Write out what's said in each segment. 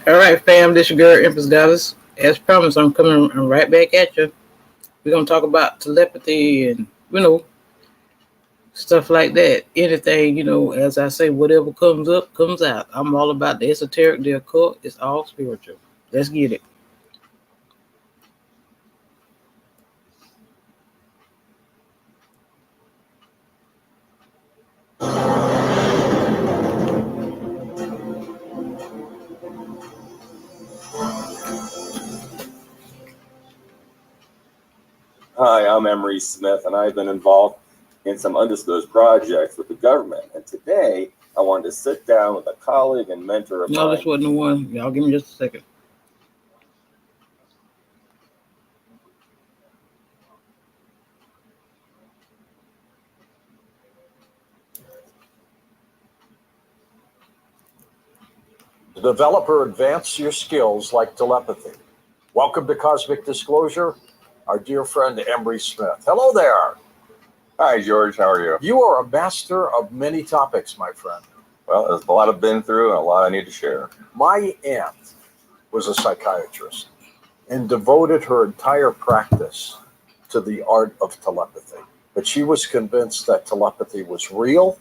All right, fam, this your girl, Empress Dallas. As promised, I'm coming right back at you. We're going to talk about telepathy and, stuff like that. Anything, as I say, whatever comes up, comes out. I'm all about the esoteric, the occult. It's all spiritual. Let's get it. Hi, I'm Emery Smith, and I've been involved in some undisclosed projects with the government. And today, I wanted to sit down with a colleague and mentor of No, mine. this wasn't the one. Y'all give me just a second. To develop or advance your skills like telepathy. Welcome to Cosmic Disclosure, our dear friend Emery Smith. Hello there. Hi, George. How are you? You are a master of many topics, my friend. Well, there's a lot I've been through and a lot I need to share. My aunt was a psychiatrist and devoted her entire practice to the art of telepathy. But she was convinced that telepathy was real,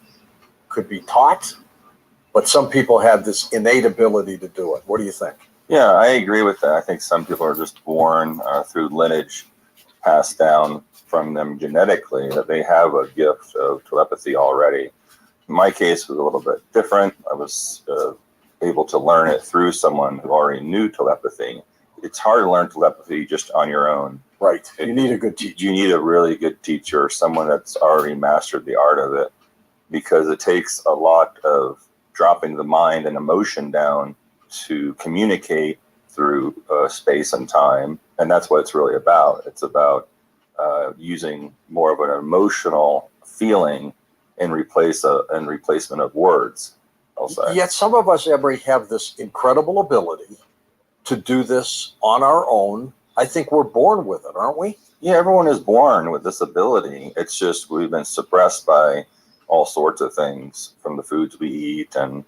could be taught, but some people have this innate ability to do it. What do you think? Yeah, I agree with that. I think some people are just born through lineage, passed down from them genetically, that they have a gift of telepathy already. My case was a little bit different. I was able to learn it through someone who already knew telepathy. It's hard to learn telepathy just on your own. Right. You need a good teacher. You need a really good teacher, someone that's already mastered the art of it, because it takes a lot of dropping the mind and emotion down to communicate through space and time. And that's what it's really about. It's about using more of an emotional feeling in replacement of words, I'll say. Yet some of us, Emery, have this incredible ability to do this on our own. I think we're born with it, aren't we? Yeah, everyone is born with this ability. It's just we've been suppressed by all sorts of things, from the foods we eat and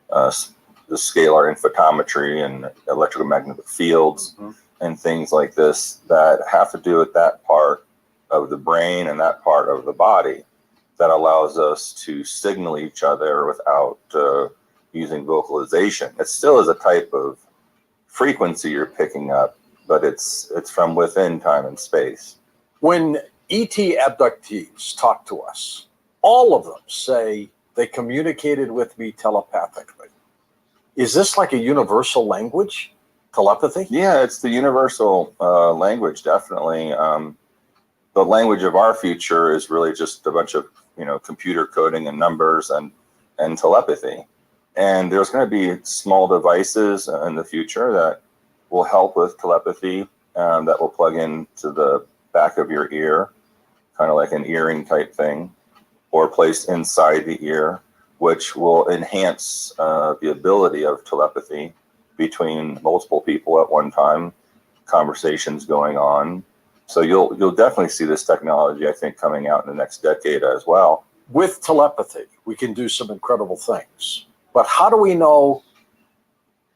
the scalar photometry and electromagnetic fields and things like this that have to do with that part of the brain and that part of the body that allows us to signal each other without using vocalization. It still is a type of frequency you're picking up, but it's from within time and space. When ET abductees talk to us, all of them say they communicated with me telepathically. Is this like a universal language, telepathy? Yeah, it's the universal language, definitely. The language of our future is really just a bunch of computer coding and numbers and telepathy. And there's going to be small devices in the future that will help with telepathy, that will plug into the back of your ear, kind of like an earring type thing, or placed inside the ear, which will enhance the ability of telepathy between multiple people at one time, conversations going on. So you'll definitely see this technology, I think, coming out in the next decade as well. With telepathy, we can do some incredible things. But how do we know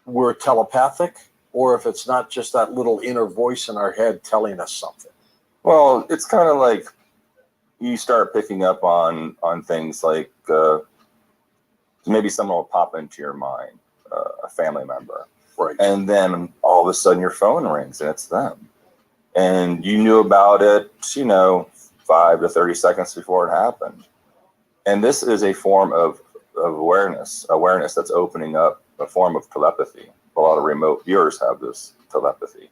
we're telepathic, or if it's not just that little inner voice in our head telling us something? Well, it's kind of like you start picking up on things like maybe someone will pop into your mind, a family member. Right. And then all of a sudden your phone rings and it's them. And you knew about it, 5 to 30 seconds before it happened. And this is a form of awareness that's opening up a form of telepathy. A lot of remote viewers have this telepathy.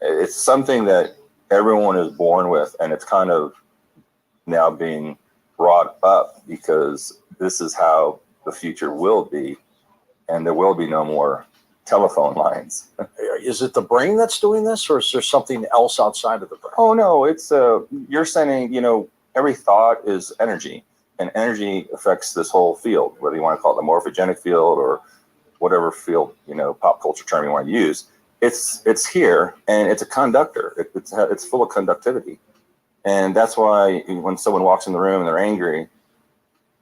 It's something that everyone is born with, and it's kind of now being brought up because this is how the future will be, and there will be no more telephone lines. Is it the brain that's doing this, or is there something else outside of the brain? Oh no, it's you're sending, every thought is energy, and energy affects this whole field, whether you want to call it the morphogenic field or whatever field, pop culture term you want to use. It's here, and it's a conductor. It's full of conductivity. And that's why when someone walks in the room and they're angry,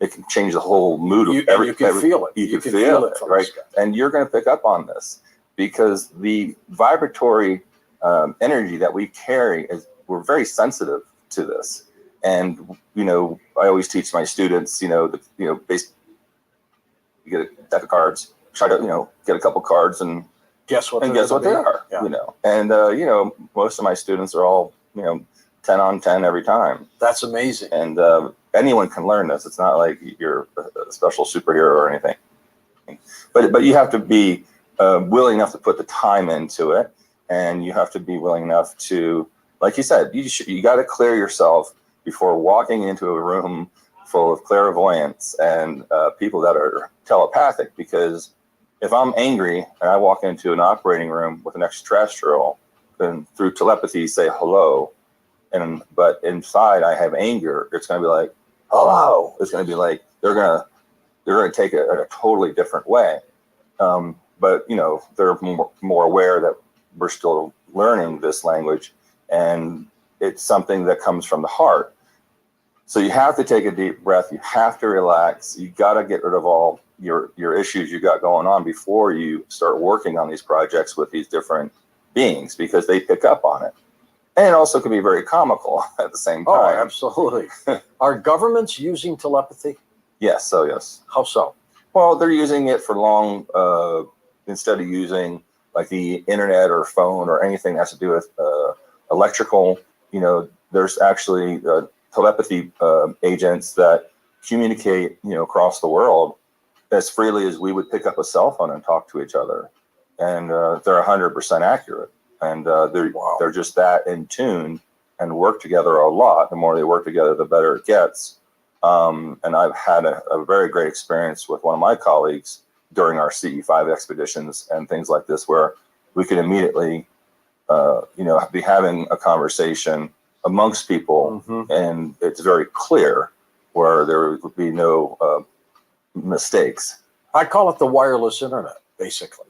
it can change the whole mood of You can feel it. You can feel it, right? And you're going to pick up on this because the vibratory energy that we carry we're very sensitive to this. And I always teach my students, basically you get a deck of cards, try to get a couple cards and guess what they are. Yeah. And most of my students are all 10 on 10 every time. That's amazing. And anyone can learn this. It's not like you're a special superhero or anything. But you have to be willing enough to put the time into it, and you have to be willing enough to, like you said, you got to clear yourself before walking into a room full of clairvoyants and people that are telepathic. Because if I'm angry and I walk into an operating room with an extraterrestrial, and through telepathy say hello, but inside I have anger, it's going to be like hello. It's going to be like they're going to take it in a totally different way. But they're more aware that we're still learning this language, and it's something that comes from the heart. So you have to take a deep breath. You have to relax. You got to get rid of all your issues you got going on before you start working on these projects with these different beings, because they pick up on it. And it also can be very comical at the same time. Oh, absolutely. Are governments using telepathy? Yes. So yes. How so? Well, they're using it for long, instead of using like the internet or phone or anything that has to do with electrical. There's actually telepathy agents that communicate, across the world as freely as we would pick up a cell phone and talk to each other. And they're 100% accurate. And they're just that in tune and work together a lot. The more they work together, the better it gets. And I've had a very great experience with one of my colleagues during our CE5 expeditions and things like this, where we could immediately, be having a conversation amongst people, and it's very clear, where there would be no mistakes. I call it the wireless internet, basically,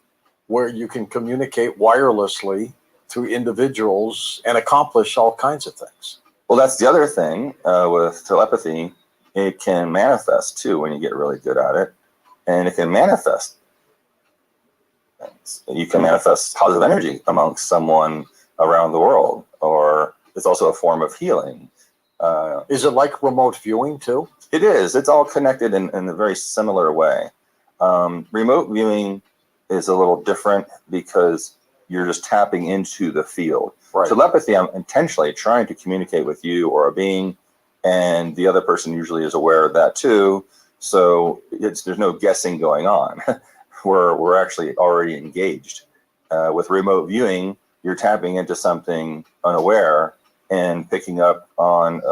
where you can communicate wirelessly to individuals and accomplish all kinds of things. Well, that's the other thing with telepathy. It can manifest too when you get really good at it, and it can manifest things. You can manifest positive energy amongst someone around the world, or it's also a form of healing. Is it like remote viewing too? It is. It's all connected in a very similar way. Remote viewing is a little different because you're just tapping into the field. Right. Telepathy, I'm intentionally trying to communicate with you or a being, and the other person usually is aware of that too. So there's no guessing going on. We're actually already engaged. With remote viewing, you're tapping into something unaware and picking up on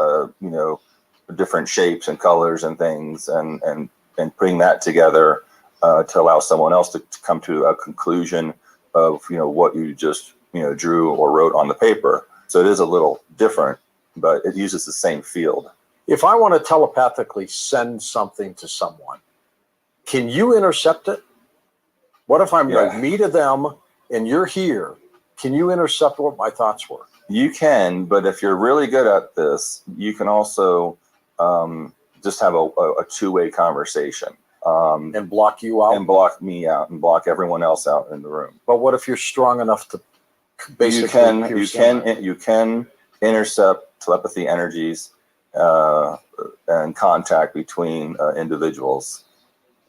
different shapes and colors and things, and putting that together to allow someone else to come to a conclusion of what you just drew or wrote on the paper. So it is a little different, but it uses the same field. If I want to telepathically send something to someone, can you intercept it? What if I'm like me to them and you're here? Can you intercept what my thoughts were? You can, but if you're really good at this, you can also just have a two-way conversation. And block you out? And block me out and block everyone else out in the room. But what if you're strong enough to basically you can intercept telepathy energies and contact between individuals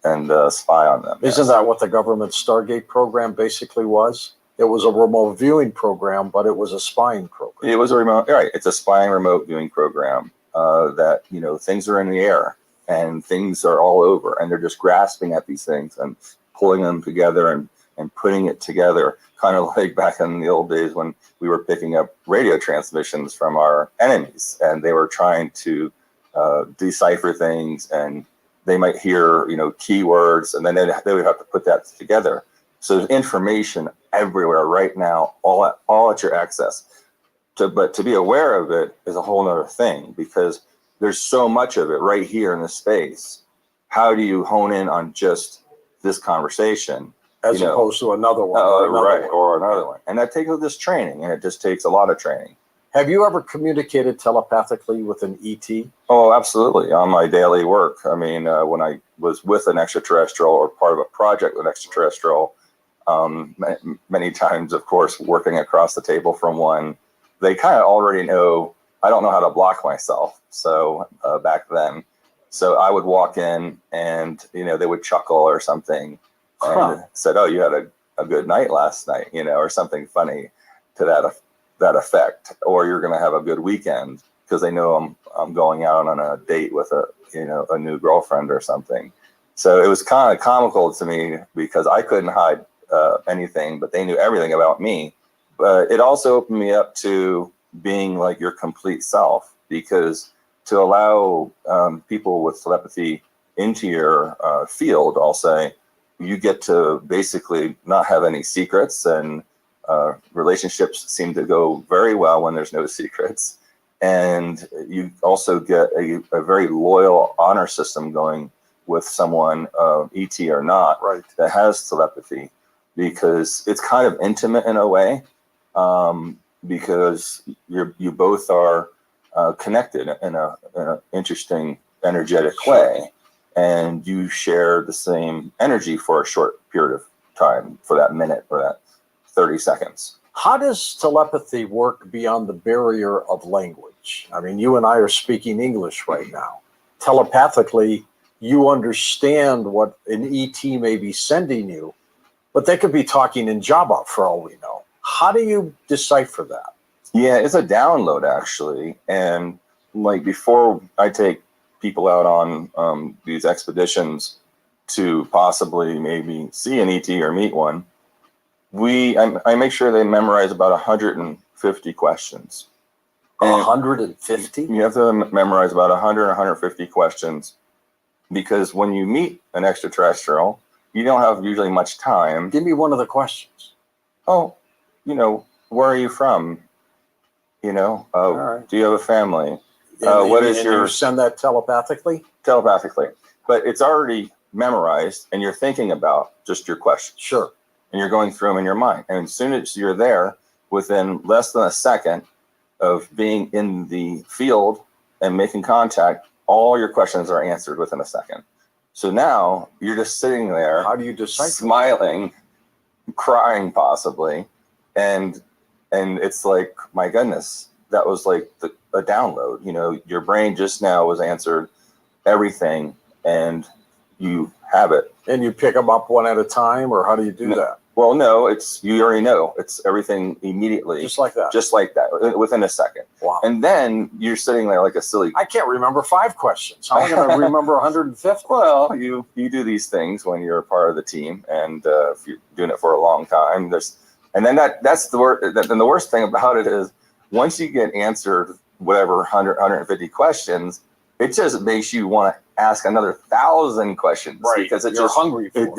and spy on them. Isn't that what the government Stargate program basically was? It was a remote viewing program, but it was a spying program. It was a remote, right? It's a spying remote viewing program that things are in the air and things are all over, and they're just grasping at these things and pulling them together and putting it together, kind of like back in the old days when we were picking up radio transmissions from our enemies, and they were trying to decipher things, and they might hear keywords, and then they would have to put that together. So there's information everywhere right now, all at your access. But to be aware of it is a whole other thing, because there's so much of it right here in this space. How do you hone in on just this conversation as opposed to another one? Or another one. And that takes this training, and it just takes a lot of training. Have you ever communicated telepathically with an ET? Oh, absolutely. On my daily work. I mean, when I was with an extraterrestrial or part of a project with an extraterrestrial, Many times, of course, working across the table from one, they kind of already know. I don't know how to block myself. So back then, so I would walk in and, they would chuckle or something and said, "Oh, you had a good night last night," or something funny to that effect, or "You're going to have a good weekend," because they know I'm going out on a date with a new girlfriend or something. So it was kind of comical to me because I couldn't hide anything, but they knew everything about me. But it also opened me up to being like your complete self, because to allow people with telepathy into your field, I'll say, you get to basically not have any secrets, and relationships seem to go very well when there's no secrets. And you also get a very loyal honor system going with someone, ET or not, Right. that has telepathy, because it's kind of intimate in a way, because you both are connected in a interesting, energetic way, and you share the same energy for a short period of time, for that minute or that 30 seconds. How does telepathy work beyond the barrier of language? I mean, you and I are speaking English right now. Telepathically, you understand what an ET may be sending you, but they could be talking in Java for all we know. How do you decipher that? Yeah, it's a download, actually. And like, before I take people out on these expeditions to possibly maybe see an ET or meet one, I make sure they memorize about 150 questions. 150? You have to memorize about 100, 150 questions, because when you meet an extraterrestrial, you don't have usually much time. Give me one of the questions. Oh, where are you from? Right. Do you have a family? You send that telepathically? Telepathically. But it's already memorized, and you're thinking about just your questions. Sure. And you're going through them in your mind. And as soon as you're there, within less than a second of being in the field and making contact, all your questions are answered within a second. So now you're just sitting there. How do you decipher? Smiling, crying possibly, and it's like, my goodness, that was like a download. Your brain just now was answered everything, and you have it. And you pick them up one at a time, or how do you do that? Well, no, you already know. It's everything immediately. Just like that? Just like that, within a second. Wow. And then you're sitting there like a silly... I can't remember 5 questions. How am I going to remember 150? Well, you do these things when you're a part of the team, and if you're doing it for a long time, that's the worst. Then the worst thing about it is, once you get answered whatever 100, 150 questions, it just makes you want to ask another 1,000 questions, right? Because you're hungry for it.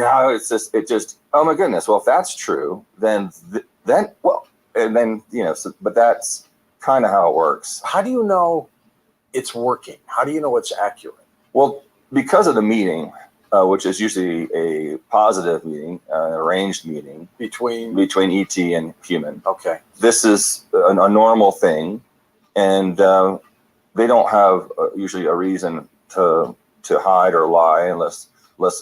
It just, oh my goodness. Well, if that's true, then but that's kind of how it works. How do you know it's working? How do you know it's accurate? Well, because of the meeting, which is usually a positive meeting, an arranged meeting between ET and human. Okay. This is a normal thing, and they don't have usually a reason to hide or lie, unless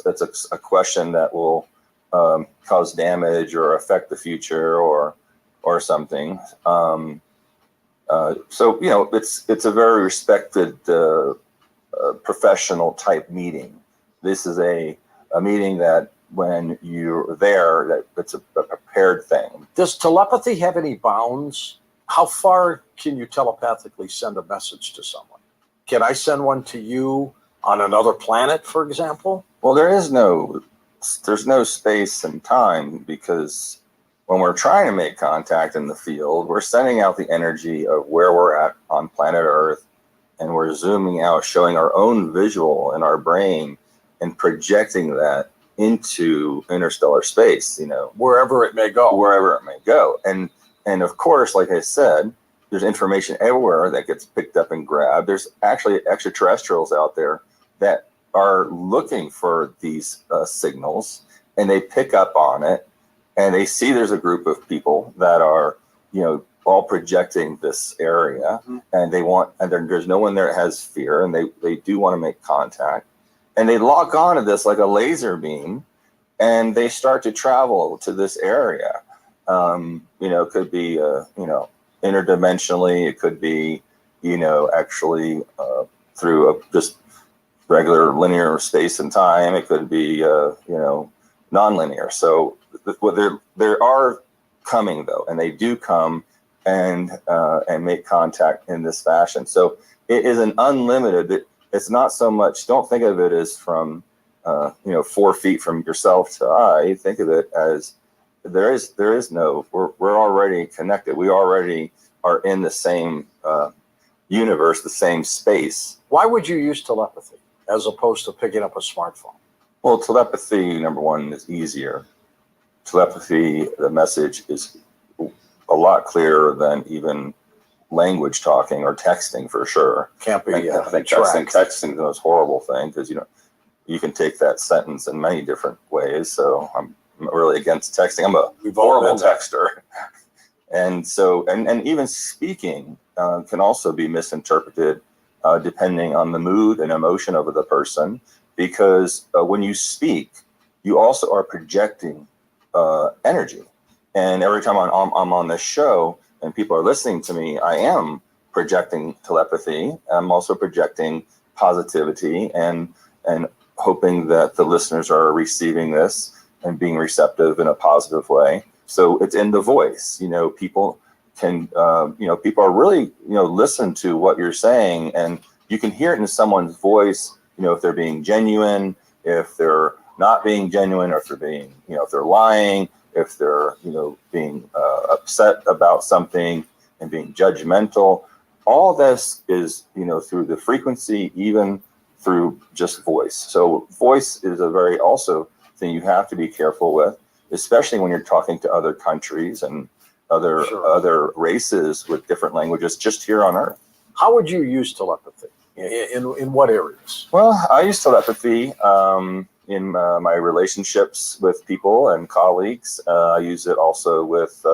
it's a question that will cause damage or affect the future or something. So it's a very respected professional type meeting. This is a meeting that when you're there, that it's a prepared thing. Does telepathy have any bounds? How far can you telepathically send a message to someone? Can I send one to you on another planet, for example? Well, there's no space and time, because when we're trying to make contact in the field, we're sending out the energy of where we're at on planet Earth, and we're zooming out, showing our own visual in our brain and projecting that into interstellar space, wherever it may go. And of course, like I said, there's information everywhere that gets picked up and grabbed. There's actually extraterrestrials out there that are looking for these signals, and they pick up on it, and they see there's a group of people that are, all projecting this area, and there's no one there that has fear, and they do want to make contact, and they lock onto this like a laser beam, and they start to travel to this area. It could be, interdimensionally. It could be, actually through just regular linear space and time. It could be, nonlinear. So there are coming though, and they do come and make contact in this fashion. So it is an unlimited. It's not so much. Don't think of it as from 4 feet from yourself to I. Think of it as there is no. We're already connected. We already are in the same universe, the same space. Why would you use telepathy as opposed to picking up a smartphone? Well, telepathy, number one, is easier. Telepathy, the message is a lot clearer than even language talking or texting, for sure. Can't be. I think texting is the most horrible thing, because you can take that sentence in many different ways. So I'm really against texting. I'm a horrible texter. And so, and even speaking can also be misinterpreted depending on the mood and emotion of the person, because when you speak, you also are projecting energy. And every time I'm on this show and people are listening to me, I am projecting telepathy. I'm also projecting positivity and hoping that the listeners are receiving this and being receptive in a positive way. So it's in the voice. People can, people are really, listen to what you're saying, and you can hear it in someone's voice, if they're being genuine, if they're not being genuine, or if they're being, if they're lying, if they're, being upset about something and being judgmental. All this is, through the frequency, even through just voice. So voice is a very also thing you have to be careful with, especially when you're talking to other countries and other races with different languages just here on Earth. How would you use telepathy? In what areas? Well, I use telepathy in my relationships with people and colleagues. I use it also with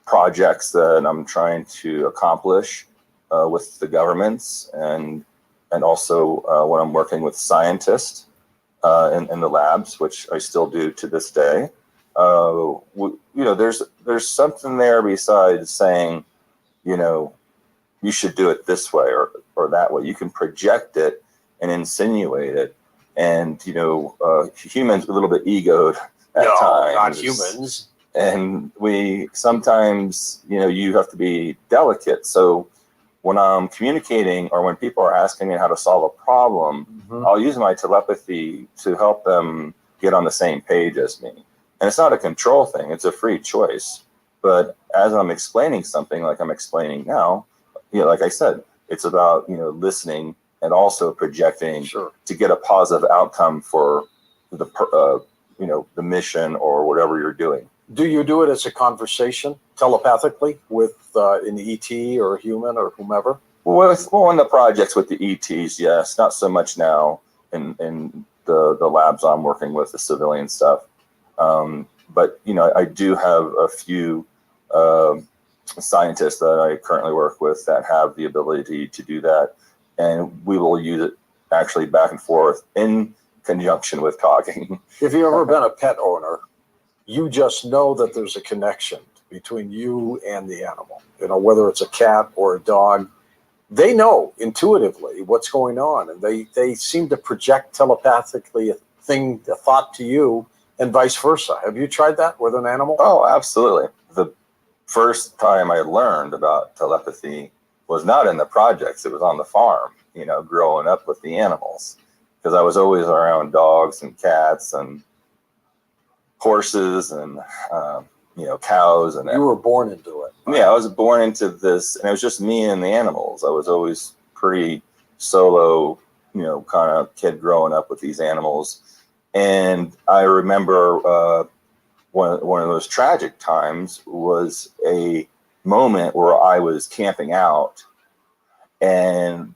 projects that I'm trying to accomplish with the governments, and also when I'm working with scientists in the labs, which I still do to this day. There's something there besides saying, you should do it this way or that way. You can project it and insinuate it. And, humans are a little bit egoed at times. Not humans. And we sometimes, you have to be delicate. So when I'm communicating or when people are asking me how to solve a problem, I'll use my telepathy to help them get on the same page as me. And it's not a control thing. It's a free choice. But as I'm explaining something like I'm explaining now, like I said, it's about, listening and also projecting to get a positive outcome for the mission or whatever you're doing. Do you do it as a conversation telepathically with an ET or a human or whomever? Well, in the projects with the ETs, yes. Not so much now in the labs I'm working with, the civilian stuff. But, I do have a few scientists that I currently work with that have the ability to do that. And we will use it actually back and forth in conjunction with talking. If you've ever been a pet owner, you just know that there's a connection between you and the animal. Whether it's a cat or a dog, they know intuitively what's going on, and they seem to project telepathically a thought to you, and vice versa. Have you tried that with an animal? Oh, absolutely. The first time I learned about telepathy was not in the projects. It was on the farm, growing up with the animals, because I was always around dogs and cats and horses and, cows. And you were born into it. Right? Yeah, I was born into this, and it was just me and the animals. I was always pretty solo, kind of kid growing up with these animals. And I remember one of those tragic times was a moment where I was camping out, and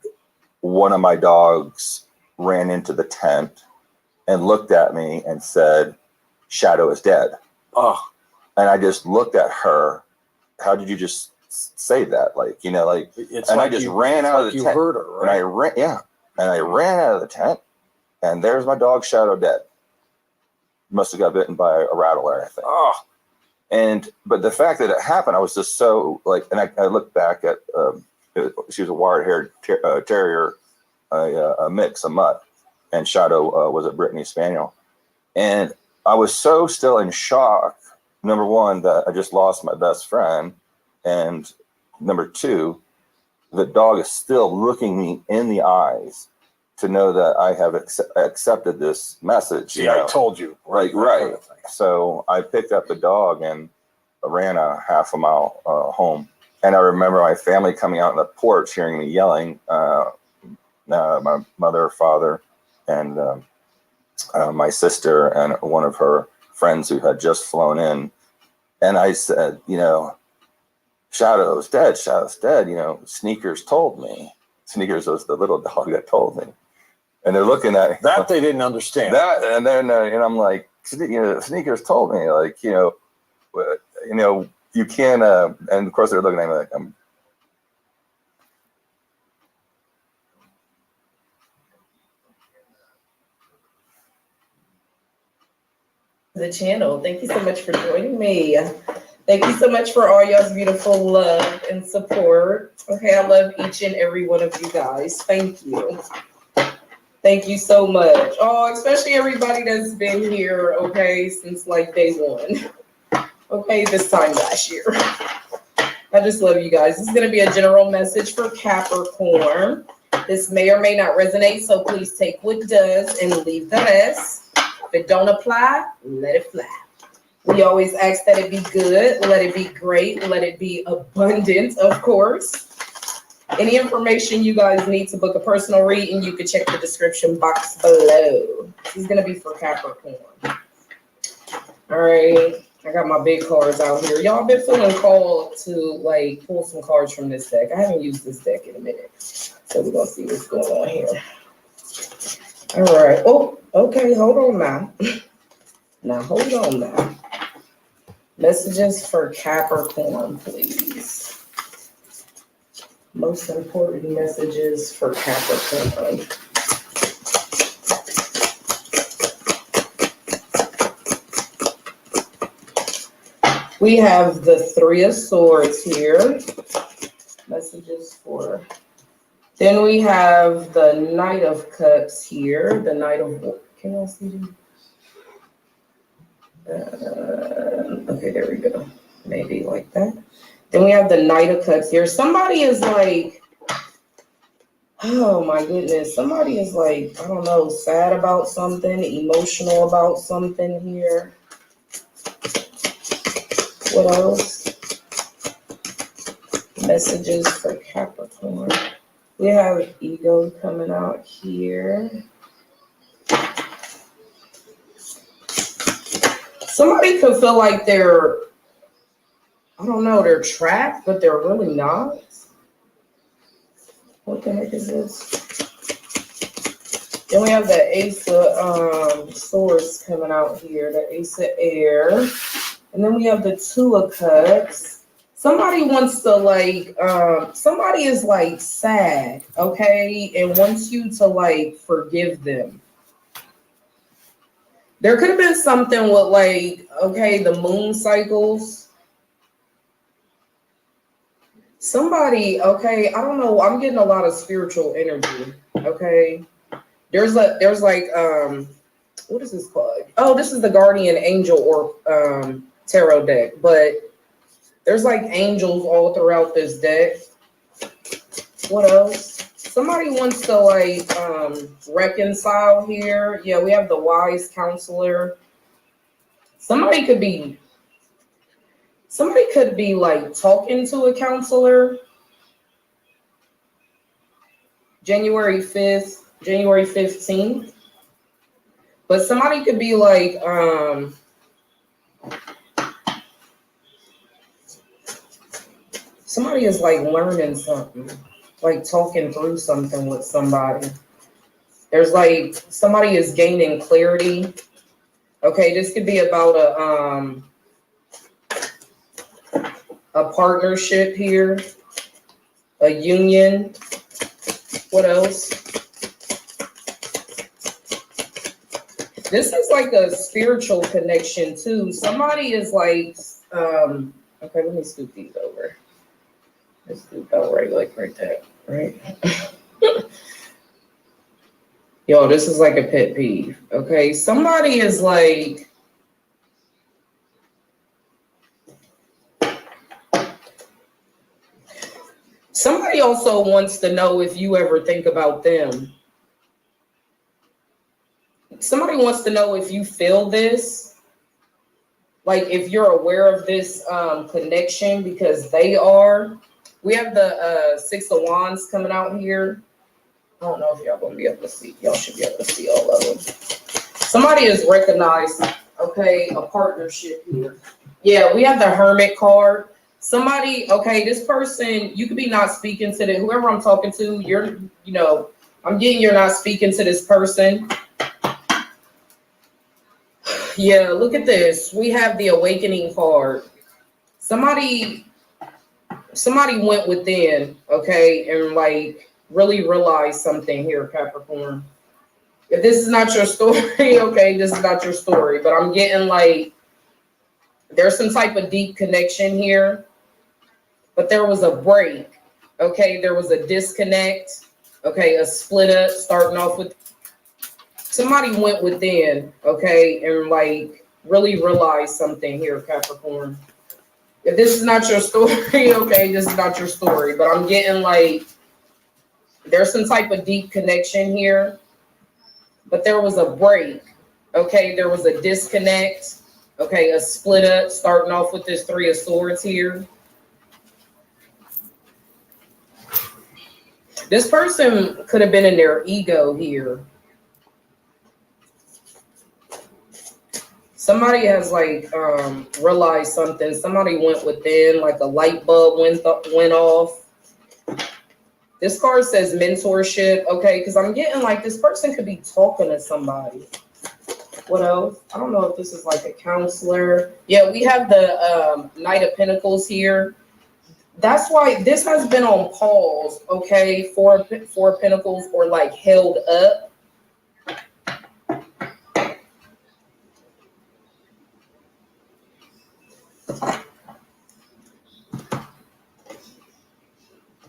one of my dogs ran into the tent and looked at me and said, "Shadow is dead." Oh. And I just looked at her. How did you just say that? I just ran out of the tent. You heard her, right? And I ran out of the tent, and there's my dog Shadow dead. must have got bitten by a rattler, I think. Oh, But the fact that it happened, I was just so like, and I looked back at, she was a wire-haired terrier, a mix, a mutt, and Shadow was a Brittany Spaniel. And I was so still in shock, number one, that I just lost my best friend. And number two, the dog is still looking me in the eyes to know that I have accepted this message. see, I told you. Right. So I picked up the dog and ran a half a mile home. And I remember my family coming out on the porch, hearing me yelling, my mother, father, and my sister and one of her friends who had just flown in. And I said, Shadow's dead. Sneakers told me. Sneakers was the little dog that told me. And they're looking at me. That they didn't understand. That, and then and I'm like, Sneakers told me, like, you can't. And of course they're looking at me like I'm. The channel. Thank you so much for joining me. Thank you so much for all y'all's beautiful love and support. Okay, I love each and every one of you guys. Thank you. Thank you so much. Oh, especially everybody that's been here, okay, since like day one. Okay, this time last year. I just love you guys. This is going to be a general message for Capricorn. This may or may not resonate, so please take what does and leave the rest. If it don't apply, let it fly. We always ask that it be good, let it be great, let it be abundant, of course. Any information you guys need to book a personal reading, you can check the description box below. This is going to be for Capricorn. All right. I got my big cards out here. Y'all been feeling called to like pull some cards from this deck. I haven't used this deck in a minute. So we're going to see what's going on here. All right. Oh, okay. Hold on now. Now, hold on now. Messages for Capricorn, please. Most important messages for Capricorn. We have the Three of Swords here. Messages for. Then we have the Knight of Cups here. The Knight of. Can I see them? Okay, there we go. Maybe like that. Then we have the Knight of Cups here. Somebody is like, oh my goodness. Somebody is like, I don't know, sad about something, emotional about something here. What else? Messages for Capricorn. We have ego coming out here. Somebody could feel like they're, I don't know, they're trapped, but they're really not. What the heck is this? Then we have the Ace of Swords coming out here, the Ace of Air. And then we have the Two of Cups. Somebody wants to like, somebody is like sad, okay? And wants you to like forgive them. There could have been something with like, okay, the moon cycles. Somebody, okay, I don't know. I'm getting a lot of spiritual energy, okay? There's like, what is this called? Oh, this is the Guardian Angel or tarot deck, but there's like angels all throughout this deck. What else? Somebody wants to like reconcile here. Yeah, we have the Wise Counselor. Somebody could be like talking to a counselor. January 5th, January 15th. But somebody could be like somebody is like learning something, like talking through something with somebody. There's like somebody is gaining clarity. Okay, this could be about a partnership here, a union. What else? This is like a spiritual connection too. Somebody is like, okay, let me scoop these over. Let's do about right that, right? Yo, this is like a pet peeve. Okay, somebody is like, somebody also wants to know if you ever think about them. Somebody wants to know if you feel this, like if you're aware of this connection, because they are. We have the Six of Wands coming out here. I don't know if y'all gonna be able to see. Y'all should be able to see all of them. Somebody has recognized, okay, a partnership here. Yeah, we have the Hermit card. Somebody, okay, this person, you could be not speaking to whoever I'm talking to, I'm getting you're not speaking to this person. Yeah, look at this. We have the Awakening card. Somebody went within, okay, and like really realized something here, Capricorn. If this is not your story, okay, this is not your story. But I'm getting like there's some type of deep connection here. But there was a break, okay? There was a disconnect, okay? A split up, starting off with somebody went within, okay? And like really realized something here, Capricorn. If this is not your story, okay, this is not your story. But I'm getting like there's some type of deep connection here. But there was a break, okay? There was a disconnect, okay? A split up, starting off with this Three of Swords here. This person could have been in their ego here. Somebody has like realized something. Somebody went within, like a light bulb went off. This card says mentorship, okay? Because I'm getting like this person could be talking to somebody. What else? I don't know if this is like a counselor. Yeah, we have the Knight of Pentacles here. That's why this has been on pause, okay? Four of Pentacles, or like held up.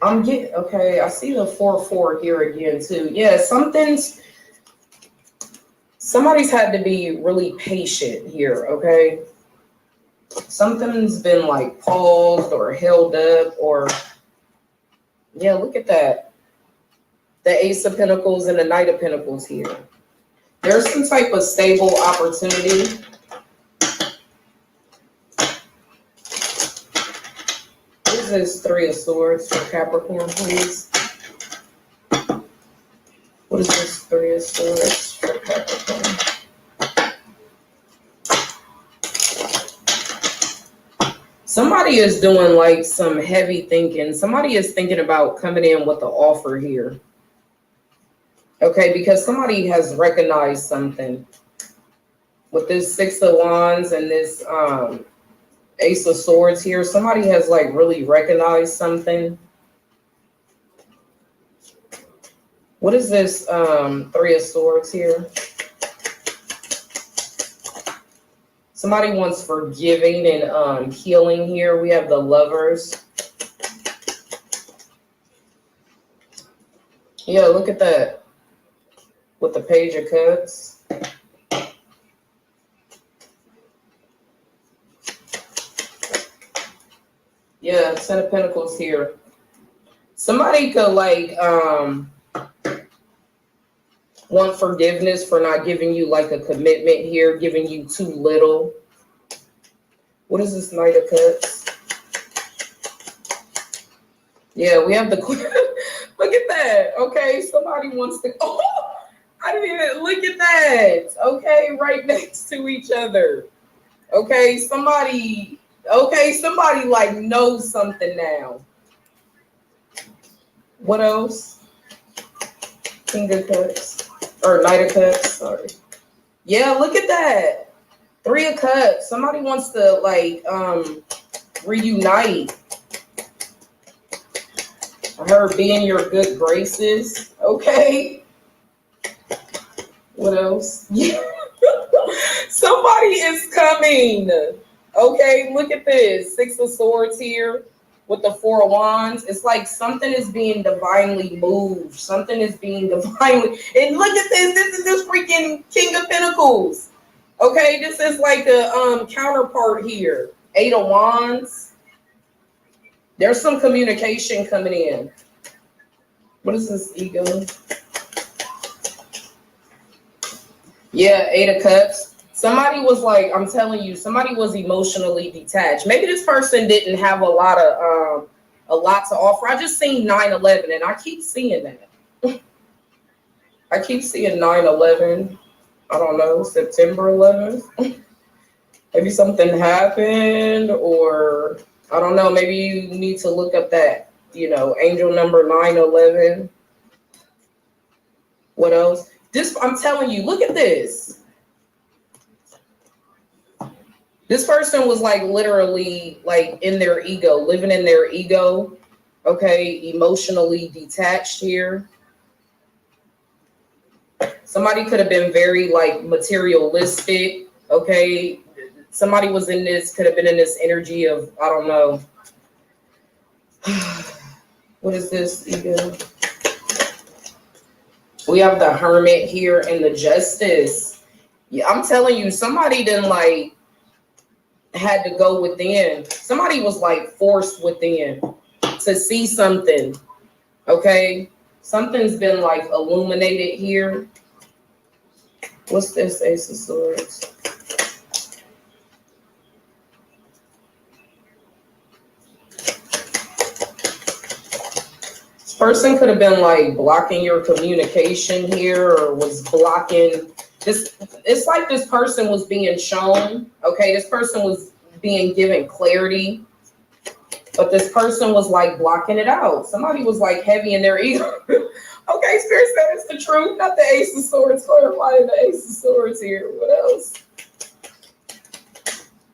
I'm getting, okay, I see the 4-4 here again too. Yeah, somebody's had to be really patient here, okay? Something's been like paused or held up, or yeah, look at that. The Ace of Pentacles and the Knight of Pentacles here. There's some type of stable opportunity. What is this Three of Swords for Capricorn, please? What is this Three of Swords for Capricorn? Somebody is doing like some heavy thinking. Somebody is thinking about coming in with an offer here. Okay, because somebody has recognized something. With this Six of Wands and this Ace of Swords here, somebody has like really recognized something. What is this Three of Swords here? Somebody wants forgiving and healing here. We have the Lovers. Yeah, look at that. With the Page of Cups. Yeah, Ten of Pentacles here. Somebody could like want forgiveness for not giving you like a commitment here, giving you too little. What is this Knight of Cups? Yeah, we have the look at that. Okay, somebody wants to. Oh, I didn't even look at that. Okay, right next to each other. Okay, somebody like knows something now. What else? King of Cups. Or Knight of Cups, sorry. Yeah, look at that. Three of Cups. Somebody wants to like reunite. Her be in your good graces. Okay. What else? Yeah. Somebody is coming. Okay, look at this. 6 of Swords here with the 4 of Wands. It's like something is being divinely moved. Something is being divinely. And look at this. This is this freaking King of Pentacles. Okay, this is like a counterpart here. 8 of Wands. There's some communication coming in. What is this ego? Yeah, 8 of Cups. Somebody was like, I'm telling you, somebody was emotionally detached. Maybe this person didn't have a lot to offer. I just seen 9/11, and I keep seeing that. I keep seeing 9/11. I don't know, September 11th. Maybe something happened, or I don't know. Maybe you need to look up that, angel number 9/11. What else? This, I'm telling you, look at this. This person was like literally like in their ego, living in their ego. Okay, emotionally detached here. Somebody could have been very like materialistic. Okay, somebody was in this, could have been in this energy of, I don't know. What is this ego? We have the Hermit here and the Justice. Yeah, I'm telling you, somebody didn't like had to go within. Somebody was like forced within to see something. Okay, something's been like illuminated here. What's this Ace of Swords? This person could have been like blocking your communication here, or was blocking this. It's like this person was being shown. Okay, this person was being given clarity, but this person was like blocking it out. Somebody was like heavy in their ego. Okay, Spirit said it's the truth, not the Ace of Swords. Clarifying the Ace of Swords here. What else?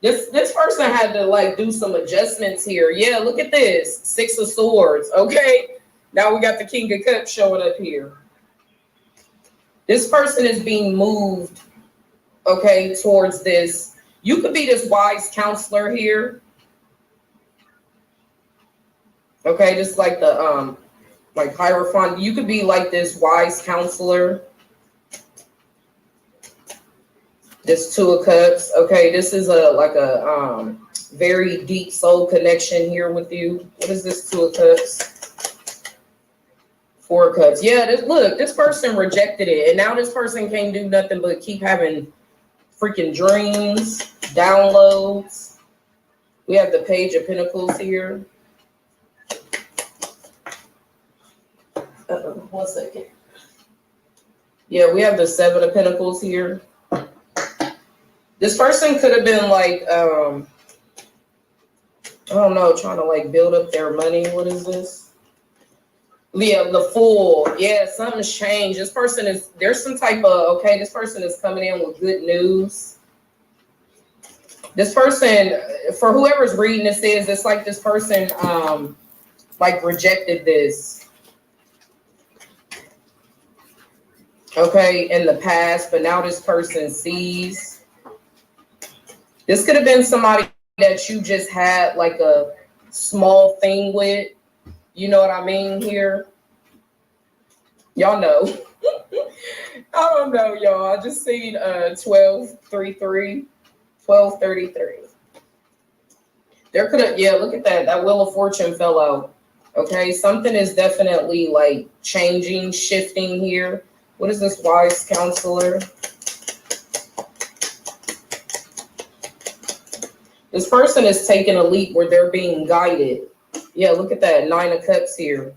This person had to like do some adjustments here. Yeah, look at this. 6 of Swords. Okay, now we got the King of Cups showing up here. This person is being moved, okay, towards this. You could be this wise counselor here. Okay, just like the like Hierophant. You could be like this wise counselor. This 2 of Cups. Okay, this is a very deep soul connection here with you. What is this 2 of Cups? 4 of Cups. Yeah, this person rejected it, and now this person can't do nothing but keep having freaking dreams, downloads. We have the Page of Pentacles here. 1 second. Yeah, we have the 7 of Pentacles here. This person could have been like, I don't know, trying to like build up their money. What is this? Yeah, the Fool. Yeah, something's changed. This person is, there's some type of, okay, this person is coming in with good news. This person, for whoever's reading this is, it's like this person like rejected this. Okay, in the past, but now this person sees. This could have been somebody that you just had like a small thing with. You know what I mean here? Y'all know. I don't know, y'all. I just seen 1233. 1233. There could have, yeah, look at that. That Wheel of Fortune fell out. Okay, something is definitely like changing, shifting here. What is this wise counselor? This person is taking a leap where they're being guided. Yeah, look at that. 9 of Cups here.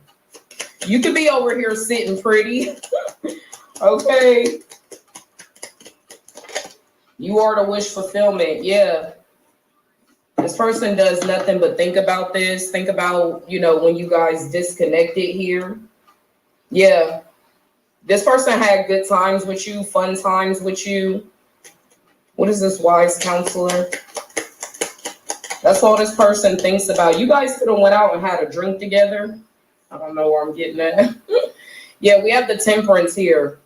You could be over here sitting pretty. Okay. You are the wish fulfillment. Yeah. This person does nothing but think about this. Think about, when you guys disconnected here. Yeah. This person had good times with you, fun times with you. What is this wise counselor? That's all this person thinks about. You guys could have went out and had a drink together. I don't know where I'm getting at. Yeah, we have the Temperance here.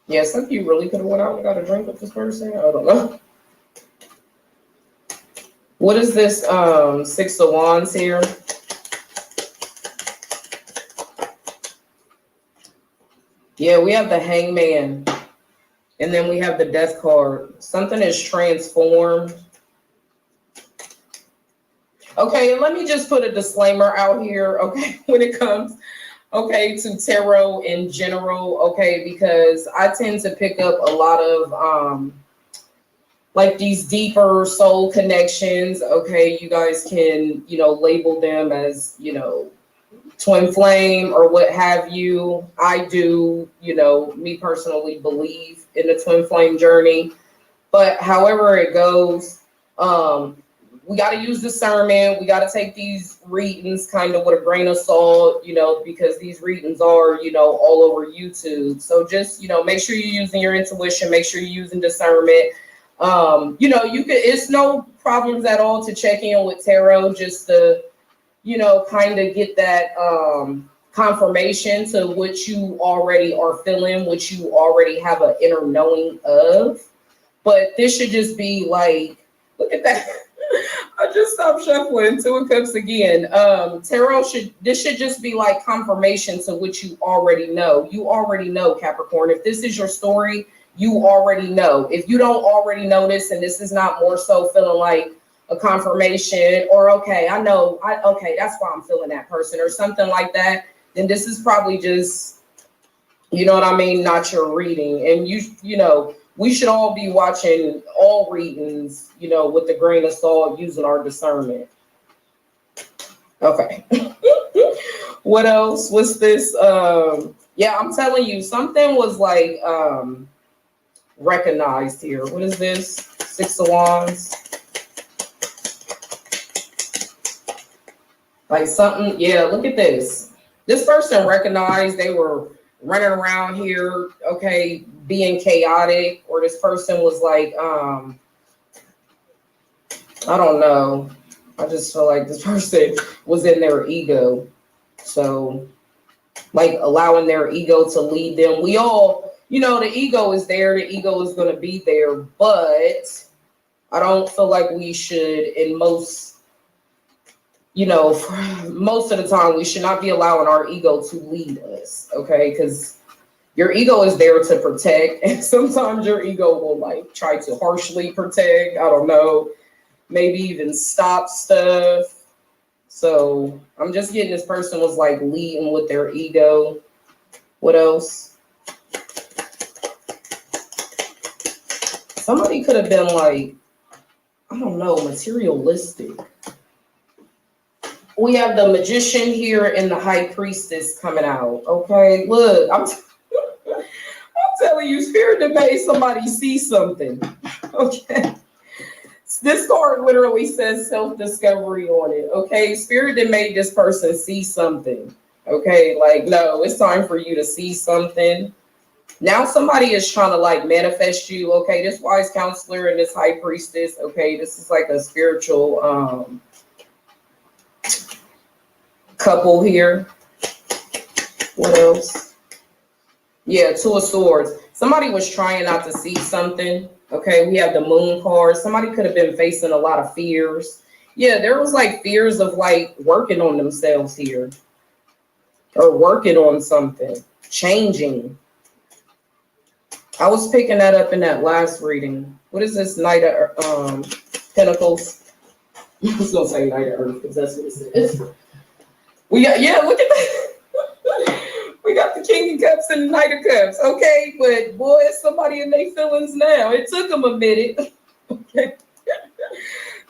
Yeah, some people really could have went out and got a drink with this person. I don't know. What is this? Six of Wands here. Yeah, we have the Hangman. And then we have the Death card. Something is transformed. Okay, let me just put a disclaimer out here, okay, when it comes, okay, to tarot in general, okay, because I tend to pick up a lot of like these deeper soul connections, okay. You guys can, you know, label them as, you know, twin flame or what have you. I do, you know, me personally believe in the twin flame journey, but however it goes, we got to use discernment. We got to take these readings kind of with a grain of salt, you know, because these readings are, you know, all over YouTube. So just, you know, make sure you're using your intuition, make sure you're using discernment. You know, you could, it's no problems at all to check in with tarot just to, you know, kind of get that confirmation to what you already are feeling, what you already have an inner knowing of. But this should just be like, look at that. I just stopped shuffling. Two of Cups again. Tarot this should just be like confirmation to what you already know. You already know, Capricorn. If this is your story, you already know. If you don't already know this, and this is not more so feeling like a confirmation or okay, I know, okay, that's why I'm feeling that person or something like that, then this is probably just, you know what I mean, not your reading. And you know, we should all be watching all readings, you know, with a grain of salt, using our discernment. Okay. What else? What's this? Yeah, I'm telling you, something was like recognized here. What is this? Six of Wands. Like something, yeah, look at this. This person recognized they were running around here, okay, being chaotic, or this person was like, I don't know. I just feel like this person was in their ego. So, like, allowing their ego to lead them. We all, you know, the ego is there, the ego is going to be there, but I don't feel like we should, in most, you know, most of the time, we should not be allowing our ego to lead us, okay? Because your ego is there to protect, and sometimes your ego will like try to harshly protect. I don't know, maybe even stop stuff. So I'm just getting this person was like leading with their ego. What else? Somebody could have been like, I don't know, materialistic. We have the Magician here and the High Priestess coming out. Okay, look, I'm telling you, Spirit that made somebody see something. Okay. This card literally says self-discovery on it. Okay. Spirit that made this person see something. Okay. Like, no, it's time for you to see something. Now somebody is trying to like manifest you. Okay. This wise counselor and this high priestess. Okay. This is like a spiritual couple here. What else? Yeah, Two of Swords. Somebody was trying not to see something. Okay, we have the Moon card. Somebody could have been facing a lot of fears. Yeah, there was like fears of like working on themselves here. Or working on something. Changing. I was picking that up in that last reading. What is this Knight of Pentacles? I was going to say Knight of Earth because that's what it says. We got, yeah, look at that. We got the King of Cups and the Knight of Cups, okay? But boy, it's somebody in their feelings now. It took them a minute. Okay.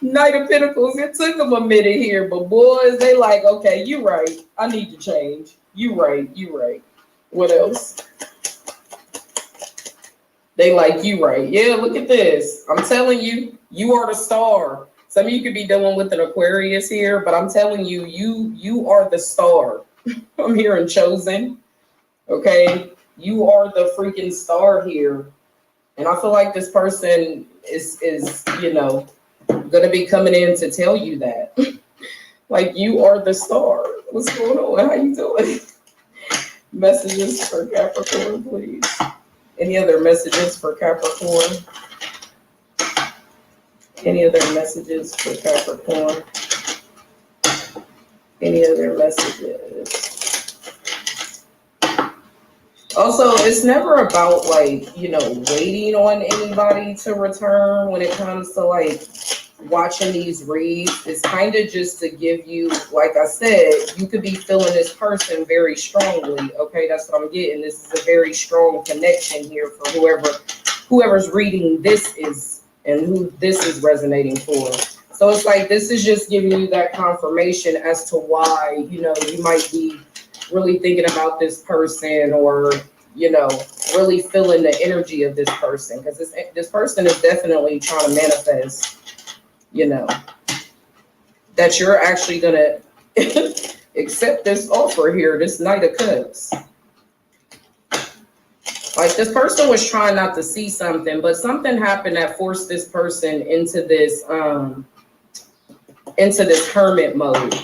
Knight of Pentacles, it took them a minute here, but boys, they like, okay, you right. I need to change. You right. What else? They like, you right. Yeah, look at this. I'm telling you, you are the star. Some of you could be dealing with an Aquarius here, but I'm telling you, you are the star. I'm hearing Chosen. Okay, you are the freaking star here, and I feel like this person is you know gonna be coming in to tell you that, like you are the star. What's going on? How you doing? Messages for Capricorn, please. Any other messages for Capricorn? Any other messages for Capricorn? Any other messages? Also, it's never about like, you know, waiting on anybody to return when it comes to like watching these reads. It's kind of just to give you, like I said, you could be feeling this person very strongly. Okay, that's what I'm getting. This is a very strong connection here for whoever's reading this is and who this is resonating for. So it's like this is just giving you that confirmation as to why, you know, you might be really thinking about this person, or, you know, really feeling the energy of this person, because this person is definitely trying to manifest, you know, that you're actually gonna accept this offer here, this Knight of Cups. Like this person was trying not to see something, but something happened that forced this person into this hermit mode.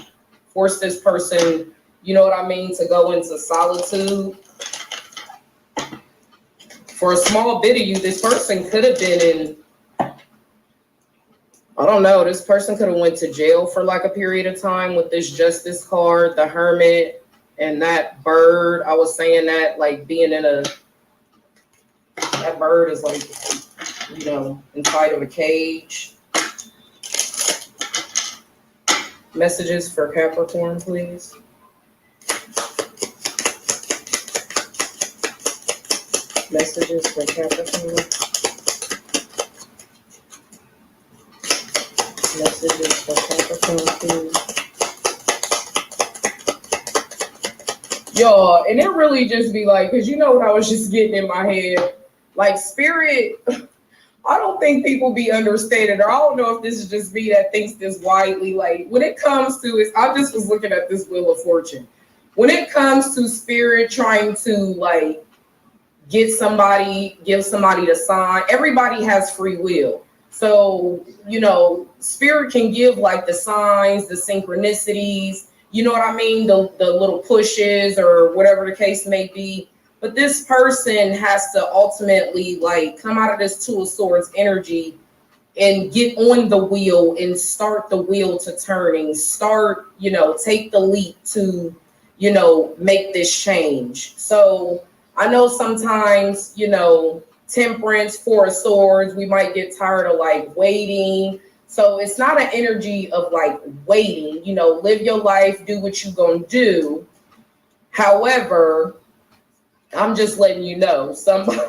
Forced this person, you know what I mean, to go into solitude. For a small bit of you, this person could have been in, I don't know, this person could have went to jail for like a period of time with this Justice card, the Hermit, and that bird. I was saying that like being in that bird is like, you know, inside of a cage. Messages for Capricorn, please. Messages for Capricorn. Messages for Capricorn, please. Y'all, and it really just be like, because you know what I was just getting in my head? Like spirit, I don't think people be understanding, or I don't know if this is just me that thinks this widely. Like when it comes to it, I just was looking at this Wheel of Fortune. When it comes to spirit trying to like give somebody the sign, everybody has free will. So, you know, spirit can give like the signs, the synchronicities, you know what I mean? The little pushes or whatever the case may be. But this person has to ultimately like come out of this Two of Swords energy and get on the wheel and start the wheel to turning, start, you know, take the leap to, you know, make this change. So I know sometimes, you know, Temperance, Four of Swords, we might get tired of like waiting. So it's not an energy of like waiting, you know, live your life, do what you're gonna do. However, I'm just letting you know, somebody,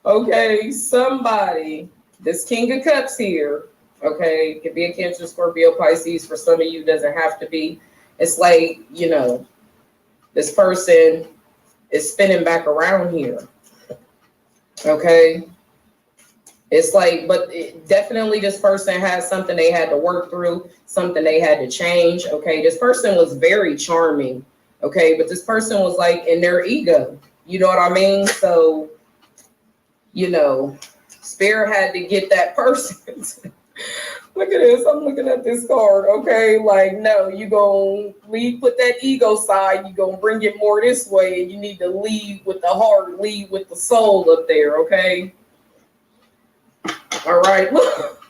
okay, somebody, this King of Cups here, okay, could be a Cancer, Scorpio, Pisces. For some of you, doesn't have to be. It's like, you know, this person is spinning back around here, okay? It's like, but definitely this person has something they had to work through, something they had to change, okay? This person was very charming, okay? But this person was like in their ego, you know what I mean? So, you know, Spirit had to get that person. Look at this, I'm looking at this card, okay? Like, no, you gonna put that ego side, you gonna bring it more this way, and you need to lead with the heart, lead with the soul up there, okay? All right, look.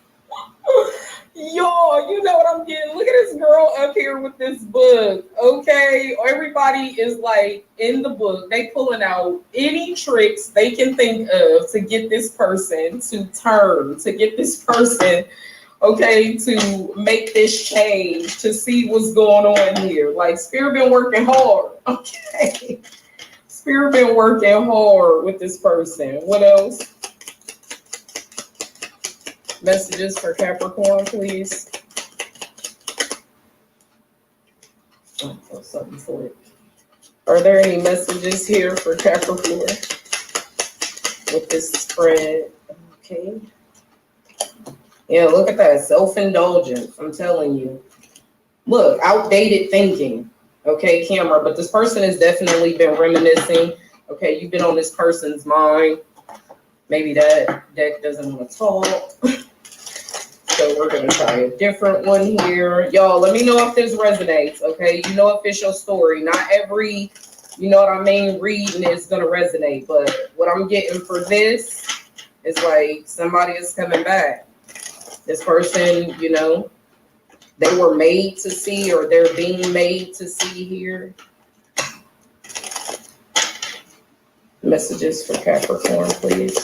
Y'all, you know what I'm getting. Look at this girl up here with this book, okay? Everybody is like in the book. They pulling out any tricks they can think of to get this person to turn, to get this person, okay, to make this change, to see what's going on here. Like, Spirit been working hard, okay? Spirit been working hard with this person. What else? Messages for Capricorn, please. Oh, something for it. Are there any messages here for Capricorn with this spread? Okay. Yeah, look at that. Self-indulgence. I'm telling you. Look, outdated thinking. Okay, camera. But this person has definitely been reminiscing. Okay, you've been on this person's mind. Maybe that deck doesn't want to talk. So we're going to try a different one here. Y'all, let me know if this resonates, okay? You know, official story. Not every you know what I mean, read and it's gonna resonate. But what I'm getting for this is like somebody is coming back. This person, you know, they were made to see, or they're being made to see here. Messages for Capricorn, please.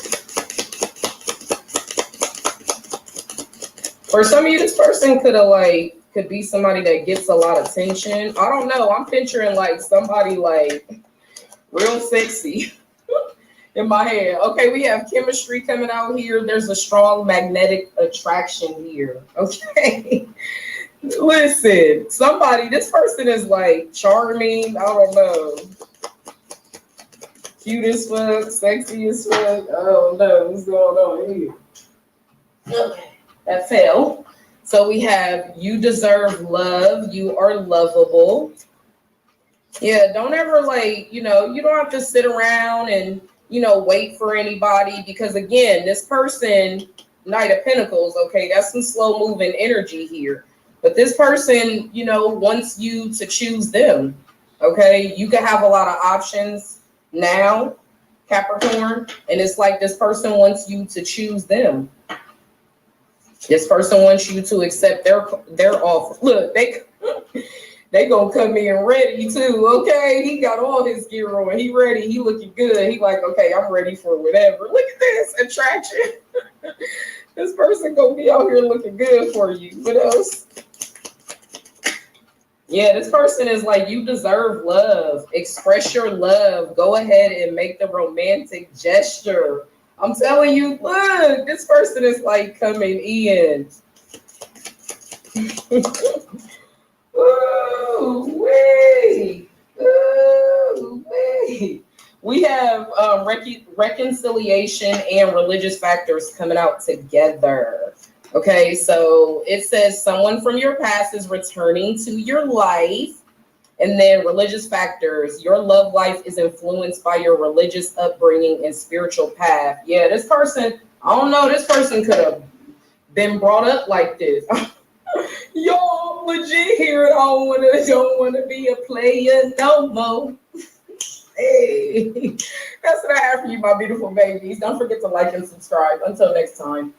For some of you, this person could be somebody that gets a lot of attention. I don't know. I'm picturing like somebody like real sexy in my head. Okay, we have chemistry coming out here. There's a strong magnetic attraction here. Okay. Listen, this person is like charming. I don't know. Cute as fuck, sexy as fuck. I don't know what's going on here. Okay, that fell. So we have you deserve love. You are lovable. Yeah, don't ever you don't have to sit around and, wait for anybody, because again, this person, Knight of Pentacles, okay, that's some slow moving energy here. But this person, wants you to choose them. Okay, you can have a lot of options now, Capricorn, and it's like this person wants you to choose them. This person wants you to accept their offer. Look, they gonna come in ready too. Okay, he got all his gear on. He ready. He looking good. He like, okay, I'm ready for whatever. Look at this attraction. This person gonna be out here looking good for you. What else? Yeah, this person is like, you deserve love. Express your love. Go ahead and make the romantic gesture. I'm telling you, look, this person is like coming in. Ooh, wait. Ooh, wait. We have reconciliation and religious factors coming out together. Okay, so it says someone from your past is returning to your life. And then religious factors, your love life is influenced by your religious upbringing and spiritual path. Yeah, this person, I don't know, this person could have been brought up like this. Yo, legit here, don't wanna be a player no more. Hey, that's what I have for you, my beautiful babies. Don't forget to like and subscribe. Until next time.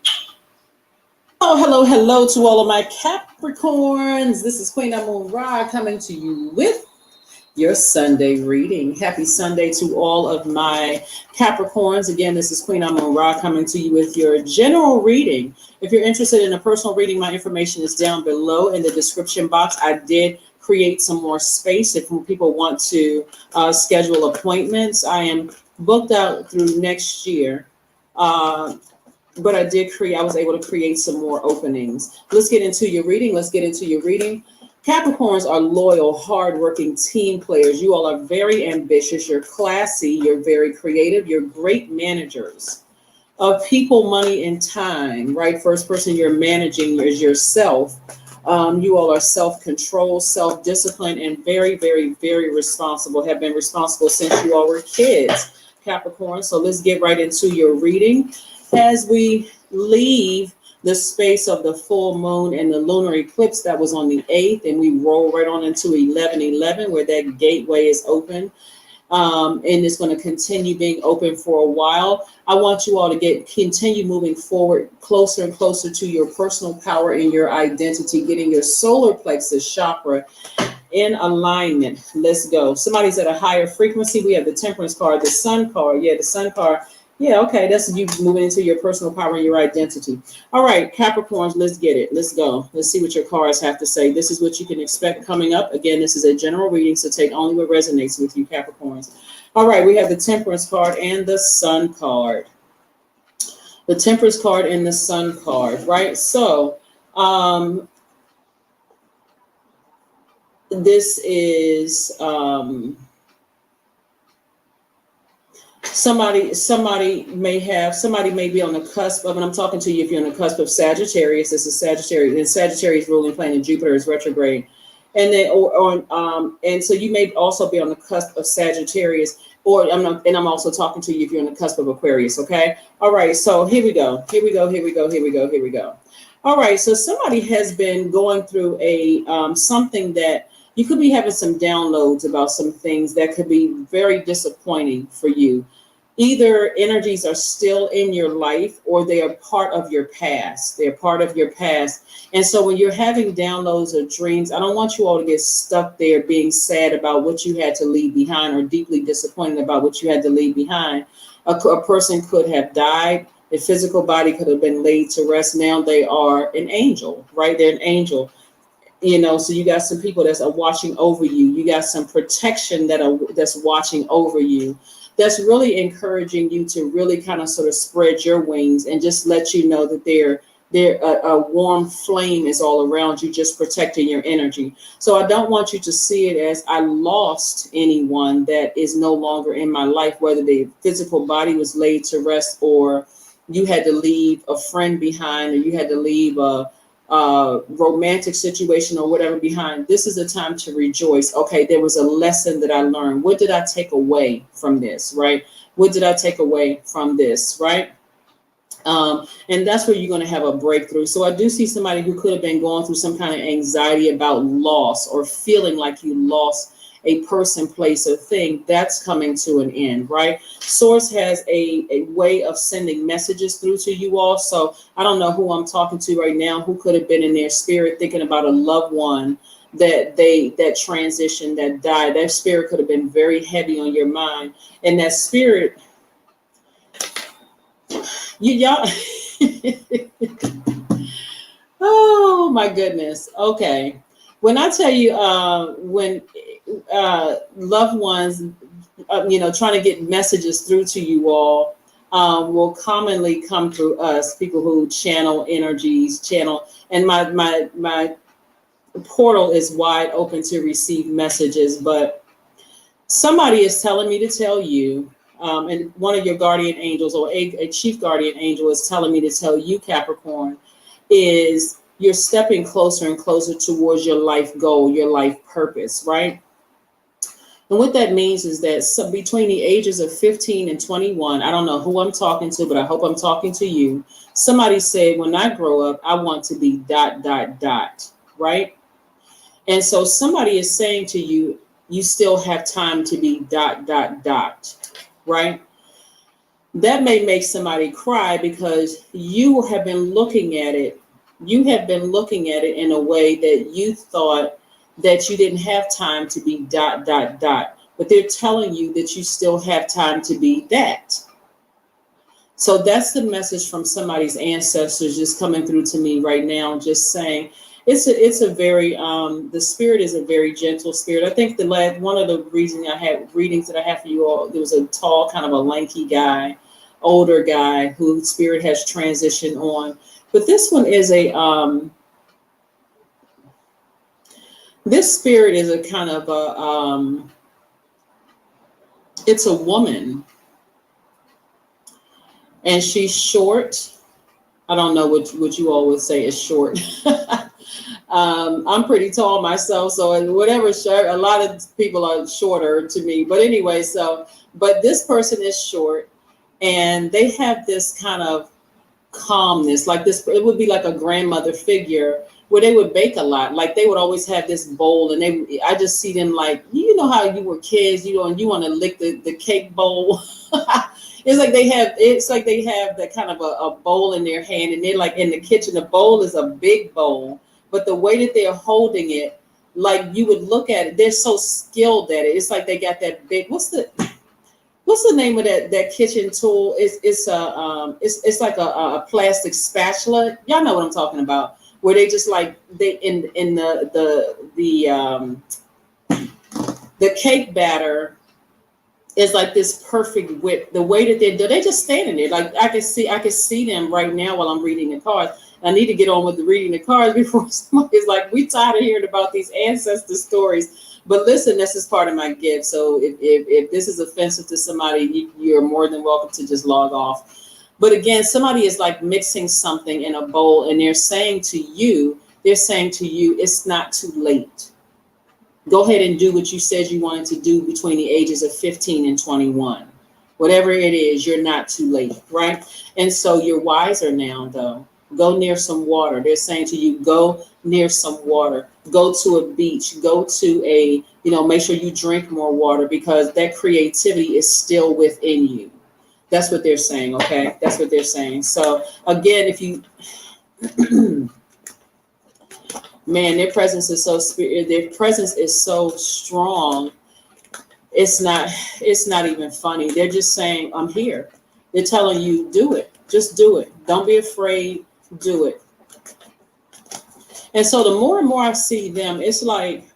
Hello to all of my Capricorns. This is Queen Amun-Ra coming to you with your Sunday reading. Happy Sunday to all of my Capricorns. Again, this is Queen Amun-Ra coming to you with your general reading. If you're interested in a personal reading, my information is down below in the description box. I did create some more space if people want to schedule appointments. I am booked out through next year. But I was able to create some more openings. Let's get into your reading. Capricorns are loyal, hardworking team players. You all are very ambitious. You're classy. You're very creative. You're great managers of people, money, and time, right? First person you're managing is yourself. You all are self-controlled, self-disciplined, and very, very, very responsible, have been responsible since you all were kids, Capricorn. So let's get right into your reading. As we leave the space of the full moon and the lunar eclipse that was on the 8th, and we roll right on into 11/11, where that gateway is open, and it's going to continue being open for a while. I want you all to continue moving forward closer and closer to your personal power and your identity, getting your solar plexus chakra in alignment. Let's go. Somebody's at a higher frequency. We have the Temperance card, the Sun card. Yeah, the Sun card. Yeah, okay, that's you moving into your personal power and your identity. All right, Capricorns, let's get it. Let's go. Let's see what your cards have to say. This is what you can expect coming up. Again, this is a general reading, so take only what resonates with you, Capricorns. All right, we have the Temperance card and the Sun card. The Temperance card and the Sun card, right? So, this is... Somebody may be on the cusp of, and I'm talking to you if you're on the cusp of Sagittarius. This is Sagittarius, and Sagittarius ruling planet Jupiter is retrograde, and then and so you may also be on the cusp of Sagittarius, I'm also talking to you if you're on the cusp of Aquarius. Okay, all right. So here we go. All right. So somebody has been going through a something that you could be having some downloads about some things that could be very disappointing for you. Either energies are still in your life or they are part of your past. They're part of your past. And so when you're having downloads or dreams, I don't want you all to get stuck there being sad about what you had to leave behind or deeply disappointed about what you had to leave behind. A person could have died. The physical body could have been laid to rest. Now they are an angel, right? They're an angel. So you got some people that's watching over you. You got some protection that's watching over you. That's really encouraging you to really kind of sort of spread your wings and just let you know that a warm flame is all around you, just protecting your energy. So I don't want you to see it as I lost anyone that is no longer in my life, whether the physical body was laid to rest or you had to leave a friend behind or you had to leave a romantic situation or whatever behind. This is a time to rejoice. Okay, there was a lesson that I learned. What did I take away from this, right? What did I take away from this, right? And that's where you're going to have a breakthrough. So I do see somebody who could have been going through some kind of anxiety about loss or feeling like you lost a person, place, or thing. That's coming to an end, right? Source has a way of sending messages through to you all. So I don't know who I'm talking to right now, who could have been in their spirit thinking about a loved one that transitioned, that died. That spirit could have been very heavy on your mind. And that spirit, y'all, oh my goodness. Okay. When I tell you, when loved ones, trying to get messages through to you all, will commonly come through us, people who channel energies, and my portal is wide open to receive messages, but somebody is telling me to tell you, and one of your guardian angels or a chief guardian angel is telling me to tell you, Capricorn, is you're stepping closer and closer towards your life goal, your life purpose, right? And what that means is that between the ages of 15 and 21, I don't know who I'm talking to, but I hope I'm talking to you. Somebody said, when I grow up, I want to be ... right? And so somebody is saying to you, you still have time to be ... right? That may make somebody cry because you have been looking at it. You have been looking at it in a way that you thought that you didn't have time to be ... but they're telling you that you still have time to be that. So that's the message from somebody's ancestors just coming through to me right now, just saying it's a very, the spirit is a very gentle spirit. I think one of the reasons I had readings that I have for you all, there was a tall, kind of a lanky guy, older guy whose spirit has transitioned on. But this one is this spirit is a kind of it's a woman, and she's short. I don't know what you all would say is short. I'm pretty tall myself, so whatever short, a lot of people are shorter to me. But anyway, but this person is short, and they have this kind of calmness, like this. It would be like a grandmother figure where they would bake a lot. Like they would always have this bowl, and I just see them like, you know how you were kids, and you want to lick the cake bowl. It's like they have that kind of a bowl in their hand, and they're like in the kitchen. The bowl is a big bowl, but the way that they're holding it, like you would look at it, they're so skilled at it. It's like they got that big. What's the name of that kitchen tool? It's like a plastic spatula. Y'all know what I'm talking about. Where they just like in the cake batter is like this perfect whip. The way that they're just standing there. Like I can see them right now while I'm reading the cards. I need to get on with the reading the cards before somebody's like, we tired of hearing about these ancestor stories. But listen, this is part of my gift. So if this is offensive to somebody, you're more than welcome to just log off. But again, somebody is like mixing something in a bowl, and they're saying to you, it's not too late. Go ahead and do what you said you wanted to do between the ages of 15 and 21. Whatever it is, you're not too late, right? And so you're wiser now, though. Go near some water. They're saying to you, go near some water. Go to a beach. Go to a, make sure you drink more water because that creativity is still within you. That's what they're saying, okay? That's what they're saying. So again, if you, man, their presence is so strong. It's not even funny. They're just saying, I'm here. They're telling you, do it. Just do it. Don't be afraid. Do it. And so the more and more I see them, it's like,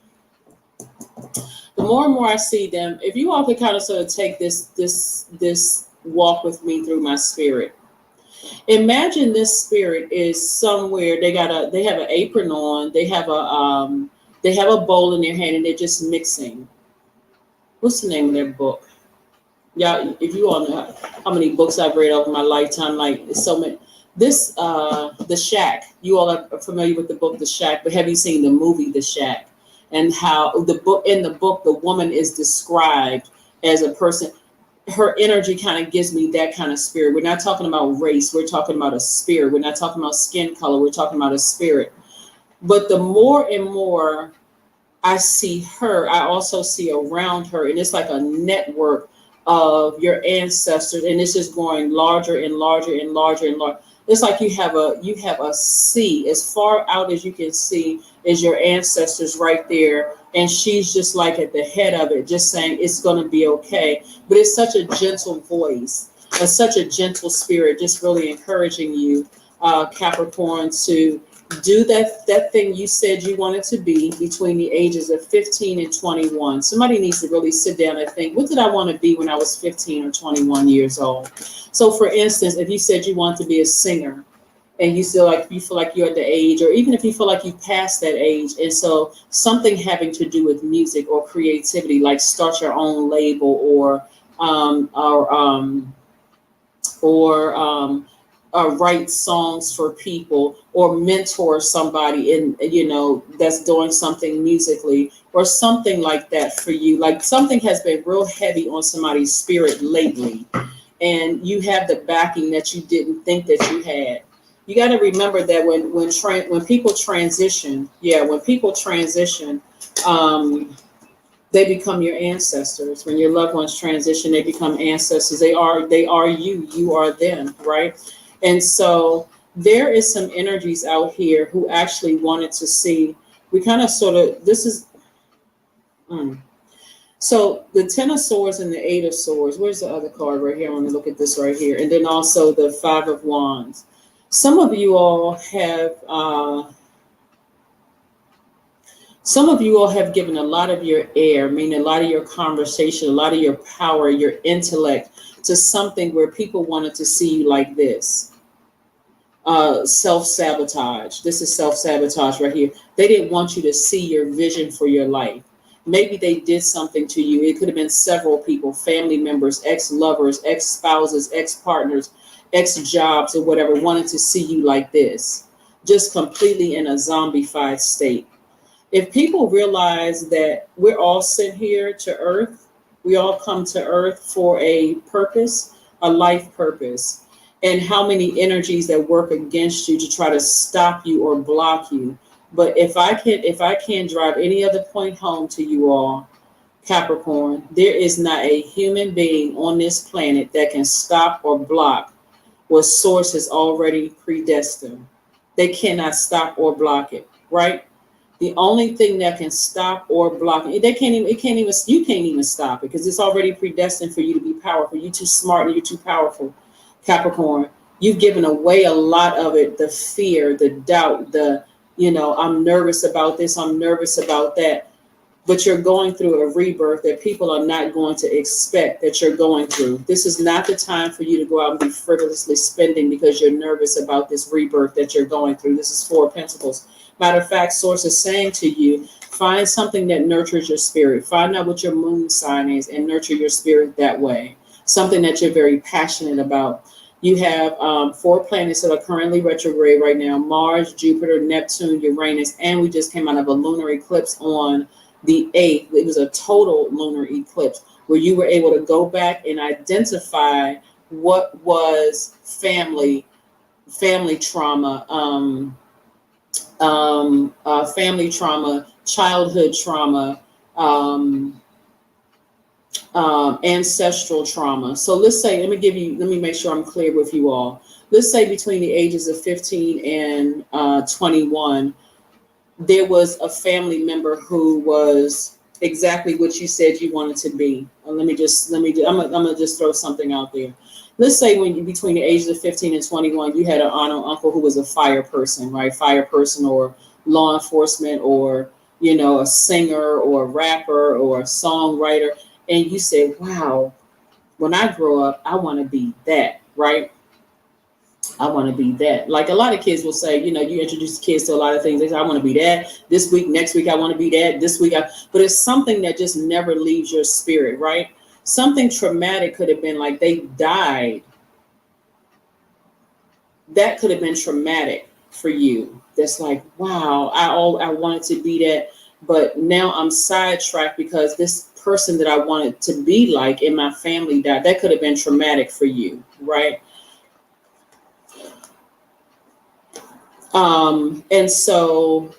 the more and more I see them, if you all could kind of sort of take this walk with me through my spirit. Imagine this spirit is somewhere. They have an apron on. They have a bowl in their hand, and they're just mixing. What's the name of their book? Yeah, if you all know how many books I've read over my lifetime, like so many. This The Shack. You all are familiar with the book The Shack, but have you seen the movie The Shack? And how in the book the woman is described as a person. Her energy kind of gives me that kind of spirit. We're not talking about race. We're talking about a spirit. We're not talking about skin color. We're talking about a spirit. But the more and more I see her, I also see around her, and it's like a network of your ancestors, and it's just growing larger and larger and larger and larger. It's like you have a sea as far out as you can see is your ancestors right there, and she's just like at the head of it, just saying it's going to be okay. But it's such a gentle voice, and such a gentle spirit, just really encouraging you, Capricorn, to do that thing you said you wanted to be between the ages of 15 and 21. Somebody needs to really sit down and think, what did I want to be when I was 15 or 21 years old? So for instance, if you said you want to be a singer and you feel like you're at the age, or even if you feel like you passed that age, and so something having to do with music or creativity, like start your own label or write songs for people or mentor somebody in, that's doing something musically or something like that for you. Like something has been real heavy on somebody's spirit lately, and you have the backing that you didn't think that you had. You got to remember that when people transition, they become your ancestors. When your loved ones transition, they become ancestors. They are you. You are them, right? And so there is some energies out here who actually wanted to see. We kind of sort of, this is, so the 10 of Swords and the 8 of Swords. Where's the other card right here? I want to look at this right here. And then also the 5 of Wands. Some of you all have given a lot of your air, meaning a lot of your conversation, a lot of your power, your intellect to something where people wanted to see you like this. Self-sabotage. This is self-sabotage right here. They didn't want you to see your vision for your life. Maybe they did something to you. It could have been several people, family members, ex-lovers, ex-spouses, ex-partners, ex-jobs, or whatever, wanted to see you like this, just completely in a zombified state. If people realize that we're all sent here to Earth, we all come to Earth for a purpose, a life purpose, and how many energies that work against you to try to stop you or block you. But if I can't drive any other point home to you all, Capricorn, there is not a human being on this planet that can stop or block what Source has already predestined. They cannot stop or block it, right? The only thing that can stop or block it, you can't even stop it because it's already predestined for you to be powerful. You're too smart and you're too powerful, Capricorn. You've given away a lot of it, the fear, the doubt, I'm nervous about this, I'm nervous about that. But you're going through a rebirth that people are not going to expect that you're going through. This is not the time for you to go out and be frivolously spending because you're nervous about this rebirth that you're going through. This is 4 of Pentacles. Matter of fact, Source is saying to you, find something that nurtures your spirit. Find out what your moon sign is and nurture your spirit that way. Something that you're very passionate about. You have 4 planets that are currently retrograde right now: Mars, Jupiter, Neptune, Uranus, and we just came out of a lunar eclipse on the 8th. It was a total lunar eclipse where you were able to go back and identify what was family family trauma, family trauma, childhood trauma, ancestral trauma. So let's say, let me make sure I'm clear with you all. Let's say between the ages of 15 and 21, there was a family member who was exactly what you said you wanted to be. I'm gonna just throw something out there. Let's say when you, between the ages of 15 and 21, you had an aunt or uncle who was a fire person, right? Fire person or law enforcement or, you know, a singer or a rapper or a songwriter. And you said, wow, when I grow up, I want to be that, right? I want to be that. Like a lot of kids will say, you know, you introduce kids to a lot of things. They say, I want to be that. This week, next week, I want to be that. This week, but it's something that just never leaves your spirit, right? Something traumatic could have been like they died. That could have been traumatic for you. That's like, wow, I wanted to be that, but now I'm sidetracked because this person that I wanted to be like in my family died. That could have been traumatic for you, right? And so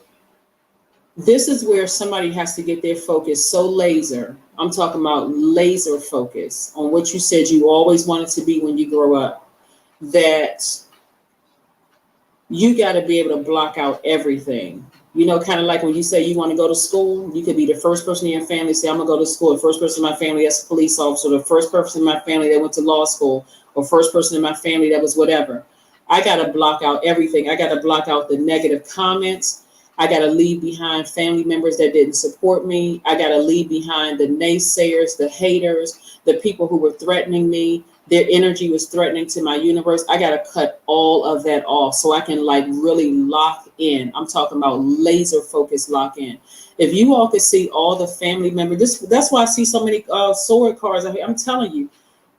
this is where somebody has to get their focus so laser. I'm talking about laser focus on what you said you always wanted to be when you grow up, that you got to be able to block out everything. You know, kind of like when you say you want to go to school, you could be the first person in your family say, I'm going to go to school. The first person in my family that's a police officer, the first person in my family that went to law school, or first person in my family that was whatever. I got to block out everything. I got to block out the negative comments. I got to leave behind family members that didn't support me. I got to leave behind the naysayers, the haters, the people who were threatening me. Their energy was threatening to my universe. I got to cut all of that off so I can like really lock in. I'm talking about laser focus lock in. If you all could see all the family members, that's why I see so many sword cards out here. I'm telling you,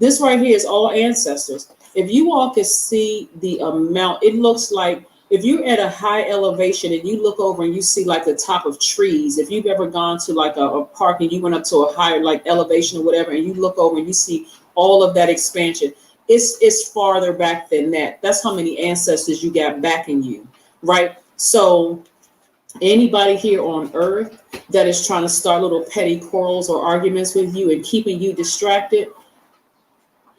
this right here is all ancestors. If you all could see the amount, it looks like if you're at a high elevation and you look over and you see like the top of trees, if you've ever gone to like a park and you went up to a higher like elevation or whatever, and you look over and you see all of that expansion, it's farther back than that. That's how many ancestors you got backing you, right? So anybody here on earth that is trying to start little petty quarrels or arguments with you and keeping you distracted,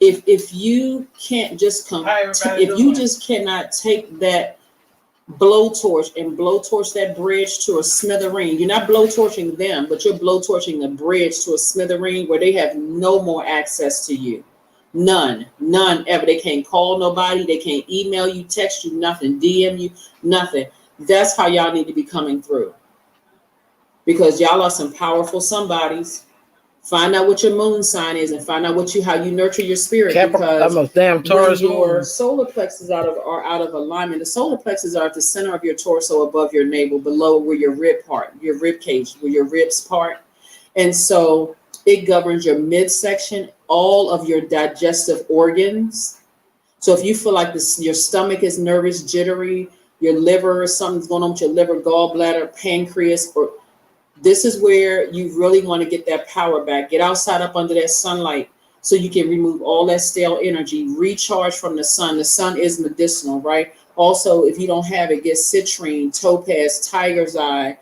if you can't just come, if you just cannot take that blowtorch and blowtorch that bridge to a smithereen, you're not blowtorching them, but you're blowtorching the bridge to a smithereen where they have no more access to you. None ever. They can't call nobody. They can't email you, text you, nothing, DM you, nothing. That's how y'all need to be coming through, because y'all are some powerful somebodies. Find out what your moon sign is and find out how you nurture your spirit. Because I'm a damn Taurus when your moon. solar plexus are out of alignment, the solar plexus are at the center of your torso, above your navel, below where your rib cage, where your ribs part. And so it governs your midsection, all of your digestive organs. So if you feel like your stomach is nervous, jittery, your liver, something's going on with your liver, gallbladder, pancreas, or this is where you really want to get that power back. Get outside up under that sunlight so you can remove all that stale energy, recharge from the sun. The sun is medicinal, right? Also, if you don't have it, get citrine, topaz, tiger's eye,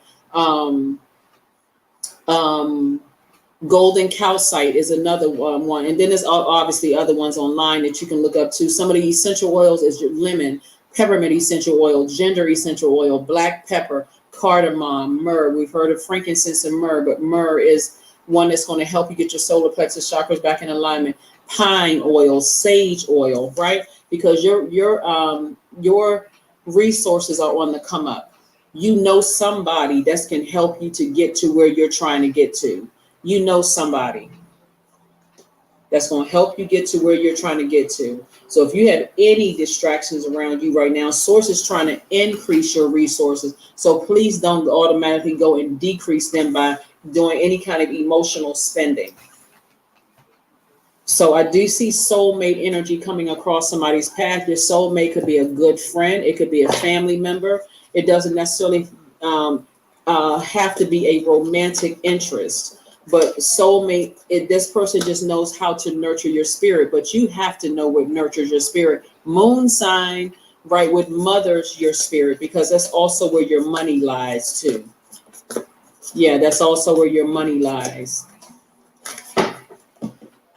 golden calcite is another one. And then there's obviously other ones online that you can look up too. Some of the essential oils is your lemon, peppermint essential oil, ginger essential oil, black pepper, cardamom, myrrh. We've heard of frankincense and myrrh, but myrrh is one that's going to help you get your solar plexus chakras back in alignment. Pine oil, sage oil, right? Because your resources are on the come up. You know somebody that can help you to get to where you're trying to get to. You know somebody that's going to help you get to where you're trying to get to. So if you have any distractions around you right now, Source is trying to increase your resources. So please don't automatically go and decrease them by doing any kind of emotional spending. So I do see soulmate energy coming across somebody's path. Your soulmate could be a good friend. It could be a family member. It doesn't necessarily have to be a romantic interest. But soulmate, this person just knows how to nurture your spirit, but you have to know what nurtures your spirit. Moon sign, right? What mothers your spirit, because that's also where your money lies too. Yeah, that's also where your money lies.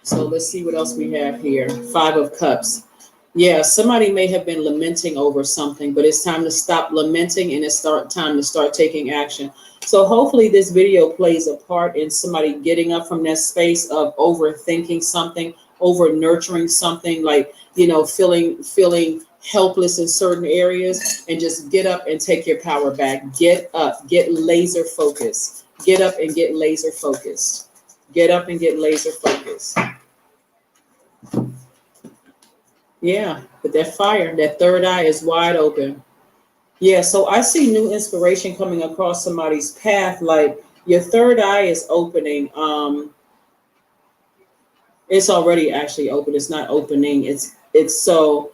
So let's see what else we have here. 5 of Cups. Yeah, somebody may have been lamenting over something, but it's time to stop lamenting and it's time to start taking action. So hopefully this video plays a part in somebody getting up from that space of overthinking something, over nurturing something, like, you know, feeling helpless in certain areas, and just get up and take your power back. Get up, get laser focused. Get up and get laser focused. Get up and get laser focused. Yeah, but that fire, that third eye is wide open. Yeah, so I see new inspiration coming across somebody's path. Like your third eye is opening. It's already actually open. It's not opening. It's so.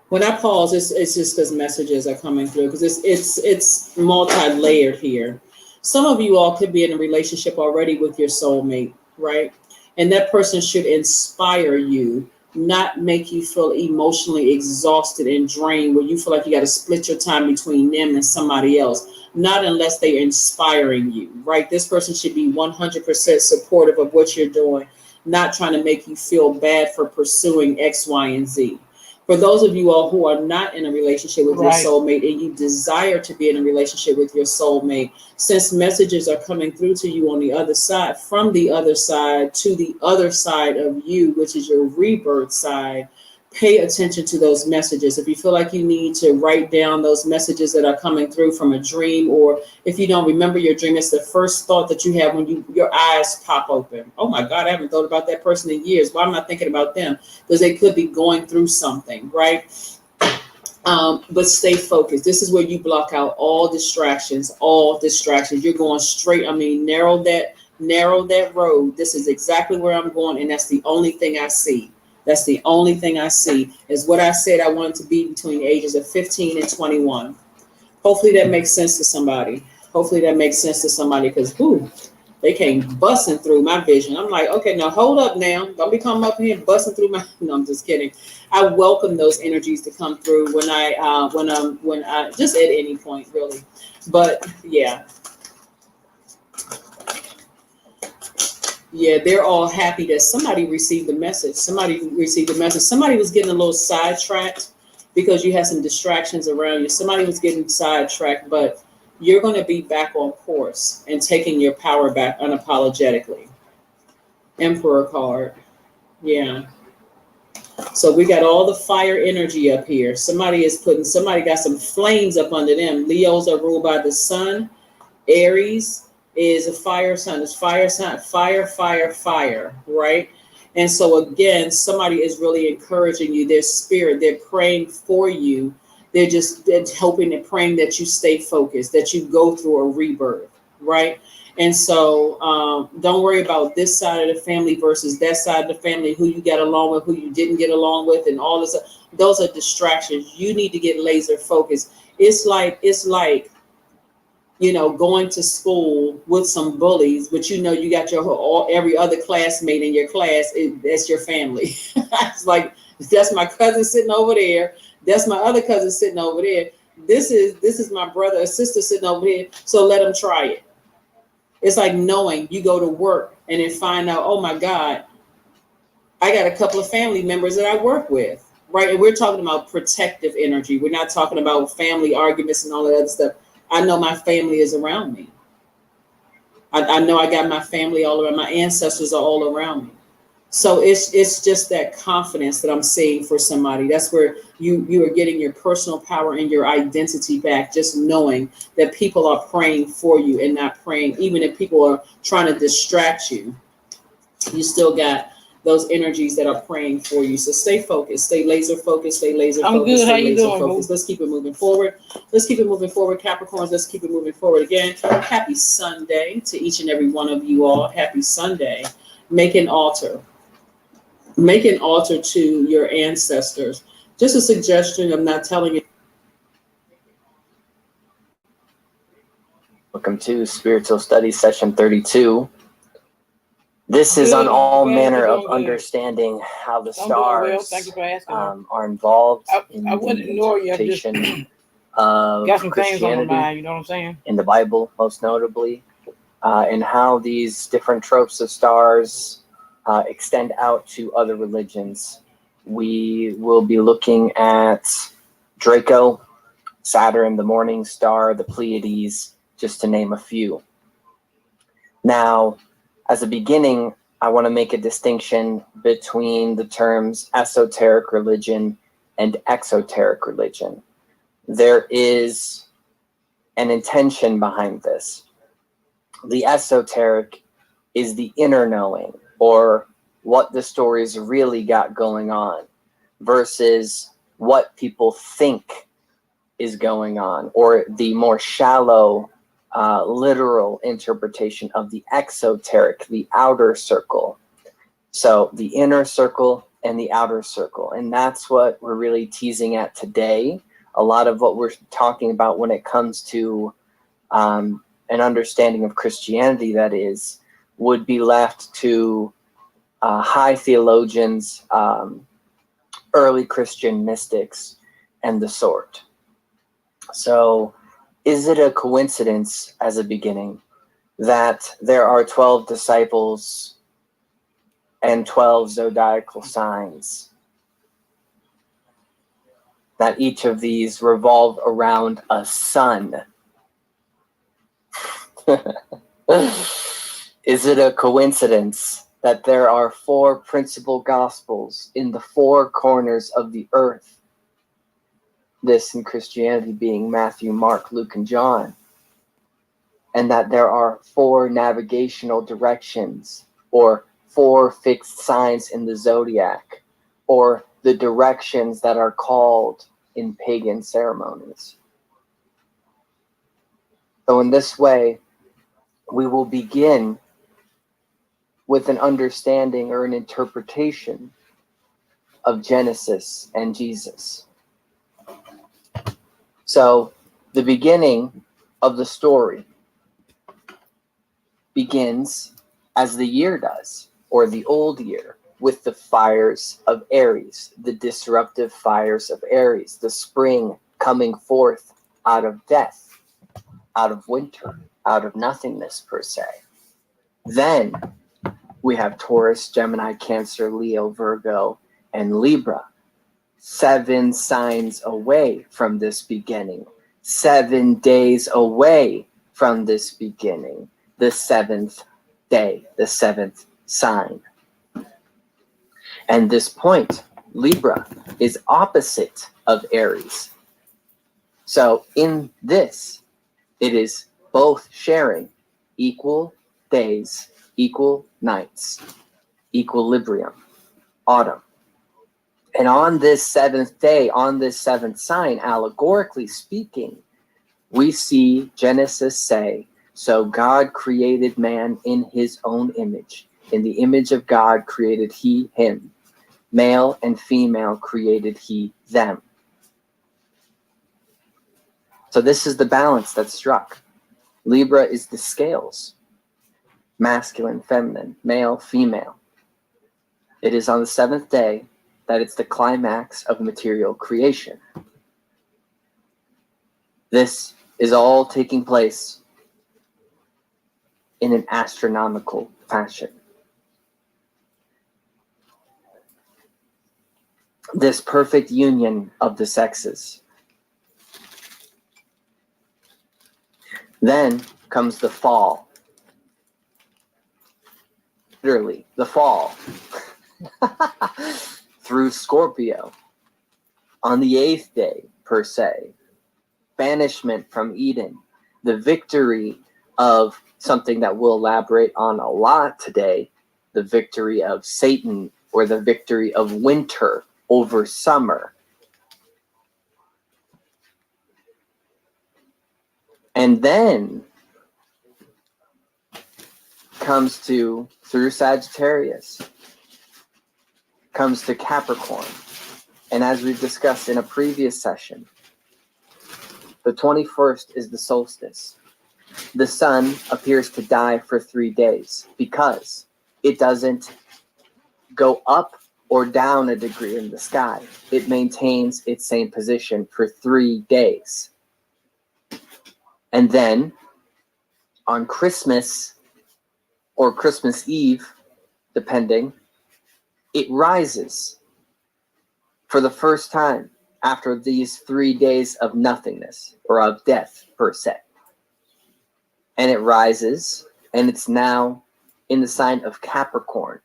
When I pause, it's just because messages are coming through, because it's multi-layered here. Some of you all could be in a relationship already with your soulmate, right? And that person should inspire you, not make you feel emotionally exhausted and drained, where you feel like you got to split your time between them and somebody else. Not unless they're inspiring you, right? This person should be 100% supportive of what you're doing, not trying to make you feel bad for pursuing X, Y, and Z. For those of you all who are not in a relationship with your soulmate and you desire to be in a relationship with your soulmate, since messages are coming through to you on the other side, from the other side to the other side of you, which is your rebirth side, pay attention to those messages. If you feel like you need to write down those messages that are coming through from a dream, or if you don't remember your dream, it's the first thought that you have when your eyes pop open. Oh my God, I haven't thought about that person in years. Why am I thinking about them? Because they could be going through something, right? But stay focused. This is where you block out all distractions, You're going straight. I mean, narrow that road. This is exactly where I'm going. And that's the only thing I see. That's the only thing I see, is what I said I wanted to be between the ages of 15 and 21. Hopefully that makes sense to somebody. Because they came busting through my vision. I'm like, okay, now hold up now. Don't be coming up here busting through my, no, I'm just kidding. I welcome those energies to come through when I just at any point really. But yeah. Yeah, they're all happy that somebody received the message. Somebody was getting a little sidetracked because you had some distractions around you. Somebody was getting sidetracked, but you're going to be back on course and taking your power back unapologetically. Emperor card. Yeah. So we got all the fire energy up here. Somebody got some flames up under them. Leos are ruled by the sun. Aries is a fire sign. It's fire sign, fire, right? And so again, somebody is really encouraging you. Their spirit, they're praying for you. They're hoping and praying that you stay focused, that you go through a rebirth, right? And so don't worry about this side of the family versus that side of the family, who you got along with, who you didn't get along with, and all this. Those are distractions. You need to get laser focused. It's like, going to school with some bullies, but you got every other classmate in your class. That's your family. It's like, that's my cousin sitting over there. That's my other cousin sitting over there. This is my brother or sister sitting over here. So let them try it. It's like knowing you go to work and then find out, oh my God, I got a couple of family members that I work with, right? And we're talking about protective energy. We're not talking about family arguments and all that other stuff. I know my family is around me. I know I got my family all around. My ancestors are all around me. So it's just that confidence that I'm seeing for somebody. That's where you are getting your personal power and your identity back, just knowing that people are praying for you and not praying. Even if people are trying to distract you, you still got those energies that are praying for you. So stay focused, stay laser focused, stay laser focused. I'm good. How you doing, focused. Let's keep it moving forward. Capricorns, let's keep it moving forward again. Happy Sunday to each and every one of you all. Happy Sunday. Make an altar to your ancestors. Just a suggestion. I'm not telling you. Welcome to Spiritual Studies Session 32. This is Good, on I'm all glad manner you're of doing good. understanding how the I'm doing well. Thank stars you for asking. are involved I in wouldn't the ignore you. I just interpretation of got some things on my Christianity, mind. You know what I'm saying? in the Bible, most notably, and how these different tropes of stars extend out to other religions. We will be looking at Draco, Saturn, the morning star, the Pleiades, just to name a few. Now, as a beginning, I want to make a distinction between the terms esoteric religion and exoteric religion. There is an intention behind this. The esoteric is the inner knowing, or what the stories really got going on, versus what people think is going on, or the more shallow, literal interpretation of the exoteric, the outer circle. So the inner circle and the outer circle. And that's what we're really teasing at today. A lot of what we're talking about when it comes to an understanding of Christianity, that is, would be left to high theologians, early Christian mystics, and the sort. So, is it a coincidence as a beginning that there are 12 disciples and 12 zodiacal signs? That each of these revolve around a sun? Is it a coincidence that there are 4 principal gospels in the 4 corners of the earth? This in Christianity being Matthew, Mark, Luke, and John. And that there are 4 navigational directions, or 4 fixed signs in the zodiac, or the directions that are called in pagan ceremonies. So in this way, we will begin with an understanding or an interpretation of Genesis and Jesus. So the beginning of the story begins as the year does, or the old year, with the fires of Aries, the disruptive fires of Aries, the spring coming forth out of death, out of winter, out of nothingness per se. Then we have Taurus, Gemini, Cancer, Leo, Virgo, and Libra. 7 signs away from this beginning. 7 days away from this beginning. The 7th day, the 7th sign. And this point, Libra, is opposite of Aries. So in this, it is both sharing equal days, equal nights, equilibrium, autumn. And on this 7th day, on this 7th sign, allegorically speaking, we see Genesis say, so God created man in his own image. In the image of God created he him. Male and female created he them. So this is the balance that's struck. Libra is the scales. Masculine, feminine, male, female. It is on the 7th day that it's the climax of material creation. This is all taking place in an astronomical fashion. This perfect union of the sexes. Then comes the fall. Literally, the fall. Through Scorpio. On the 8th day, per se. Banishment from Eden. The victory of something that we'll elaborate on a lot today. The victory of Satan, or the victory of winter over summer. And then comes to, through Sagittarius, comes to Capricorn. And as we've discussed in a previous session, the 21st is the solstice. The sun appears to die for 3 days because It doesn't go up or down a degree in the sky. It maintains its same position for 3 days. And then on Christmas or Christmas Eve, depending, it rises for the first time after these 3 days of nothingness or of death per se. And it rises, and it's now in the sign of Capricorn.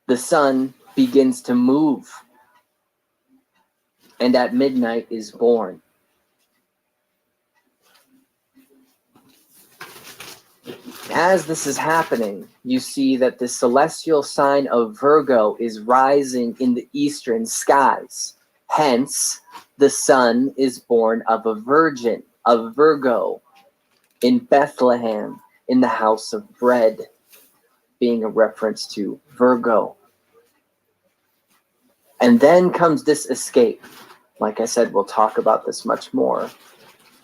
The sun begins to move, and at midnight is born. As this is happening, you see that the celestial sign of Virgo is rising in the eastern skies. Hence, the sun is born of a virgin, of Virgo, in Bethlehem, in the house of bread, being a reference to Virgo. And then comes this escape. Like I said, we'll talk about this much more.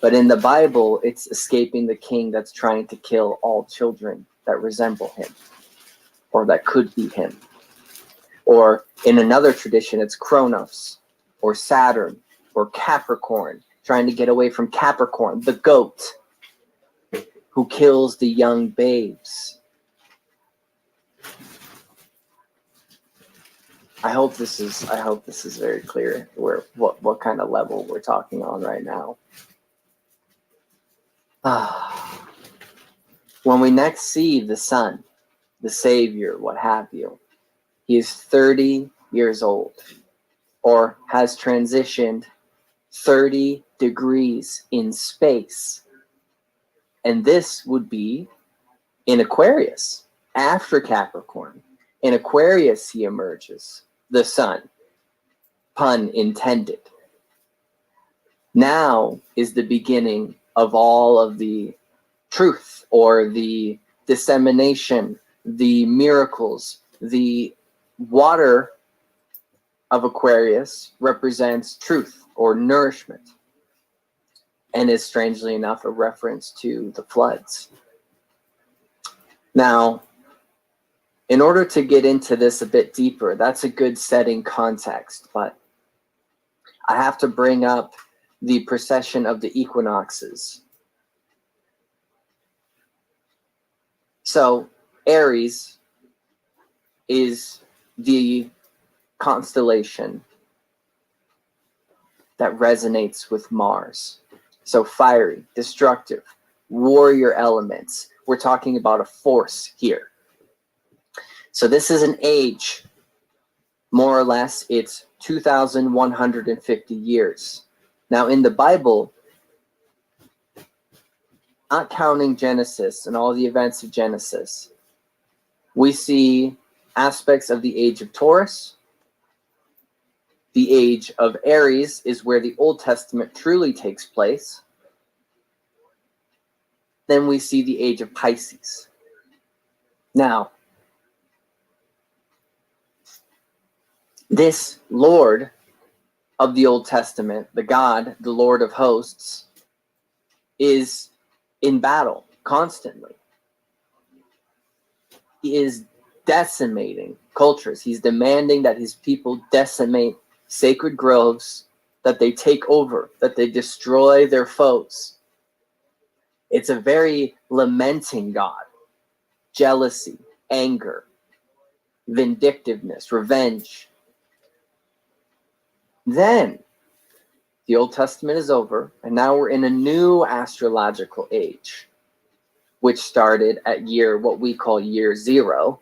But in the Bible, it's escaping the king that's trying to kill all children that resemble him, or that could be him. Or in another tradition, it's Kronos, or Saturn, or Capricorn, trying to get away from Capricorn, the goat, who kills the young babes. I hope this is very clear what kind of level we're talking on right now. When we next see the Son, the Savior, what have you, he is 30 years old, or has transitioned 30 degrees in space. And this would be in Aquarius, after Capricorn. In Aquarius, he emerges, the Sun, pun intended. Now is the beginning of all of the truth, or the dissemination, the miracles. The water of Aquarius represents truth or nourishment, and is strangely enough a reference to the floods. Now, in order to get into this a bit deeper, that's a good setting context, but I have to bring up the precession of the equinoxes. So Aries is the constellation that resonates with Mars. So fiery, destructive, warrior elements. We're talking about a force here. So this is an age, more or less, it's 2,150 years. Now in the Bible, not counting Genesis and all the events of Genesis, we see aspects of the age of Taurus. The age of Aries is where the Old Testament truly takes place. Then we see the age of Pisces. Now, this Lord of the Old Testament, the God, the Lord of hosts, is in battle constantly. He is decimating cultures. He's demanding that his people decimate sacred groves, that they take over, that they destroy their foes. It's a very lamenting God. Jealousy, anger, vindictiveness, revenge. Then the Old Testament is over, and now we're in a new astrological age, which started at what we call year 0,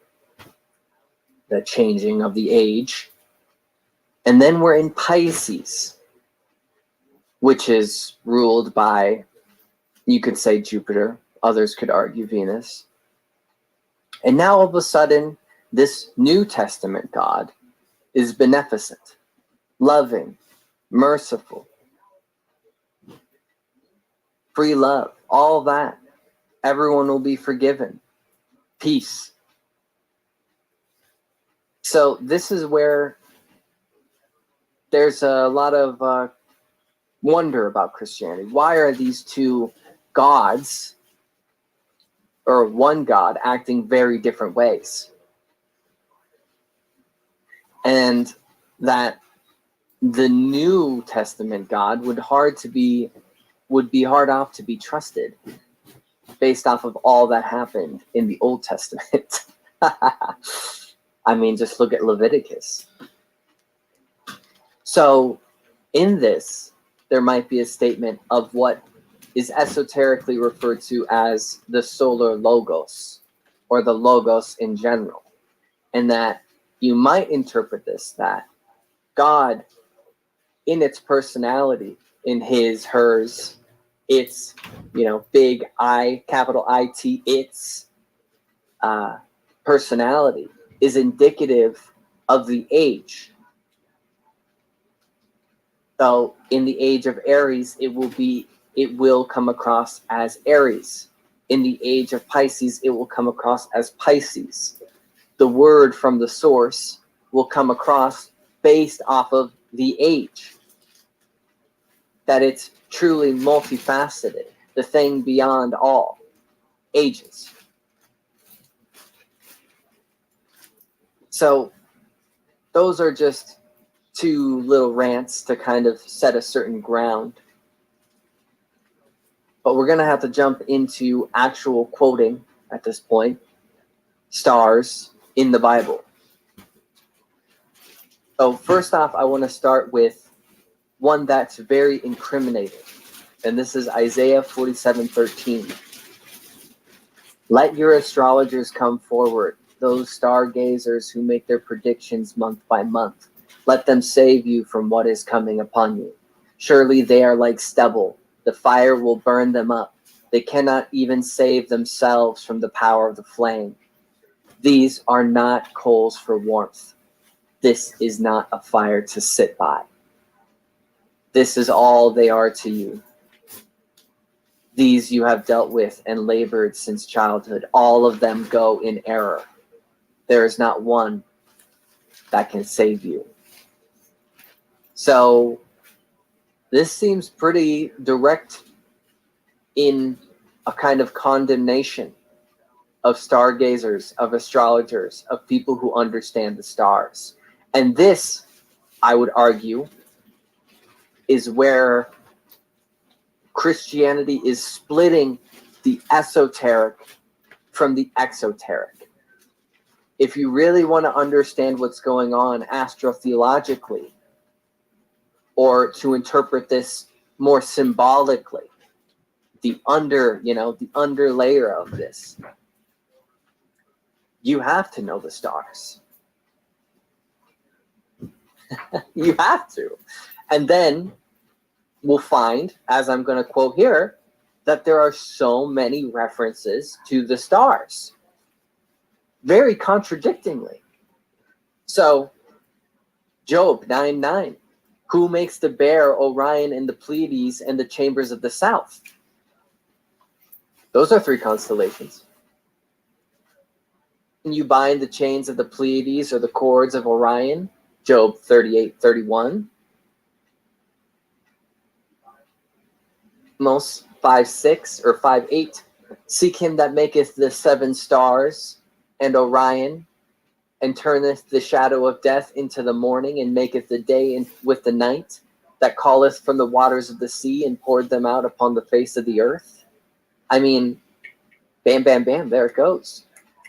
the changing of the age. And then we're in Pisces, which is ruled by, you could say, Jupiter. Others could argue Venus. And now all of a sudden, this New Testament God is beneficent, loving, merciful, free love, all that. Everyone will be forgiven. Peace. So this is where there's a lot of wonder about Christianity. Why are these two gods or one God acting very different ways. And that the New Testament God would be hard off to be trusted based off of all that happened in the Old Testament. I mean, just look at Leviticus. So in this, there might be a statement of what is esoterically referred to as the solar logos, or the logos in general. And that you might interpret this, that God, in its personality, in his, hers, its, big I, capital IT, its personality is indicative of the age. So in the age of Aries, it will come across as Aries. In the age of Pisces, it will come across as Pisces. The word from the source will come across based off of the age. That it's truly multifaceted, the thing beyond all ages. So those are just two little rants to kind of set a certain ground. But we're going to have to jump into actual quoting at this point. Stars in the Bible. So first off, I want to start with one that's very incriminating. And this is Isaiah 47:13. Let your astrologers come forward, those stargazers who make their predictions month by month. Let them save you from what is coming upon you. Surely they are like stubble. The fire will burn them up. They cannot even save themselves from the power of the flame. These are not coals for warmth. This is not a fire to sit by. This is all they are to you. These you have dealt with and labored since childhood. All of them go in error. There is not one that can save you. So this seems pretty direct in a kind of condemnation of stargazers, of astrologers, of people who understand the stars. And this, I would argue, is where Christianity is splitting the esoteric from the exoteric. If you really want to understand what's going on astrotheologically, or to interpret this more symbolically, the under layer of this, you have to know the stars. You have to. And then we'll find, as I'm going to quote here, that there are so many references to the stars, very contradictingly. So, Job 9:9, who makes the bear, Orion, and the Pleiades, and the chambers of the south? Those are three constellations. Can you bind the chains of the Pleiades or the cords of Orion? Job 38:31. Amos 5:6 or 5:8. Seek him that maketh the seven stars and Orion, and turneth the shadow of death into the morning, and maketh the day with the night, that calleth from the waters of the sea and poured them out upon the face of the earth. I mean, bam, bam, bam, there it goes.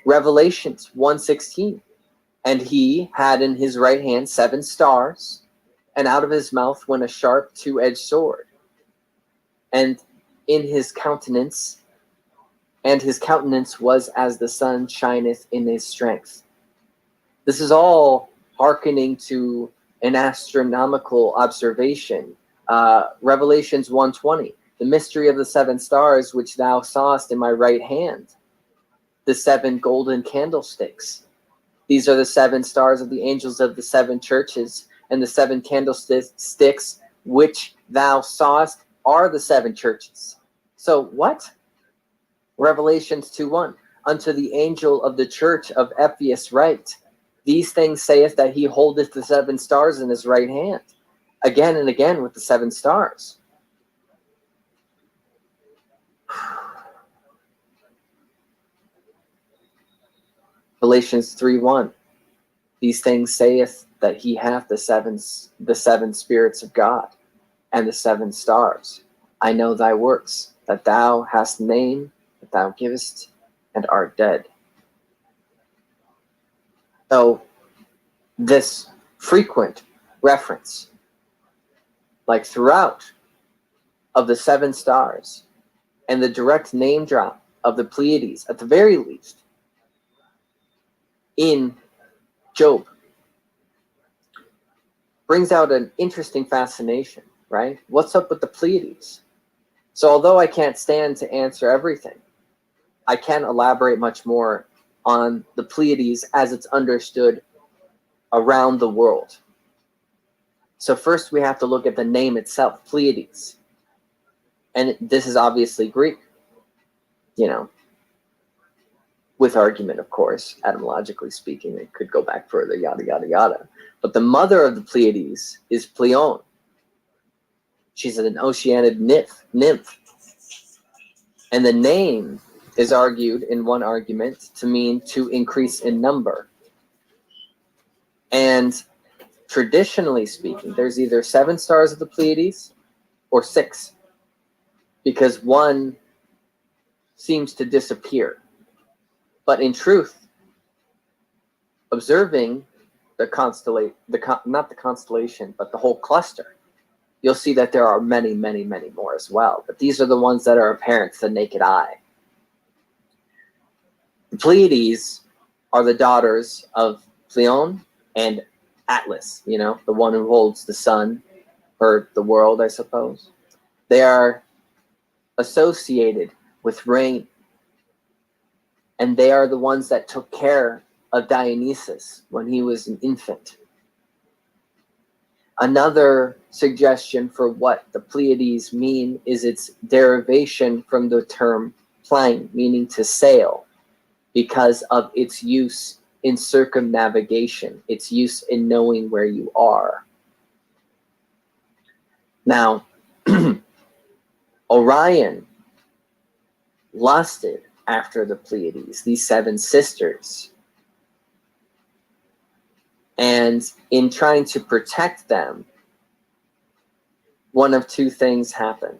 Revelations 1:16. And he had in his right hand 7 stars, and out of his mouth went a sharp 2-edged sword. And his countenance was as the sun shineth in his strength. This is all hearkening to an astronomical observation. Revelations 1:20, the mystery of the 7 stars which thou sawest in my right hand, the 7 golden candlesticks. These are the 7 stars of the angels of the 7 churches, and the 7 candlesticks which thou sawest are the 7 churches. So what? Revelations 2:1, unto the angel of the church of Ephesus write, these things saith that he holdeth the 7 stars in his right hand. Again and again with the 7 stars. Galatians 3:1. These things saith that he hath the seven spirits of God and the 7 stars. I know thy works, that thou hast name, that thou givest, and art dead. So this frequent reference, like throughout, of the 7 stars and the direct name drop of the Pleiades, at the very least, in Job, brings out an interesting fascination, right? What's up with the Pleiades? So although I can't stand to answer everything, I can elaborate much more on the Pleiades as it's understood around the world. So first we have to look at the name itself, Pleiades. And this is obviously Greek, you know, with argument, of course, etymologically speaking. It could go back further, yada, yada, yada. But the mother of the Pleiades is Pleione. She's an Oceanid nymph. And the name is argued in one argument to mean to increase in number. And traditionally speaking, there's either 7 stars of the Pleiades or 6, because one seems to disappear. But in truth, observing not the constellation, but the whole cluster, you'll see that there are many, many, many more as well. But these are the ones that are apparent to the naked eye. The Pleiades are the daughters of Pleione and Atlas, you know, the one who holds the sun, or the world, I suppose. They are associated with rain. And they are the ones that took care of Dionysus when he was an infant. Another suggestion for what the Pleiades mean is its derivation from the term plain, meaning to sail, because of its use in circumnavigation, its use in knowing where you are. Now, Orion lusted after the Pleiades, these 7 sisters. And in trying to protect them, one of 2 things happened.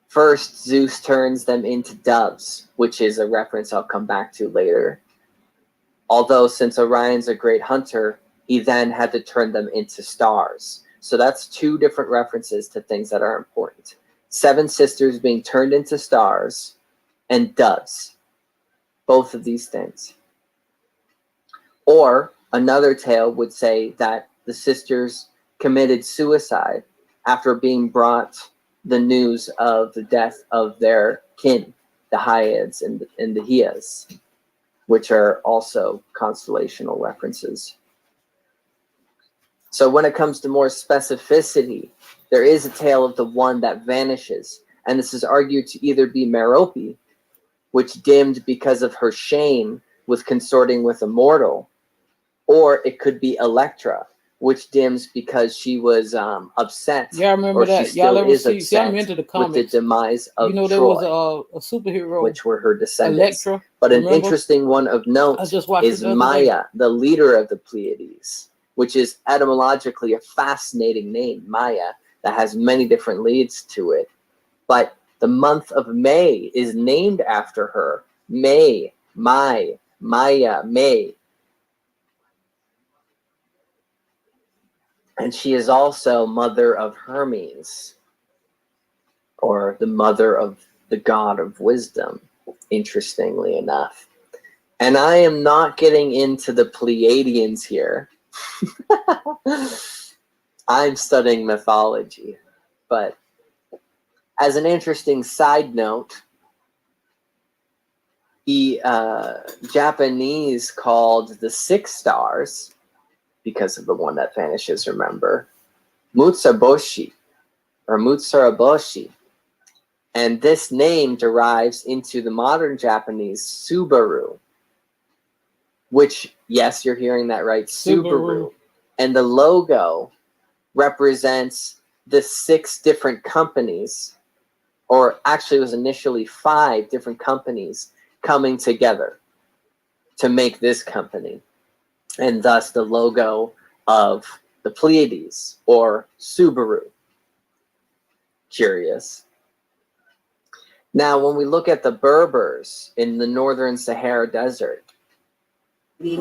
First, Zeus turns them into doves, which is a reference I'll come back to later. Although since Orion's a great hunter, he then had to turn them into stars. So that's 2 different references to things that are important. 7 sisters being turned into stars, and doves. Both of these things. Or another tale would say that the sisters committed suicide after being brought the news of the death of their kin, the Hyades and the Hyas, which are also constellational references. So when it comes to more specificity, there is a tale of the one that vanishes, and this is argued to either be Merope, which dimmed because of her shame with consorting with a mortal, or it could be Electra, which dims because she was upset. Yeah, I remember or that. she still Y'all ever is see? upset I'm into the with the comics. demise of You know, there Troy, was a superhero, which were her descendants. Electra. But an Remember? interesting one of note I just watched it is the other day. Maya, the leader of the Pleiades, which is etymologically a fascinating name, Maya, that has many different leads to it. But the month of May is named after her. May, Mai, Maya, May. And she is also mother of Hermes, or the mother of the god of wisdom, interestingly enough. And I am not getting into the Pleiadians here. I'm studying mythology. But as an interesting side note, the Japanese called the 6 stars, because of the one that vanishes, remember, Mutsuboshi, or Mutsuraboshi. And this name derives into the modern Japanese Subaru, which, yes, you're hearing that right, Subaru. And the logo represents the 6 different companies, or actually it was initially 5 different companies coming together to make this company, and thus the logo of the Pleiades or Subaru. Curious. Now, when we look at the Berbers in the northern Sahara Desert,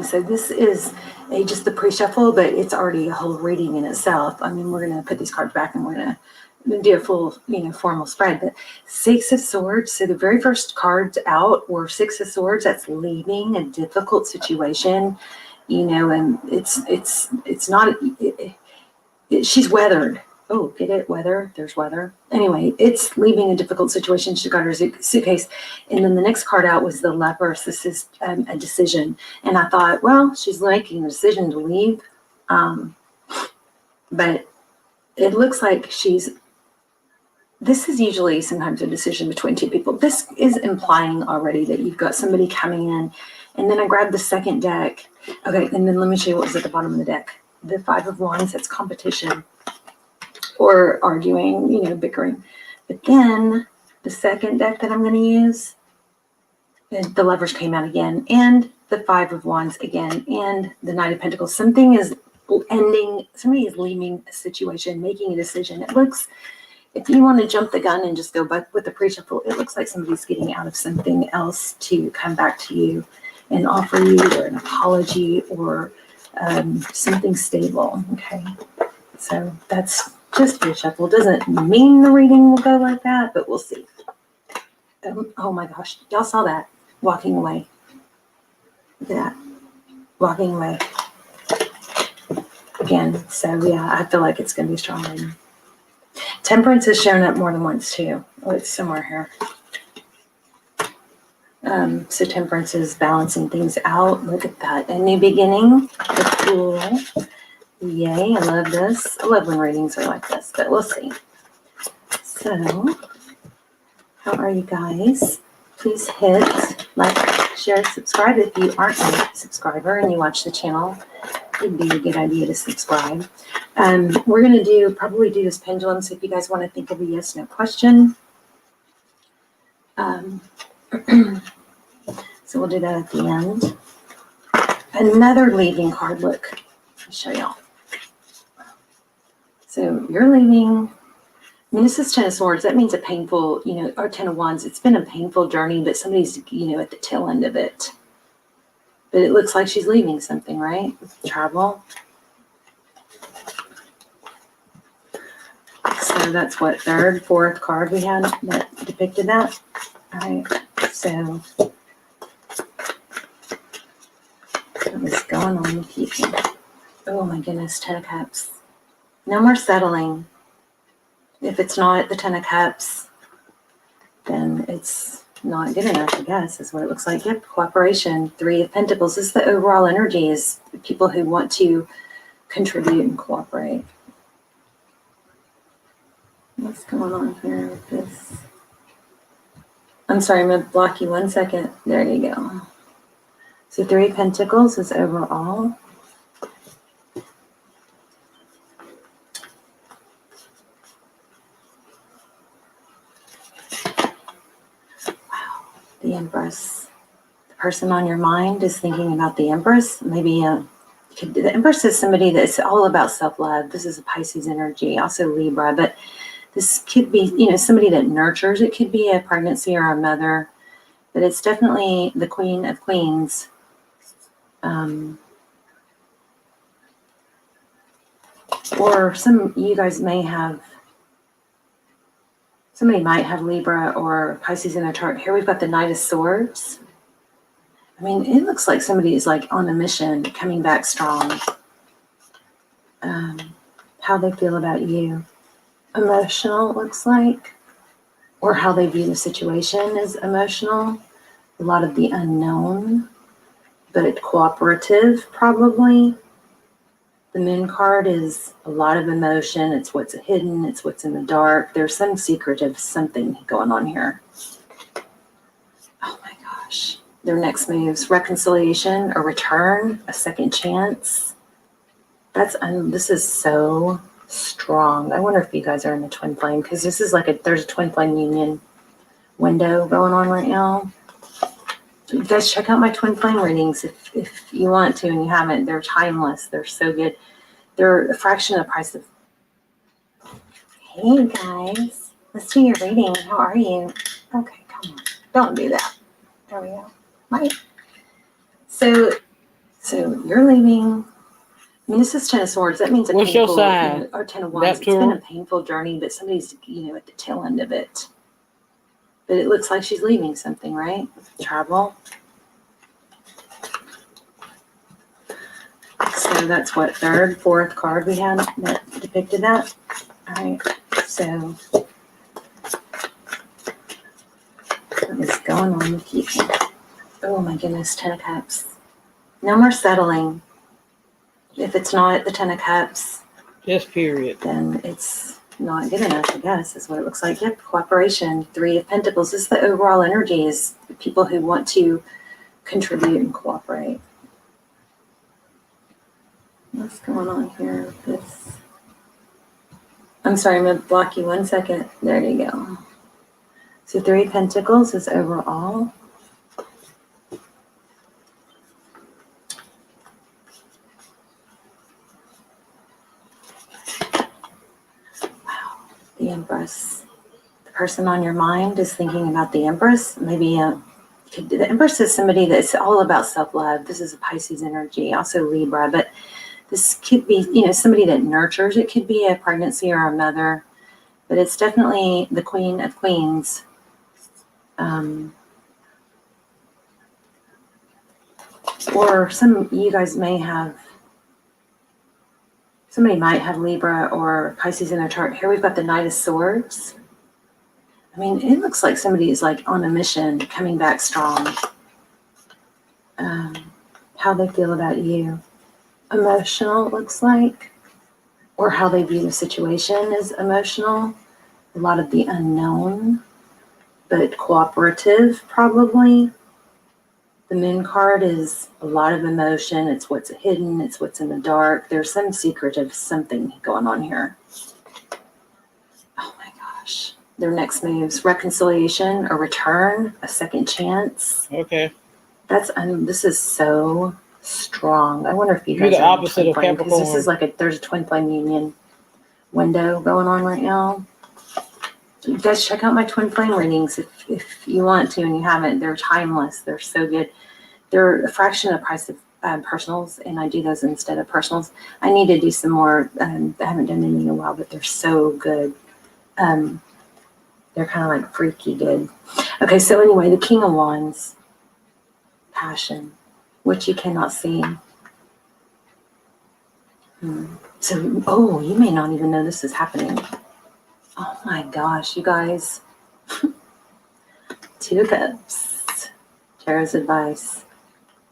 So this is just the pre-shuffle, but it's already a whole reading in itself. I mean, we're going to put these cards back and we're going to do a full, formal spread. But Six of Swords. So the very first cards out were Six of Swords. That's leaving a difficult situation, and it's not. She's weathered. Oh, get it? Weather. There's weather. Anyway, it's leaving a difficult situation. She got her suitcase. And then the next card out was the Leopard. This is a decision. And I thought, well, she's making a decision to leave. But it looks like this is usually sometimes a decision between two people. This is implying already that you've got somebody coming in. And then I grabbed the second deck. Okay, and then let me show you what was at the bottom of the deck. The Five of Wands, that's competition. Or arguing, bickering. But then the second deck that I'm going to use, the Lovers came out again, and the Five of Wands again, and the Knight of Pentacles. Something is ending, somebody is leaving a situation, making a decision. It looks, if you want to jump the gun and just go back with the pre-shuffle, it looks like somebody's getting out of something else to come back to you and offer you either an apology or something stable. Okay, so that's just pre-shuffle. Doesn't mean the reading will go like that, but we'll see. Oh my gosh, y'all saw that? Walking away. Look at that. Walking away. Again, so yeah, I feel like it's going to be strong reading. Temperance has shown up more than once too. Oh, it's somewhere here. So Temperance is balancing things out. Look at that. A new beginning. The Fool. Yay, I love this. I love when readings are like this, but we'll see. So, how are you guys? Please hit like, share, subscribe if you aren't a subscriber and you watch the channel. It'd be a good idea to subscribe. We're going to probably do this pendulum, so if you guys want to think of a yes/no question. So we'll do that at the end. Another leaving card, look. I'll show y'all. So you're leaving. I mean, this is Ten of Swords. That means a painful, or Ten of Wands. It's been a painful journey, but somebody's, at the tail end of it. But it looks like she's leaving something, right? Travel. So that's what, third, fourth card we had that depicted that. All right. So what is going on with people? Oh my goodness, Ten of Cups. No more settling. If it's not the Ten of Cups, then it's not good enough, I guess, is what it looks like. Yep, cooperation. Three of Pentacles. This is the overall energy, is people who want to contribute and cooperate. What's going on here with this? I'm sorry, I'm going to block you 1 second. There you go. So Three of Pentacles is overall. The Empress. The person on your mind is thinking about the Empress. Maybe the Empress is somebody that's all about self-love. This is a Pisces energy, also Libra, but this could be, somebody that nurtures. It could be a pregnancy or a mother, but it's definitely the Queen of Queens. Or you guys may have, somebody might have Libra or Pisces in their chart. Here we've got the Knight of Swords. I mean, it looks like somebody is like on a mission, coming back strong. How they feel about you. Emotional, it looks like. Or how they view the situation is emotional. A lot of the unknown, but cooperative probably. The Moon card is a lot of emotion. It's what's hidden. It's what's in the dark. There's some secretive something going on here. Oh my gosh. Their next moves, reconciliation, a return, a second chance. This is so strong. I wonder if you guys are in the twin flame, because this is like there's a twin flame union window going on right now. You guys check out my twin flame readings if you want to and you haven't. They're timeless. They're so good. They're a fraction of the price of. Hey guys, let's do your reading. How are you? Okay, come on. Don't do that. There we go. Right. So you're leaving. I mean, this is Ten of Swords. That means a What's your painful, sign? or Ten of Wands. It's been a Neptune? painful journey, but somebody's, at the tail end of it. But it looks like she's leaving something, right? Travel. So that's what, third, fourth card we had that depicted that. All right. So what is going on with you? Oh my goodness, Ten of Cups. No more settling. If it's not the Ten of Cups, Just period. then it's not good enough, I guess, is what it looks like. Yep, cooperation. Three of Pentacles. This is the overall energy, is people who want to contribute and cooperate. What's going on here with this? I'm sorry, I'm going to block you 1 second. There you go. So Three of Pentacles is overall. The Empress. The person on your mind is thinking about the Empress. Maybe the Empress is somebody that's all about self-love. This is a Pisces energy, also Libra, but this could be, somebody that nurtures. It could be a pregnancy or a mother, but it's definitely the Queen of Queens. Or you guys may have, somebody might have Libra or Pisces in their chart. Here we've got the Knight of Swords. I mean, it looks like somebody is like on a mission, coming back strong. How they feel about you. Emotional, it looks like. Or how they view the situation is emotional. A lot of the unknown, but cooperative probably. The Moon card is a lot of emotion. It's what's hidden. It's what's in the dark. There's some secret of something going on here. Oh my gosh. Their next moves, reconciliation, a return, a second chance. Okay. This is so strong. I wonder if you You're guys the are in opposite twin of flame, because this Capricorn. is there's a twin flame union window going on right now. You guys check out my twin flame readings if you want to and you haven't. They're timeless. They're so good. They're a fraction of the price of personals, and I do those instead of personals. I need to do some more. I haven't done any in a while, but they're so good. They're kind of like freaky good. Okay, so anyway, the King of Wands, passion, which you cannot see. So, you may not even know this is happening. Oh my gosh, you guys. Two of Cups. Tarot's advice.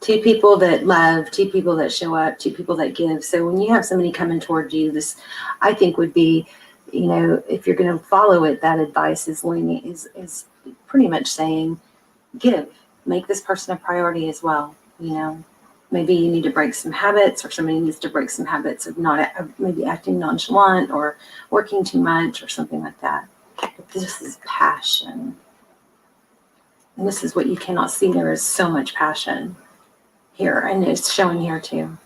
Two people that love, two people that show up, two people that give. So when you have somebody coming toward you, this, I think, would be, if you're going to follow it, that advice is pretty much saying, give. Make this person a priority as well, Maybe you need to break some habits, or somebody needs to break some habits of maybe acting nonchalant or working too much or something like that. But this is passion. And this is what you cannot see. There is so much passion here, and it's showing here too.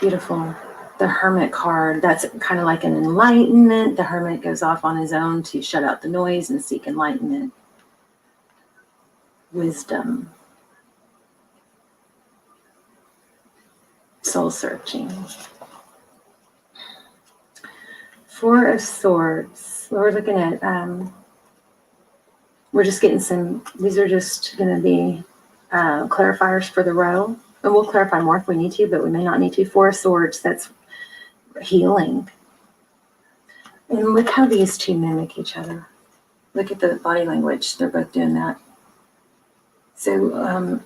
Beautiful. The Hermit card, that's kind of like an enlightenment. The Hermit goes off on his own to shut out the noise and seek enlightenment. Wisdom. Soul searching. Four of Swords. We're looking at, we're just getting these are just going to be clarifiers for the row. And we'll clarify more if we need to, but we may not need to. Four of Swords, that's healing. And look how these two mimic each other. Look at the body language. They're both doing that. So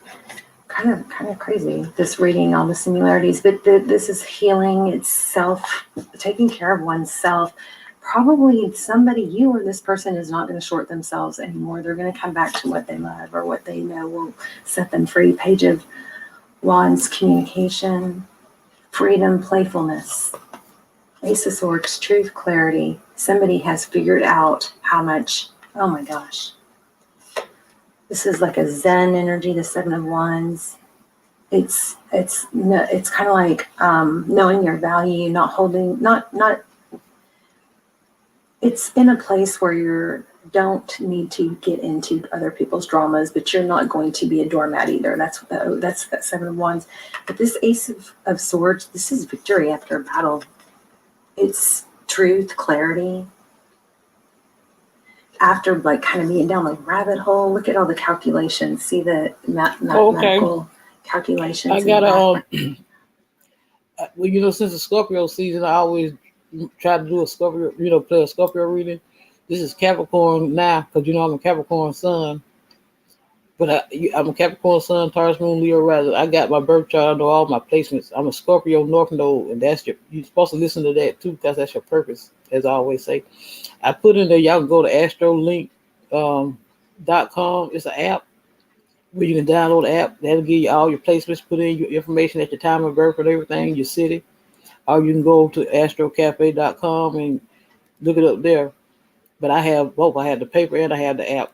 kind of crazy, this reading all the similarities, but this is healing itself, taking care of oneself. Probably somebody, you or this person, is not going to short themselves anymore. They're going to come back to what they love or what they know will set them free. Page of Wands, communication, freedom, playfulness. Ace of Swords, truth, clarity. Somebody has figured out how much, oh my gosh, This is like a Zen energy, the Seven of Wands. It's kind of like knowing your value, not holding, not. It's in a place where you don't need to get into other people's dramas, but you're not going to be a doormat either. That's that Seven of Wands. But this Ace of Swords, this is victory after a battle. It's truth, clarity. After like kind of being down the rabbit hole, look at all the calculations. See the mathematical calculations. I got a well, you know, since the Scorpio season, I always try to do a Scorpio, you know, play a Scorpio reading. This is Capricorn now, because you know I'm a Capricorn sun. But I'm a Capricorn sun, Taurus moon, Leo rising. I got my birth chart. I know all my placements. I'm a Scorpio North Node, and you're supposed to listen to that too, because that's your purpose, as I always say. I put in there, y'all can go to astrolink.com. It's an app where you can download the app. That'll give you all your placements, put in your information at your time of birth and everything, your city. Or you can go to astrocafe.com and look it up there. But I have both. I have the paper and I have the app,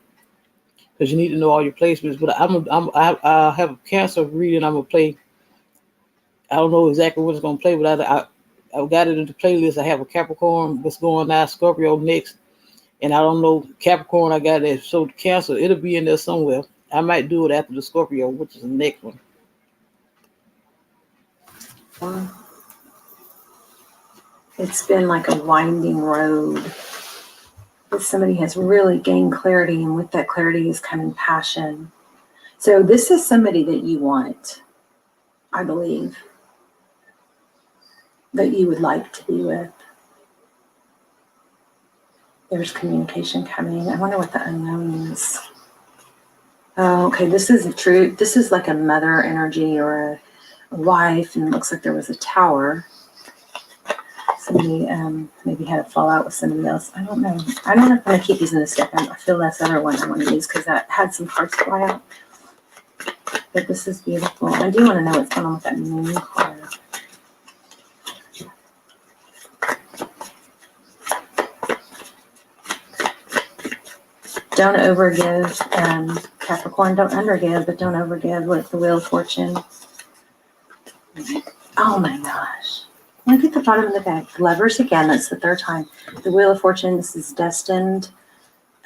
because you need to know all your placements. But I have a Cancer reading I'm going to play. I don't know exactly what it's going to play, but I got it in the playlist. I have a Capricorn that's going now, Scorpio next. And I don't know, Capricorn, I got it. So Cancer, it'll be in there somewhere. I might do it after the Scorpio, which is the next one. It's been like a winding road. But somebody has really gained clarity, and with that clarity is coming passion. So this is somebody that you want, I believe, that you would like to be with. There's communication coming. I wonder what the unknown is. Oh, okay, this is true. This is like a mother energy or a wife, and it looks like there was a tower. Somebody maybe had a fallout with somebody else. I don't know. I don't know if I'm going to keep using this deck. I feel that's other one I want to use because that had some cards fly out. But this is beautiful. I do want to know what's going on with that moon card. Don't overgive, Capricorn. Don't undergive, but don't overgive with the Wheel of Fortune. Oh my gosh. Look at the bottom of the deck. Lovers again. That's the third time. The Wheel of Fortune. This is destined.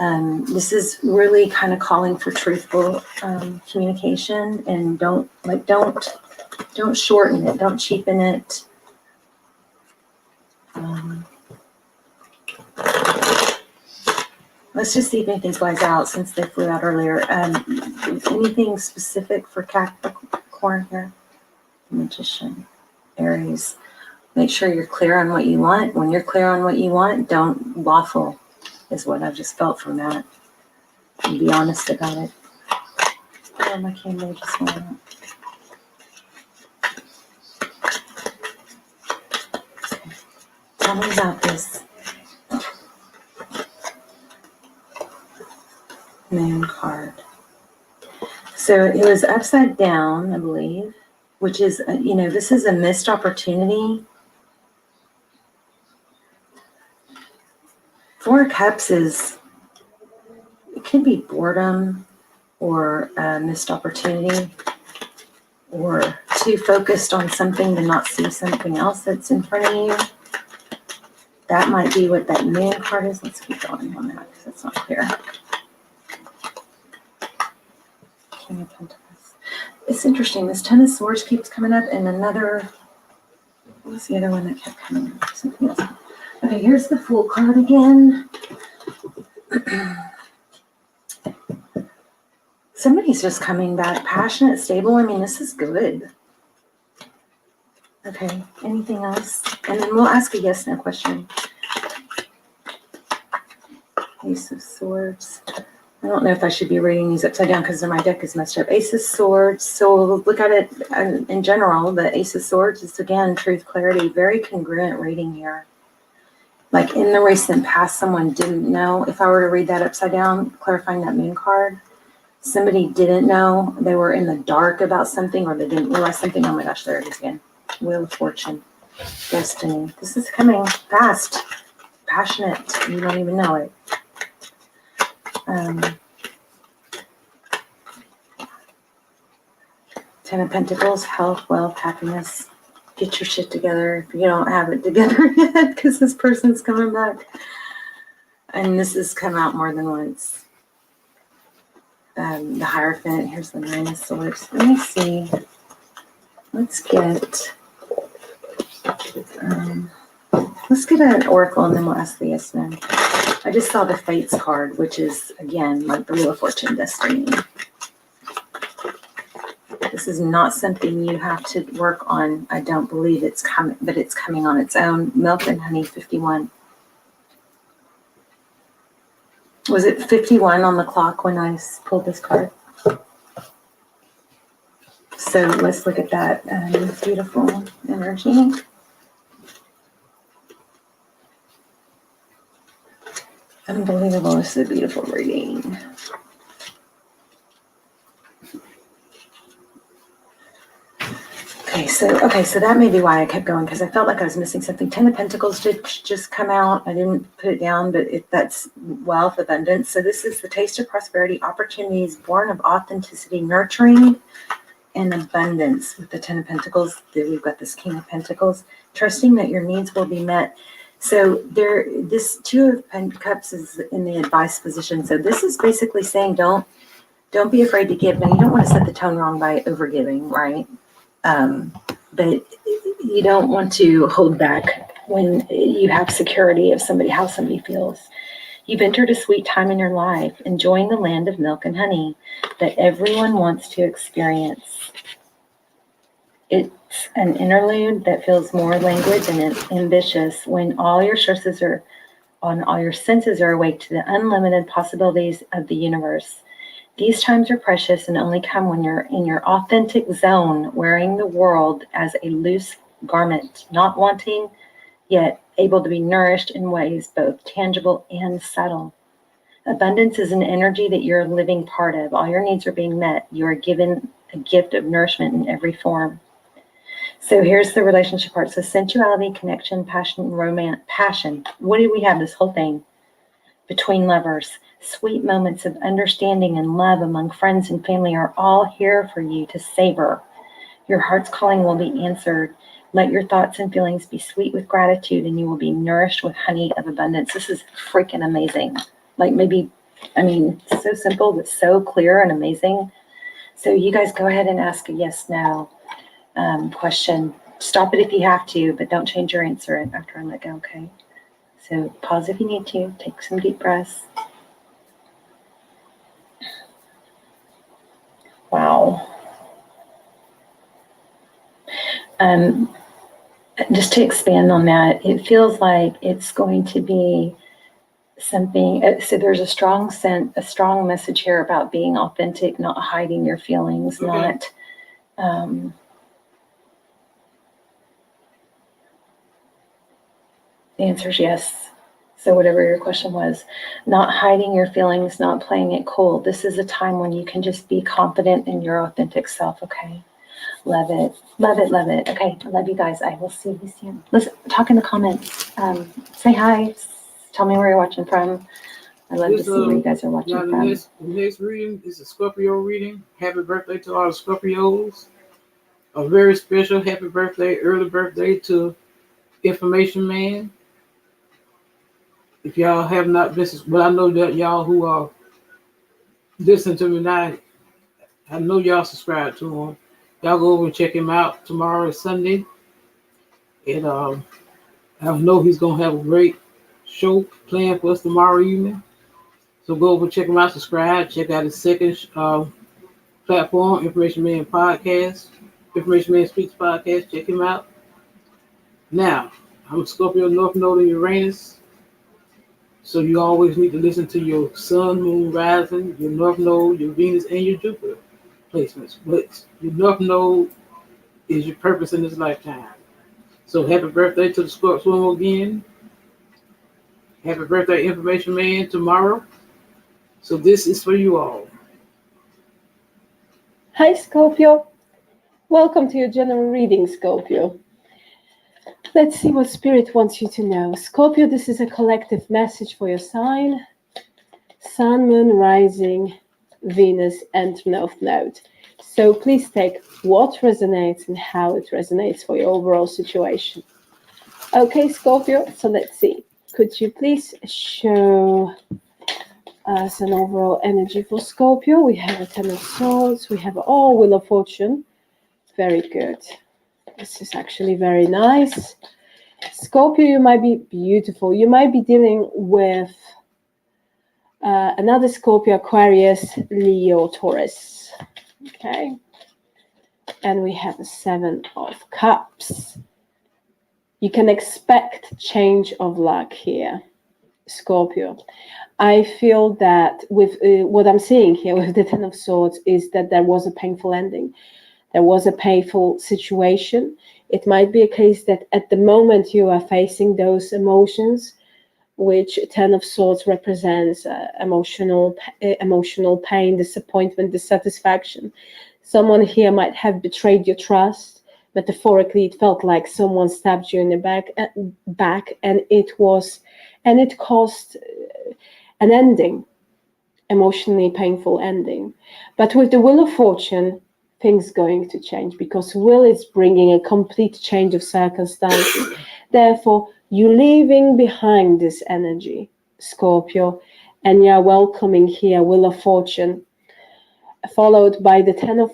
This is really kind of calling for truthful communication, and don't shorten it. Don't cheapen it. Let's just see if anything flies out since they flew out earlier. Anything specific for Capricorn here? Magician, Aries. Make sure you're clear on what you want. When you're clear on what you want, don't waffle, is what I've just felt from that. And be honest about it. Oh, my camera just went out. Okay. Tell me about this Moon card. So it was upside down, I believe, which is, this is a missed opportunity. Four of Cups it could be boredom or a missed opportunity, or too focused on something to not see something else that's in front of you. That might be what that Moon card is. Let's keep going on that because it's not clear. King of Pentacles. It's interesting. This Ten of Swords keeps coming up, and another. What was the other one that kept coming up? Something else. Okay, here's the Fool card again. Somebody's just coming back passionate, stable. I mean, this is good. Okay, anything else? And then we'll ask a yes, no question. Ace of Swords. I don't know if I should be reading these upside down because my deck is messed up. Ace of Swords. So look at it in general. The Ace of Swords is, again, truth, clarity. Very congruent reading here. Like in the recent past, someone didn't know. If I were to read that upside down, clarifying that Moon card, somebody didn't know. They were in the dark about something, or they didn't realize something. Oh my gosh, there it is again. Wheel of Fortune. Destiny. This is coming fast. Passionate. You don't even know it. Ten of Pentacles, health, wealth, happiness. Get your shit together if you don't have it together yet, because this person's coming back. And this has come out more than once. The Hierophant, here's the Nine of Swords. Let me see. Let's get an oracle and then we'll ask the yes no. I just saw the Fates card, which is, again, like the Wheel of Fortune, destiny. This is not something you have to work on. I don't believe it's coming, but it's coming on its own. Milk and Honey, 51. Was it 51 on the clock when I pulled this card? So let's look at that beautiful energy. Unbelievable. This is a beautiful reading. Okay, so that may be why I kept going, because I felt like I was missing something. Ten of Pentacles did just come out. I didn't put it down, but that's wealth, abundance. So this is the taste of prosperity, opportunities born of authenticity, nurturing, and abundance. With the Ten of Pentacles, we've got this King of Pentacles, trusting that your needs will be met. So this Two of Cups is in the advice position. So this is basically saying don't be afraid to give. Now, you don't want to set the tone wrong by overgiving, right? But you don't want to hold back when you have security of how somebody feels. You've entered a sweet time in your life, enjoying the land of milk and honey that everyone wants to experience. It's an interlude that feels more languid than ambitious when all your senses are awake to the unlimited possibilities of the universe. These times are precious and only come when you're in your authentic zone, wearing the world as a loose garment, not wanting, yet able to be nourished in ways both tangible and subtle. Abundance is an energy that you're a living part of. All your needs are being met. You are given a gift of nourishment in every form. So here's the relationship part. So sensuality, connection, passion, romance, passion. What do we have? This whole thing between lovers. Sweet moments of understanding and love among friends and family are all here for you to savor. Your heart's calling will be answered. Let your thoughts and feelings be sweet with gratitude, and you will be nourished with honey of abundance. This is freaking amazing. So simple, but so clear and amazing. So you guys go ahead and ask a yes, no question. Stop it if you have to, but don't change your answer after I let go, okay? So pause if you need to. Take some deep breaths. Wow. Just to expand on that, it feels like it's going to be something. So there's a strong message here about being authentic, not hiding your feelings, not. The answer is yes. So whatever your question was, not hiding your feelings, not playing it cool. This is a time when you can just be confident in your authentic self, okay? Love it. Love it, love it. Okay, I love you guys. I will see you soon. Let's talk in the comments. Say hi. Tell me where you're watching from. I love to see where you guys are watching from. The next reading is a Scorpio reading. Happy birthday to all the Scorpios. A very special happy birthday, early birthday to Information Man. If y'all have not listened, but I know that y'all who are listening to me now, I know y'all subscribe to him. Y'all go over and check him out. Tomorrow is Sunday. And I know he's going to have a great show planned for us tomorrow evening. So go over and check him out, subscribe, check out his second platform, Information Man Podcast, Information Man Speaks Podcast. Check him out. Now, I'm a Scorpio North Node in Uranus. So you always need to listen to your sun, moon, rising, your North Node, your Venus, and your Jupiter placements. But your North Node is your purpose in this lifetime. So happy birthday to the Scorpio again. Happy birthday, Information Man, tomorrow. So this is for you all. Hi, Scorpio. Welcome to your general reading, Scorpio. Let's see what Spirit wants you to know. Scorpio, this is a collective message for your sign. Sun, Moon, Rising, Venus, and North Node. So please take what resonates and how it resonates for your overall situation. Okay, Scorpio, so let's see. Could you please show us an overall energy for Scorpio? We have a Ten of Swords, we have Wheel of Fortune. Very good. This is actually very nice. Scorpio, you might be beautiful. You might be dealing with another Scorpio, Aquarius, Leo, Taurus. Okay. And we have a Seven of Cups. You can expect change of luck here, Scorpio. I feel that with what I'm seeing here with the Ten of Swords is that there was a painful ending. There was a painful situation. It might be a case that at the moment you are facing those emotions, which Ten of Swords represents emotional pain, disappointment, dissatisfaction. Someone here might have betrayed your trust. Metaphorically, it felt like someone stabbed you in the back, and it caused an ending, emotionally painful ending. But with the Wheel of Fortune, things going to change, because Will is bringing a complete change of circumstances. Therefore, you're leaving behind this energy, Scorpio, and you're welcoming here Wheel of Fortune, followed by the Ten of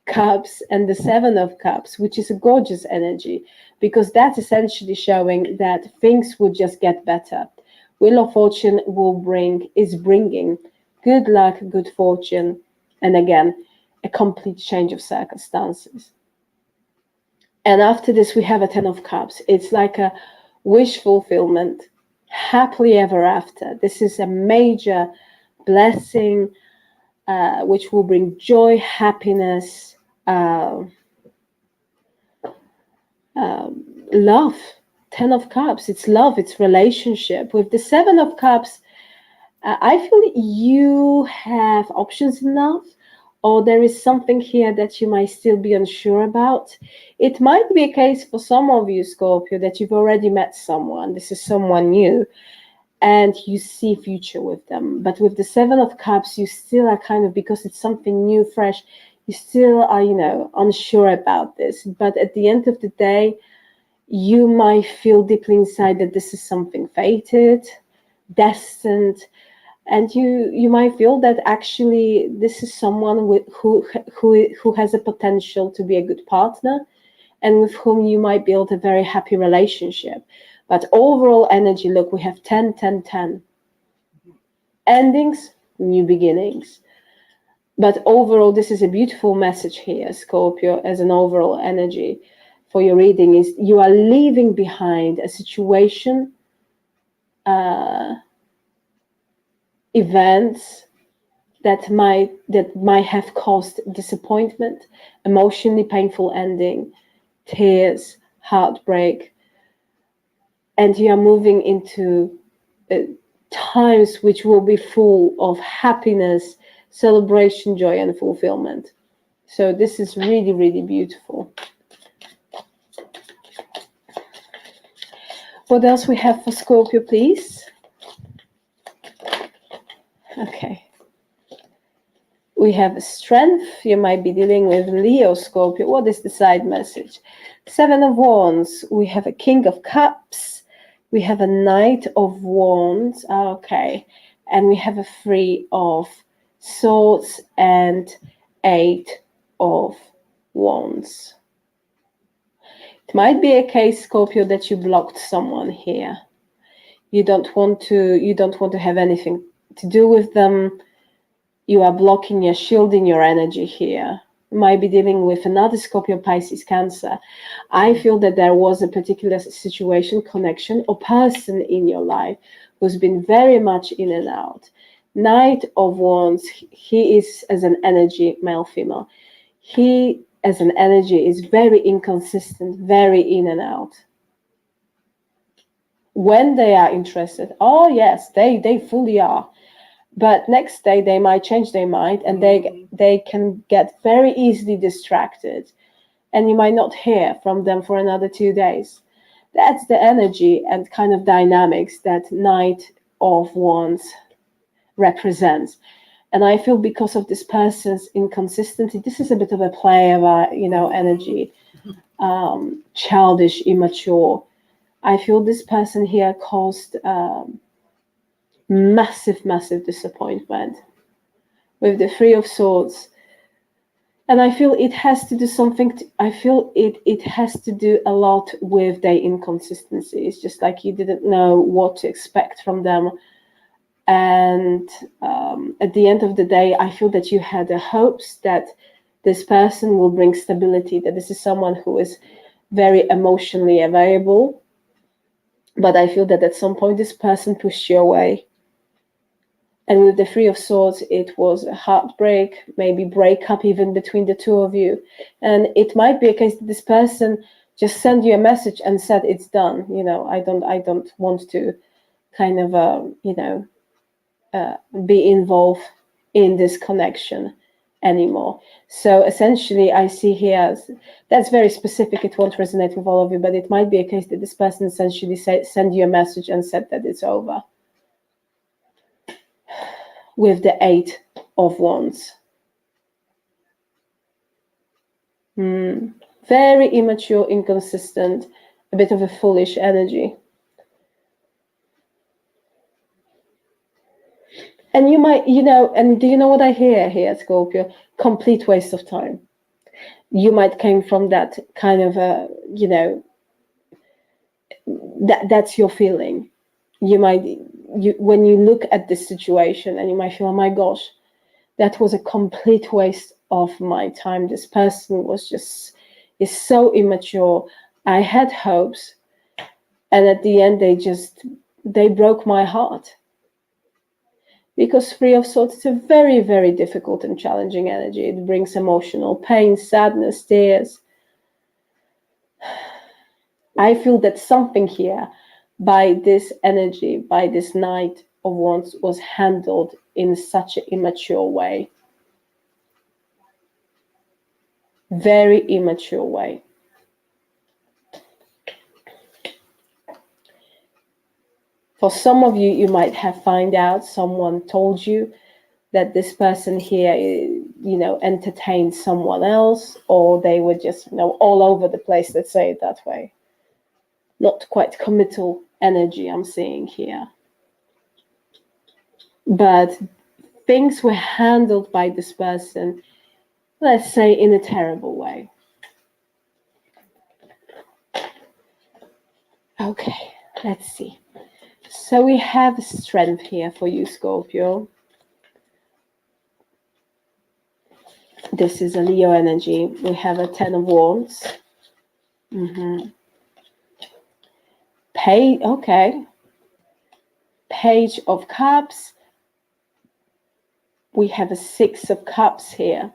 Cups and the Seven of Cups, which is a gorgeous energy, because that's essentially showing that things will just get better. Wheel of Fortune is bringing good luck, good fortune, and again, a complete change of circumstances. And after this, we have a Ten of Cups. It's like a wish fulfillment, happily ever after. This is a major blessing, which will bring joy, happiness, love. Ten of Cups, it's love, it's relationship. With the Seven of Cups, I feel you have options enough, or there is something here that you might still be unsure about. It might be a case for some of you, Scorpio, that you've already met someone. This is someone new, and you see future with them. But with the Seven of Cups, you still are kind of, because it's something new, fresh, you still are, unsure about this. But at the end of the day, you might feel deeply inside that this is something fated, destined, and you might feel that actually this is someone who has a potential to be a good partner, and with whom you might build a very happy relationship. But overall energy, look, we have 10, 10, 10. Endings, new beginnings. But overall, this is a beautiful message here, Scorpio, as an overall energy for your reading, is you are leaving behind a situation, events that might have caused disappointment, emotionally painful ending, tears, heartbreak, and you are moving into times which will be full of happiness, celebration, joy, and fulfillment. So this is really, really beautiful. What else we have for Scorpio, please? Okay. We have strength. You might be dealing with Leo, Scorpio. What is the side message? Seven of Wands. We have a King of Cups. We have a Knight of Wands. Okay. And we have a Three of Swords and Eight of Wands. It might be a case, Scorpio, that you blocked someone here. You don't want to have anything to do with them. You are blocking, you're shielding your energy here. You might be dealing with another Scorpio, Pisces, Cancer. I feel that there was a particular situation, connection, or person in your life who's been very much in and out. Knight of Wands, he is as an energy, male, female. He as an energy is very inconsistent, very in and out. When they are interested, oh yes, they fully are. But next day they might change their mind, and they can get very easily distracted, and you might not hear from them for another 2 days. That's the energy and kind of dynamics that Knight of Wands represents. And I feel because of this person's inconsistency, this is a bit of a play of a, energy, childish, immature. I feel this person here caused massive, massive disappointment with the Three of Swords. And I feel it has to do something, I feel it has to do a lot with their inconsistency. It's just like you didn't know what to expect from them. And at the end of the day, I feel that you had the hopes that this person will bring stability, that this is someone who is very emotionally available. But I feel that at some point, this person pushed you away. And with the Three of Swords, it was a heartbreak, maybe breakup even between the two of you. And it might be a case that this person just sent you a message and said it's done. I don't want to kind of, be involved in this connection anymore. So essentially, I see here, that's very specific. It won't resonate with all of you, but it might be a case that this person essentially sent you a message and said that it's over. With the Eight of Wands. Very immature, inconsistent, a bit of a foolish energy. And you might, and do you know what I hear here, Scorpio? Complete waste of time. You might came from that kind of that's your feeling. When you look at this situation and you might feel, oh my gosh, that was a complete waste of my time. This person is so immature. I had hopes, and at the end they broke my heart. Because Three of Swords is a very, very difficult and challenging energy. It brings emotional pain, sadness, tears. I feel that something here by this energy, by this Knight of Wands, was handled in such an immature way. Very immature way. For some of you, you might have found out, someone told you that this person here, entertained someone else, or they were just, all over the place, let's say it that way. Not quite committal energy I'm seeing here. But things were handled by this person, let's say, in a terrible way. Okay, let's see. So we have strength here for you, Scorpio. This is a Leo energy. We have a Ten of Wands. Okay. Page of Cups. We have a Six of Cups here.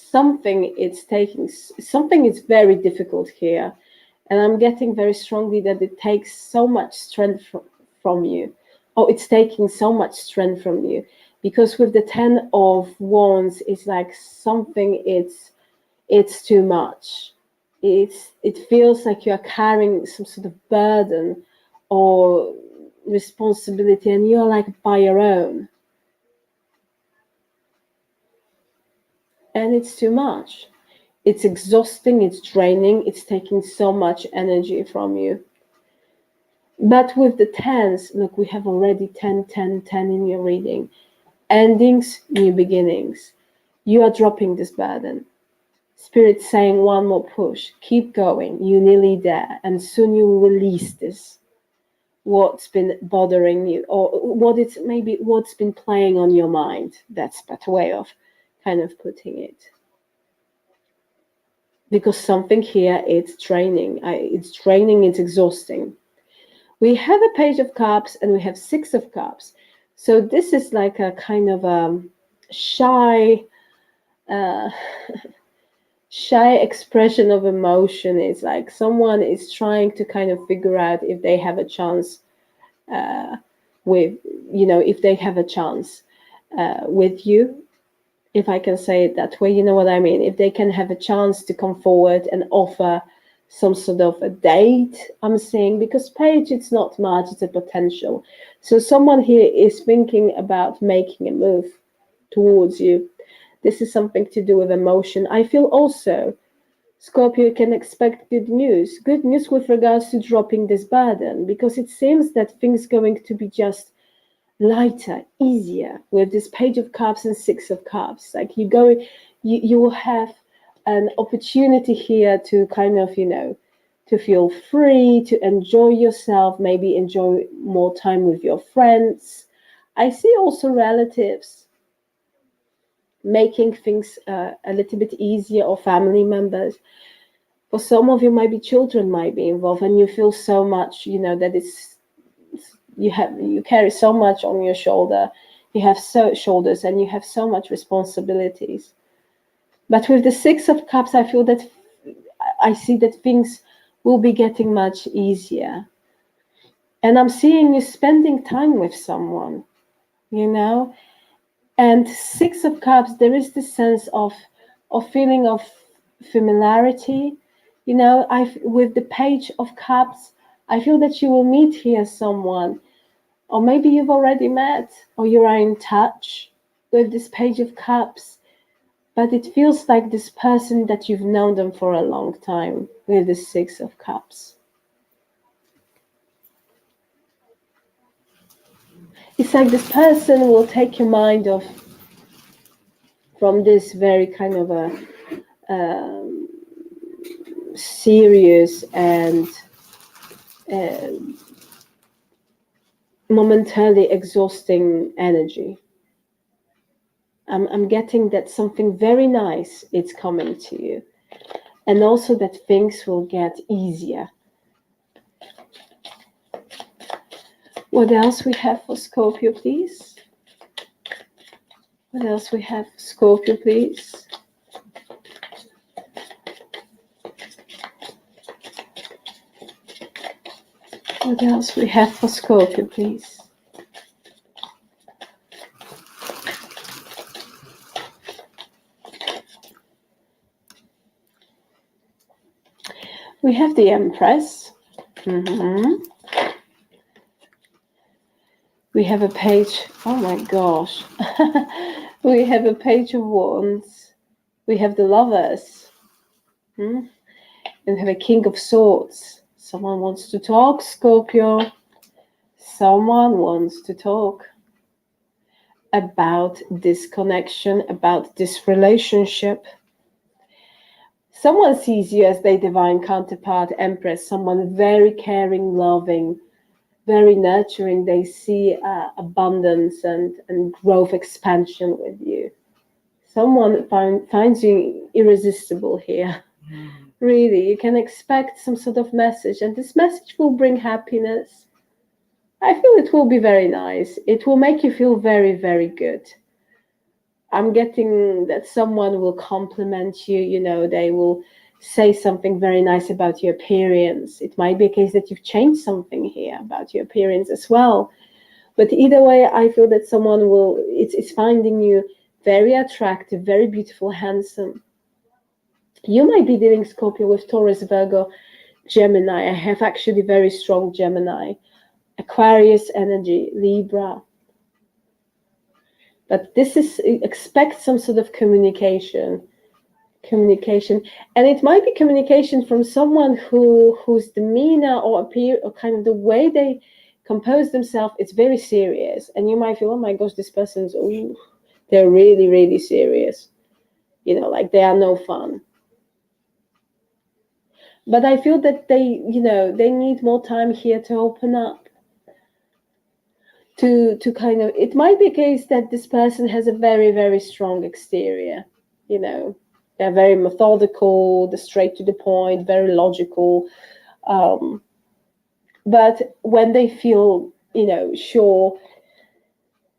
Something is very difficult here. And I'm getting very strongly that it takes so much strength from you. Oh, it's taking so much strength from you. Because with the Ten of Wands, it's like something, it's too much. It feels like you're carrying some sort of burden or responsibility, and you're like by your own. And it's too much. It's exhausting, it's draining, it's taking so much energy from you. But with the tens, look, we have already 10, 10, 10 in your reading. Endings, new beginnings. You are dropping this burden. Spirit saying one more push. Keep going. You're nearly there. And soon you will release this. What's been bothering you, or what's been playing on your mind. That's a better way of kind of putting it. Because something here, it's draining. It's exhausting. We have a Page of Cups and we have Six of Cups. So this is like a kind of shy expression of emotion. It's like someone is trying to kind of figure out if they have a chance with you, if I can say it that way, you know what I mean? If they can have a chance to come forward and offer some sort of a date, I'm seeing, because page, it's not much, it's a potential. So someone here is thinking about making a move towards you. This is something to do with emotion. I feel also, Scorpio, can expect good news with regards to dropping this burden, because it seems that things going to be just lighter, easier with this Page of Cups and Six of Cups. Like you will have an opportunity here to kind of, to feel free, to enjoy yourself, maybe enjoy more time with your friends. I see also relatives making things a little bit easier, or family members. For some of you, maybe children might be involved, and you feel so much, that you carry so much on your shoulder. You have shoulders, and you have so much responsibilities. But with the Six of Cups, I see that things will be getting much easier. And I'm seeing you spending time with someone, And Six of Cups, there is this sense of feeling of familiarity. With the Page of Cups, I feel that you will meet here someone, or maybe you've already met, or you are in touch with this Page of Cups, but it feels like this person that you've known them for a long time with the Six of Cups. It's like this person will take your mind off from this very kind of a serious and momentarily exhausting energy. I'm getting that something very nice is coming to you, and also that things will get easier. What else we have for Scorpio, please? What else we have for Scorpio, please? What else we have for Scorpio, please? We have the Empress. We have a Page, oh my gosh. We have a Page of Wands. We have the Lovers. And we have a King of Swords. Someone wants to talk, Scorpio. Someone wants to talk about this connection, about this relationship. Someone sees you as their divine counterpart, Empress, someone very caring, loving, very nurturing. They see abundance and growth, expansion with you. Someone finds you irresistible here. Really, you can expect some sort of message, and this message will bring happiness. I feel it will be very nice. It will make you feel very, very good. I'm getting that someone will compliment you, they will say something very nice about your appearance. It might be a case that you've changed something here about your appearance as well. But either way, I feel that someone it's finding you very attractive, very beautiful, handsome. You might be dealing, Scorpio, with Taurus, Virgo, Gemini. I have actually very strong Gemini, Aquarius energy, Libra. But this is, expect some sort of communication, and it might be communication from someone whose demeanor or kind of the way they compose themselves, it's very serious, and you might feel, oh my gosh, this person's, they're really, really serious, like they are no fun. But I feel that they need more time here to open up, to kind of, it might be a case that this person has a very, very strong exterior, they're very methodical, they're straight to the point, very logical, but when they feel sure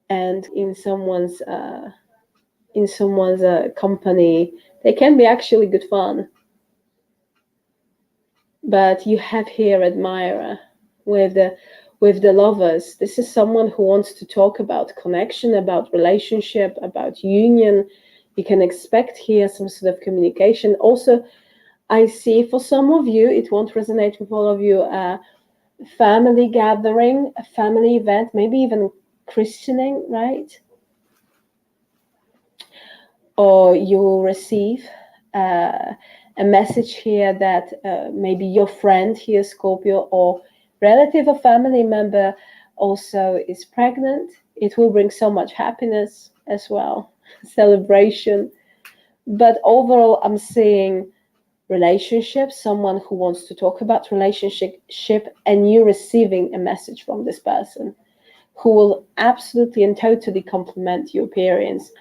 and in someone's company, they can be actually good fun. But you have here admirer with the Lovers. This is someone who wants to talk about connection, about relationship, about union. You can expect here some sort of communication. Also, I see for some of you, it won't resonate with all of you, family gathering, a family event, maybe even christening, right? Or you will receive a message here that maybe your friend here, Scorpio, or relative or family member also is pregnant. It will bring so much happiness as well, celebration. But overall, I'm seeing relationship, someone who wants to talk about relationship, and you receiving a message from this person who will absolutely and totally compliment your appearance,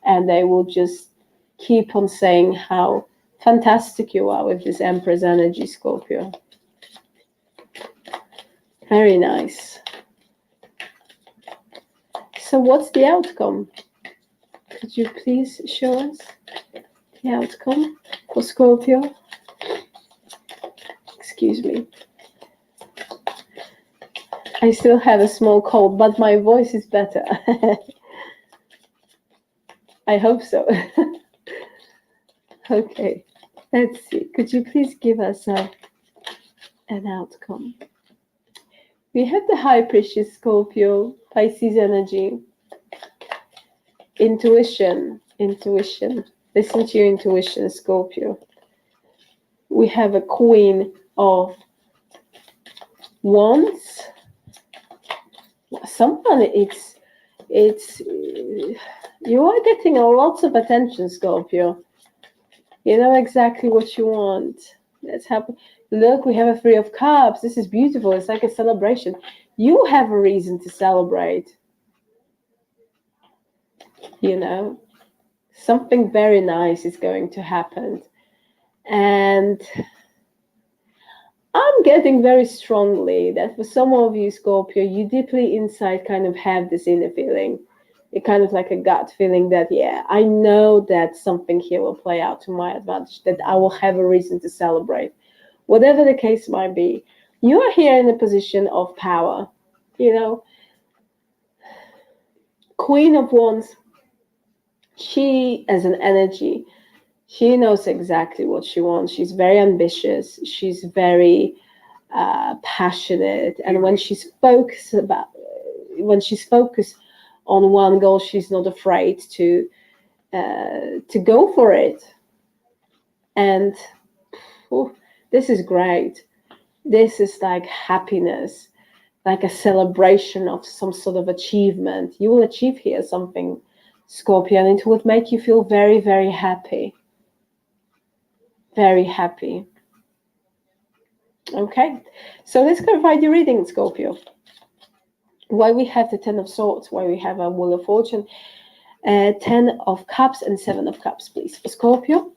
and they will just keep on saying how fantastic you are with this Empress energy, Scorpio. Very nice. So what's the outcome? Could you please show us the outcome for Scorpio? Excuse me. I still have a small cold, but my voice is better. I hope so. Okay, let's see. Could you please give us an outcome? We have the High Priestess, Scorpio, Pisces energy. Intuition. Listen to your intuition, Scorpio. We have a Queen of Wands. Someone, it's you are getting lots of attention, Scorpio. You know exactly what you want. That's happen. Look, we have a Three of Cups. This is beautiful. It's like a celebration. You have a reason to celebrate. You know, something very nice is going to happen. And I'm getting very strongly that for some of you, Scorpio, you deeply inside kind of have this inner feeling. It kind of like a gut feeling that, yeah, I know that something here will play out to my advantage, that I will have a reason to celebrate. Whatever the case might be, you are here in a position of power. You know, Queen of Wands, she as an energy, she knows exactly what she wants. She's very ambitious. She's very passionate. And when she's focused on one goal, she's not afraid to go for it. And this is great. This is like happiness, like a celebration of some sort of achievement. You will achieve here something, Scorpio, and it would make you feel very, very happy. Very happy. Okay, so let's go find your reading, Scorpio. Why we have the Ten of Swords, why we have a Wheel of Fortune, 10 of Cups and 7 of Cups, please, for Scorpio.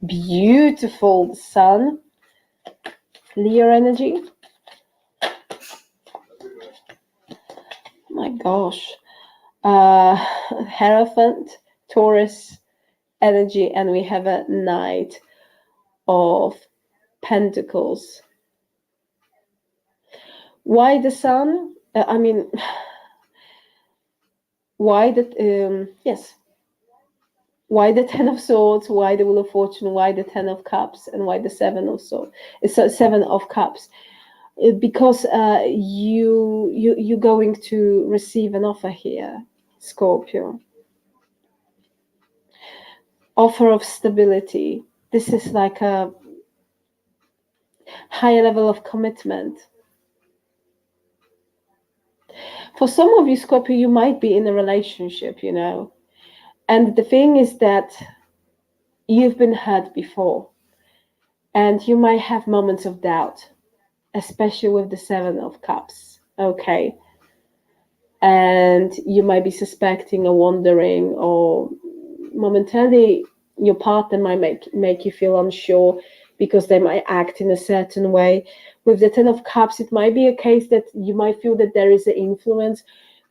Beautiful, the Sun, Leo energy. My gosh. Hierophant, Taurus energy, and we have a Knight of Pentacles. Why the Sun? Why the yes? Why the Ten of Swords? Why the Wheel of Fortune? Why the 10 of Cups? And why the 7 of Swords? So 7 of Cups. Because you're going to receive an offer here, Scorpio. Offer of stability. This is like a higher level of commitment. For some of you, Scorpio, you might be in a relationship, you know. And the thing is that you've been hurt before. And you might have moments of doubt, especially with the 7 of Cups. Okay. And you might be suspecting or wondering, or momentarily your partner might make you feel unsure because they might act in a certain way. With the 10 of Cups, it might be a case that you might feel that there is an influence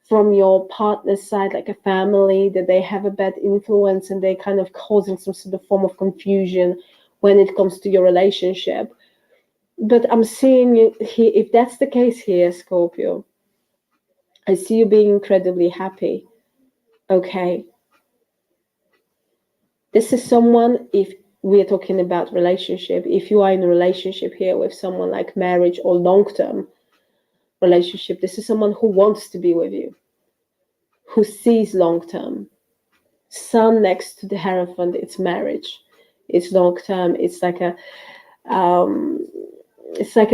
from your partner's side, like a family, that they have a bad influence and they kind of causing some sort of form of confusion when it comes to your relationship. But I'm seeing you here, if that's the case here, Scorpio, I see you being incredibly happy. Okay. This is someone, if we're talking about relationship. If you are in a relationship here with someone like marriage or long-term relationship, this is someone who wants to be with you, who sees long-term. Sun next to the Hierophant, it's marriage, it's long-term, it's like a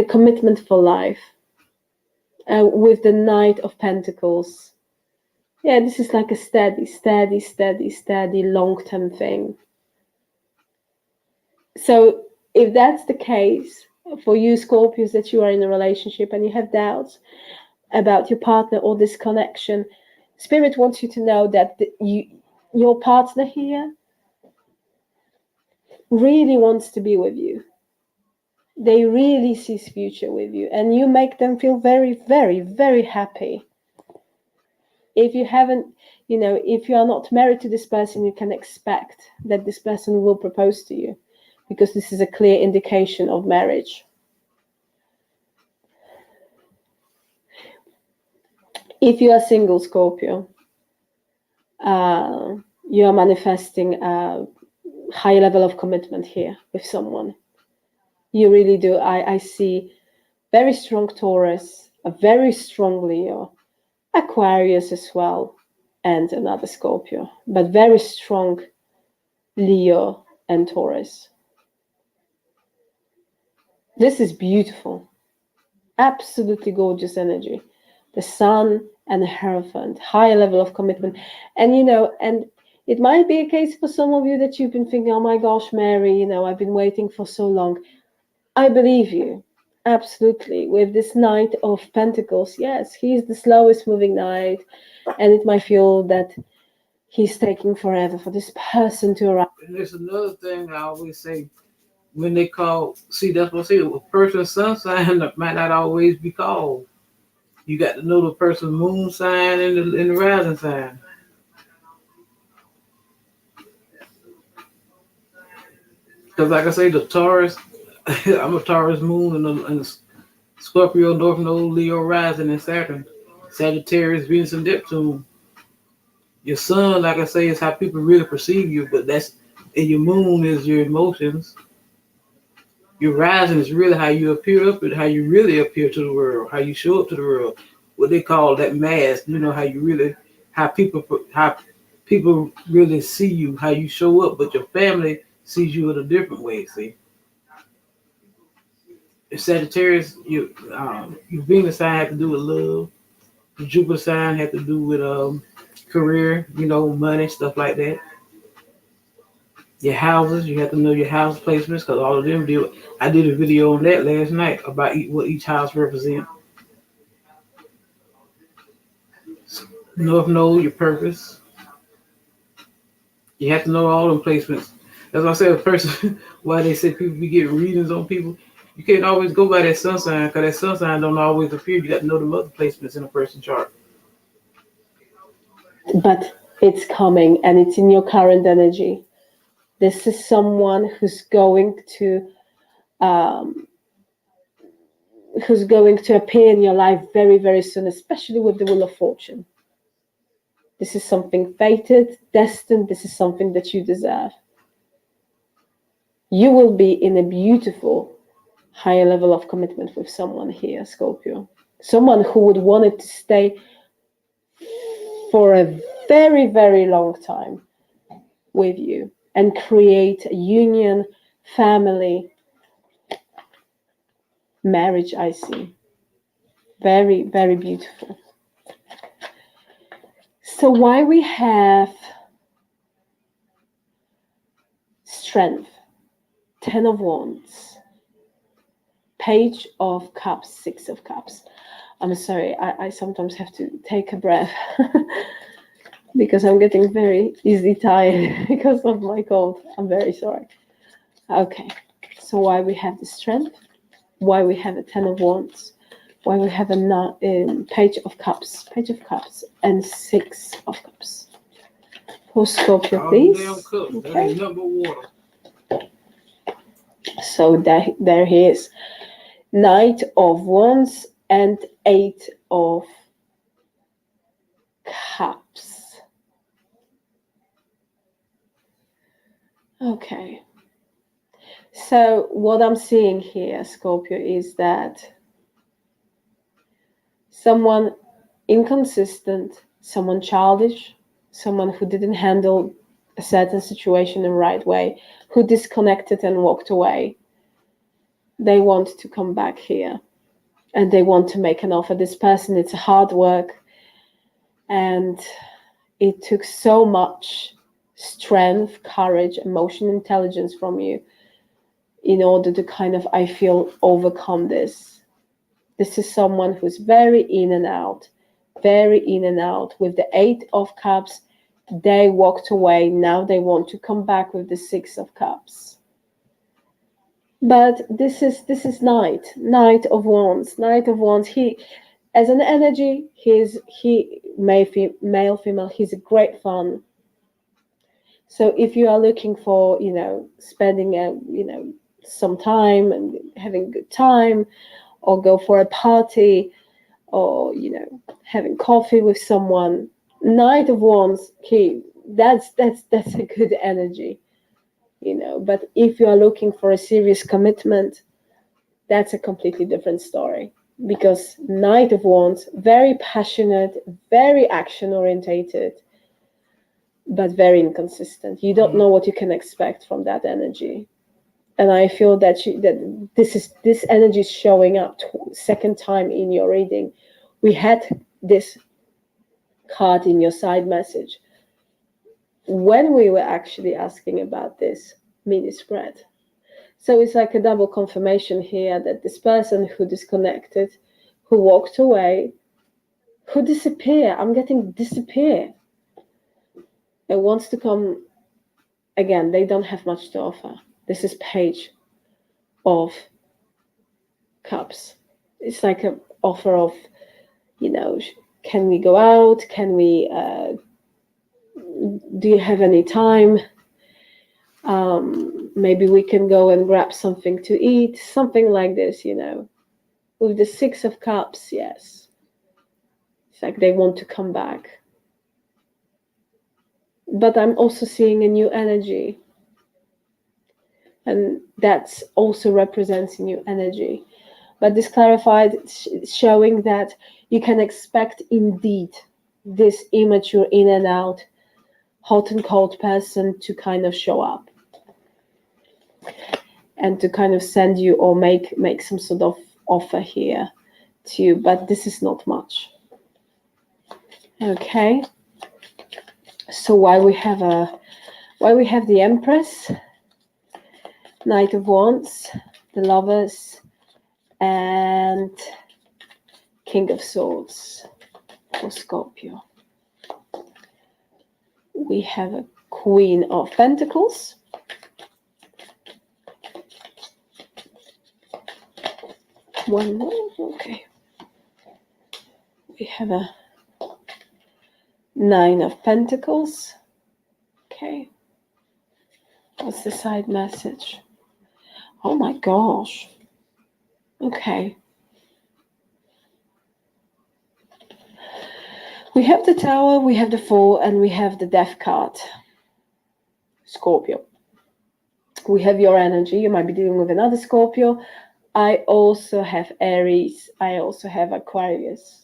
commitment for life. With the Knight of Pentacles, yeah, this is like a steady long-term thing. So if that's the case for you Scorpios, that you are in a relationship and you have doubts about your partner or this connection, Spirit wants you to know that your partner here really wants to be with you. They really see his future with you, and you make them feel very, very, very happy. If you haven't, if you are not married to this person, you can expect that this person will propose to you, because this is a clear indication of marriage. If you are single, Scorpio, you are manifesting a high level of commitment here with someone. You really do. I see very strong Taurus, a very strong Leo, Aquarius as well, and another Scorpio, but very strong Leo and Taurus. This is beautiful. Absolutely gorgeous energy. The Sun and the Hierophant, high level of commitment. And, and it might be a case for some of you that you've been thinking, oh my gosh, Mary, I've been waiting for so long. I believe you. Absolutely. With this Knight of Pentacles, yes, he's the slowest moving knight, and it might feel that he's taking forever for this person to arrive. And there's another thing I always say when they call, that's what I say, a person's sun sign might not always be called. You got to know the person's moon sign and the rising sign. Because like I say, the Taurus, I'm a Taurus moon and a Scorpio, North Node, Leo rising, and Saturn. Sagittarius, Venus, and Neptune. Your sun, like I say, is how people really perceive you, and your moon is your emotions. Your rising is really how you appear up and how you really appear to the world, how you show up to the world. What they call that mask, how people really see you, how you show up, but your family sees you in a different way, see. The Sagittarius, your Venus sign had to do with love. The Jupiter sign had to do with career, money, stuff like that. Your houses, you have to know your house placements, because all of them do. I did a video on that last night about what each house represents. North Node, your purpose. You have to know all them placements. As I said, a person, why they say people be getting readings on people, you can't always go by that sun sign, because that sun sign don't always appear. You got to know the other placements in a person's chart. But it's coming, and it's in your current energy. This is someone who's going to appear in your life very, very soon, especially with the Wheel of Fortune. This is something fated, destined. This is something that you deserve. You will be in a beautiful, higher level of commitment with someone here, Scorpio. Someone who would want it to stay for a very, very long time with you and create a union, family, marriage. I see. Very, very beautiful. So why we have Strength, 10 of Wands, Page of Cups, 6 of Cups. I'm sorry, I sometimes have to take a breath because I'm getting very easily tired because of my cold. I'm very sorry. Okay, so why we have the Strength, why we have a 10 of Wands, why we have a Page of Cups, and 6 of Cups. For Scorpio, please. Okay. Number water. So there he is. Knight of Wands and 8 of Cups. Okay. So what I'm seeing here, Scorpio, is that someone inconsistent, someone childish, someone who didn't handle a certain situation in the right way, who disconnected and walked away, they want to come back here and they want to make an offer. This person, it's hard work, and it took so much strength, courage, emotional intelligence from you in order to kind of, I feel, overcome this. This is someone who's very in and out with the 8 of Cups. They walked away. Now they want to come back with the 6 of Cups. But this is Knight of Wands. Knight of Wands. He, as an energy, he male, female. He's a great fun. So if you are looking for, spending some time and having a good time, or go for a party, or having coffee with someone, Knight of Wands, that's a good energy, But if you are looking for a serious commitment, that's a completely different story, because Knight of Wands, very passionate, very action orientated, but very inconsistent. You don't know what you can expect from that energy. And I feel that this energy is showing up second time in your reading. We had this card in your side message when we were actually asking about this mini spread. So it's like a double confirmation here that this person who disconnected, who walked away, who disappeared, I'm getting disappear, and wants to come again. They don't have much to offer. This is Page of Cups. It's like an offer of, can we go out? Can we, do you have any time? Maybe we can go and grab something to eat, something like this, With the 6 of Cups, yes. It's like they want to come back. But I'm also seeing a new energy. And that also represents a new energy. But this clarified, showing that you can expect indeed this immature, in and out, hot and cold person to kind of show up and to kind of send you or make some sort of offer here to you. But this is not much. Okay. So while we have the Empress, Knight of Wands, the Lovers, and King of Swords for Scorpio, we have a Queen of Pentacles, one more, okay. We have a 9 of Pentacles, okay. What's the side message? Oh my gosh. Okay. We have the Tower, we have the Fool, and we have the Death card. Scorpio. We have your energy. You might be dealing with another Scorpio. I also have Aries. I also have Aquarius.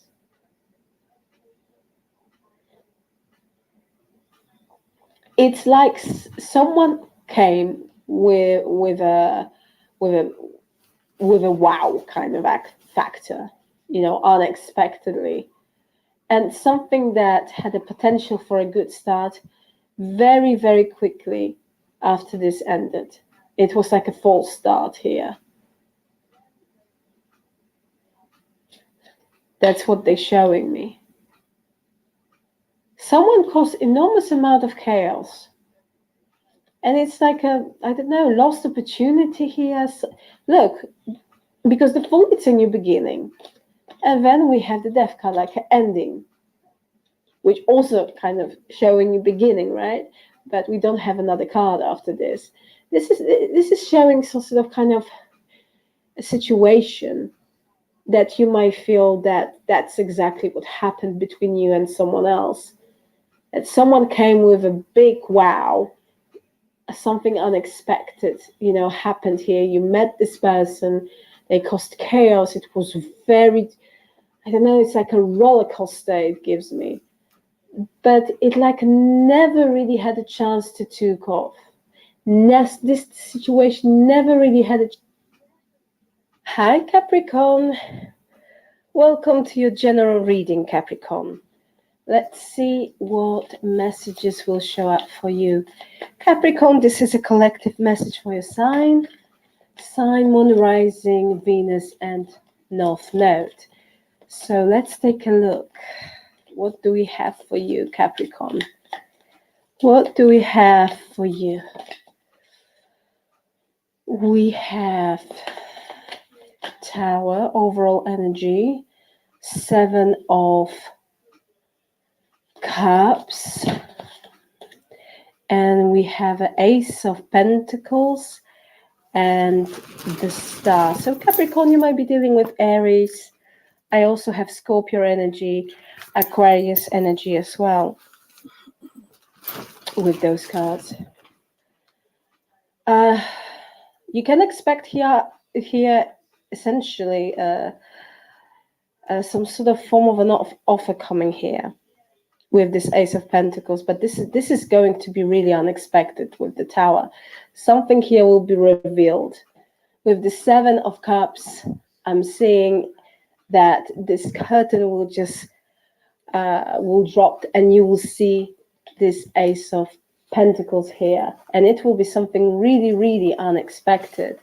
It's like someone came with a wow kind of factor, unexpectedly, and something that had a potential for a good start very, very quickly after this ended. It was like a false start here. That's what they're showing me. Someone caused enormous amount of chaos. And it's like lost opportunity here. Look, because the Fool, it's a new beginning. And then we have the Death card, like an ending, which also kind of showing you beginning, right? But we don't have another card after this. This is showing some sort of kind of a situation that you might feel that that's exactly what happened between you and someone else. That someone came with a big wow, something unexpected, happened here. You met this person, they caused chaos. It was very, I don't know, it's like a roller coaster it gives me. But it like never really had a chance to take off. This situation never really had a... Hi, Capricorn. Welcome to your general reading, Capricorn. Let's see what messages will show up for you. Capricorn, this is a collective message for your sign. Sign, Moon, Rising, Venus, and North Node. So let's take a look. What do we have for you, Capricorn? What do we have for you? We have Tower, overall energy, 7 of Cups, and we have an Ace of Pentacles and the Star. So Capricorn, you might be dealing with Aries. I also have Scorpio energy, Aquarius energy as well with those cards. You can expect here essentially some sort of form of an offer coming here with this Ace of Pentacles, but this is going to be really unexpected with the Tower. Something here will be revealed. With the 7 of Cups, I'm seeing that this curtain will just will drop, and you will see this Ace of Pentacles here, and it will be something really, really unexpected.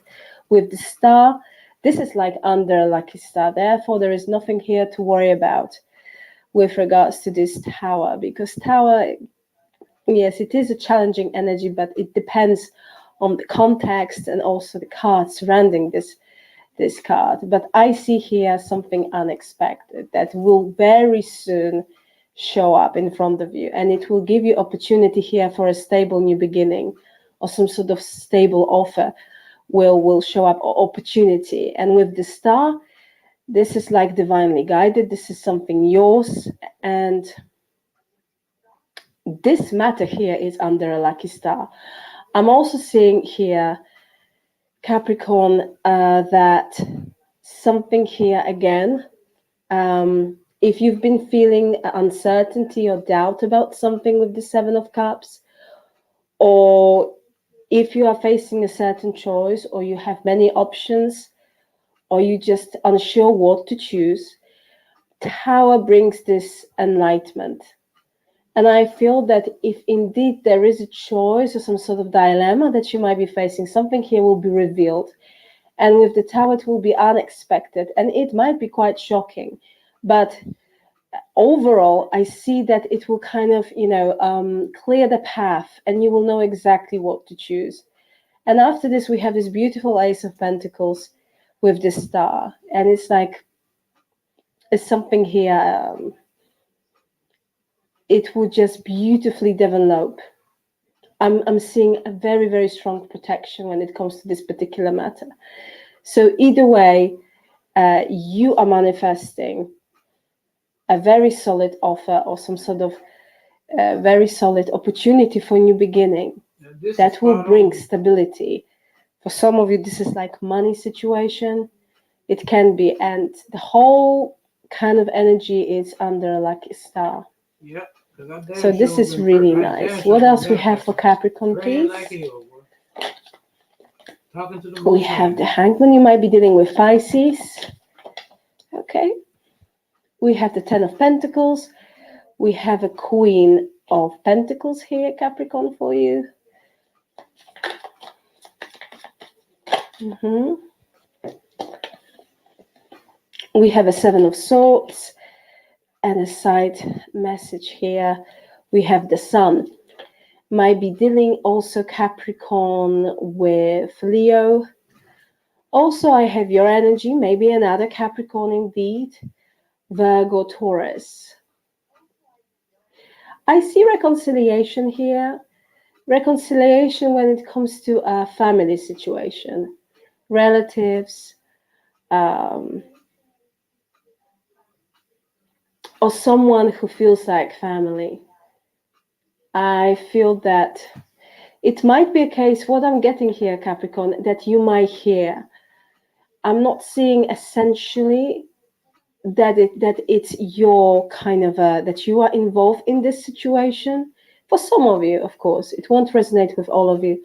With the Star, this is like under a lucky star, therefore there is nothing here to worry about with regards to this Tower, because Tower, yes, it is a challenging energy, but it depends on the context and also the cards surrounding this card. But I see here something unexpected that will very soon show up in front of you, and it will give you opportunity here for a stable new beginning, or some sort of stable offer will show up, or opportunity. And with the Star, this is like divinely guided. This is something yours, and this matter here is under a lucky star. I'm also seeing here, Capricorn, that something here again, if you've been feeling uncertainty or doubt about something with the 7 of Cups, or if you are facing a certain choice, or you have many options, or you just unsure what to choose, Tower brings this enlightenment. And I feel that if indeed there is a choice or some sort of dilemma that you might be facing, something here will be revealed. And with the Tower, it will be unexpected, and it might be quite shocking. But overall, I see that it will kind of, clear the path, and you will know exactly what to choose. And after this, we have this beautiful Ace of Pentacles with this Star. And it's like, it's something here, it will just beautifully develop. I'm seeing a very, very strong protection when it comes to this particular matter. So either way, you are manifesting a very solid offer, or some sort of very solid opportunity for a new beginning that will bring stability. For some of you, this is like money situation. It can be, and the whole kind of energy is under a lucky star. Yeah. So this is really nice. What else we have for Capricorn, please? We have the Hangman. You might be dealing with Pisces. Okay. We have the 10 of Pentacles. We have a Queen of Pentacles here, Capricorn, for you. We have a 7 of Swords, and a side message here. We have the Sun. Might be dealing also, Capricorn, with Leo. Also, I have your energy, maybe another Capricorn indeed. Virgo, Taurus. I see reconciliation here. Reconciliation when it comes to a family situation, relatives, or someone who feels like family. I feel that it might be a case, what I'm getting here, Capricorn, that you might hear. I'm not seeing essentially that it's your kind of that you are involved in this situation. For some of you, of course, it won't resonate with all of you.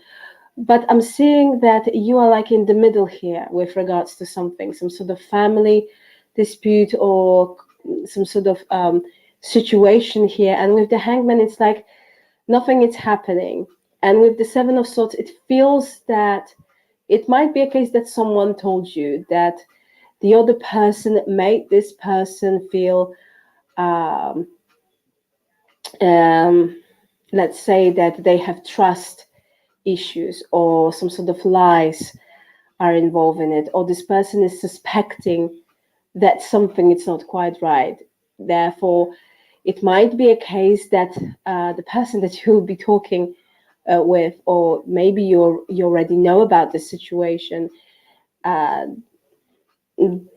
But I'm seeing that you are like in the middle here with regards to something, some sort of family dispute or some sort of situation here. And with the Hangman, it's like nothing is happening. And with the Seven of Swords, it feels that it might be a case that someone told you that the other person made this person feel, let's say that they have trust issues or some sort of lies are involved in it, or this person is suspecting that something is not quite right. Therefore, it might be a case that the person that you'll be talking with, or maybe you already know about the situation,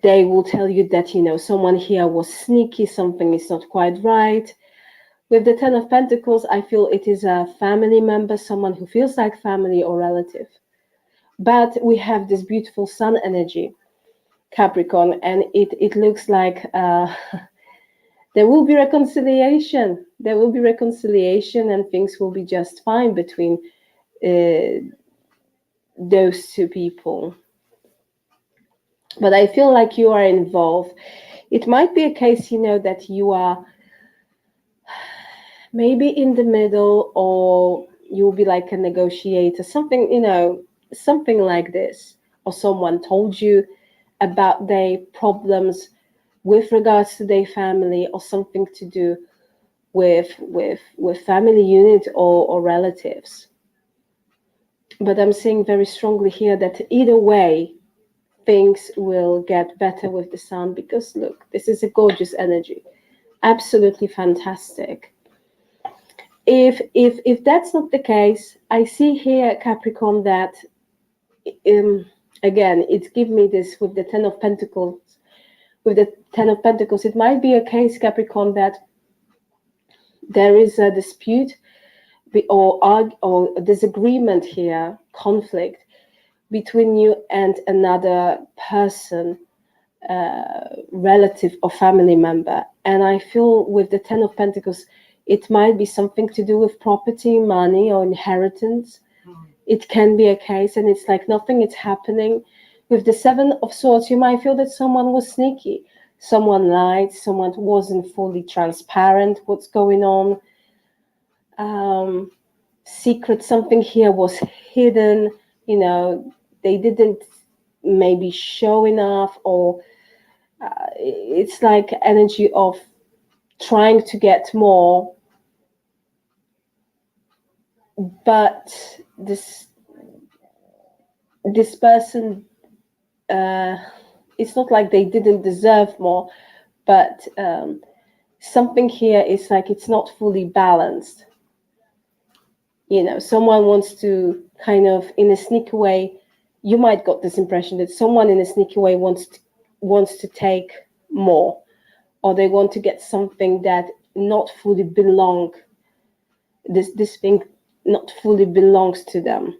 they will tell you that, you know, someone here was sneaky, something is not quite right. With the Ten of Pentacles, I feel it is a family member, someone who feels like family or relative. But we have this beautiful sun energy, Capricorn, and it looks like there will be reconciliation. There will be reconciliation and things will be just fine between those two people. But I feel like you are involved. It might be a case, you know, that you are maybe in the middle, or you'll be like a negotiator, something, you know, something like this. Or someone told you about their problems with regards to their family, or something to do with family unit or relatives. But I'm seeing very strongly here that either way, things will get better with the sun, because look, this is a gorgeous energy, absolutely fantastic. If that's not the case, I see here, Capricorn, that again, it gives me this with the Ten of Pentacles. With the Ten of Pentacles, it might be a case, Capricorn, that there is a dispute or a disagreement here, conflict between you and another person, relative or family member. And I feel with the Ten of Pentacles, it might be something to do with property, money, or inheritance. It can be a case, and it's like nothing is happening. With the Seven of Swords, you might feel that someone was sneaky. Someone lied, someone wasn't fully transparent what's going on. Secret, something here was hidden, you know, they didn't maybe show enough, or it's like energy of trying to get more, but this person, it's not like they didn't deserve more, but something here is like it's not fully balanced. You know, someone wants to kind of, in a sneaky way, you might got this impression that someone in a sneaky way wants to take more, or they want to get something that not fully belong. This thing not fully belongs to them.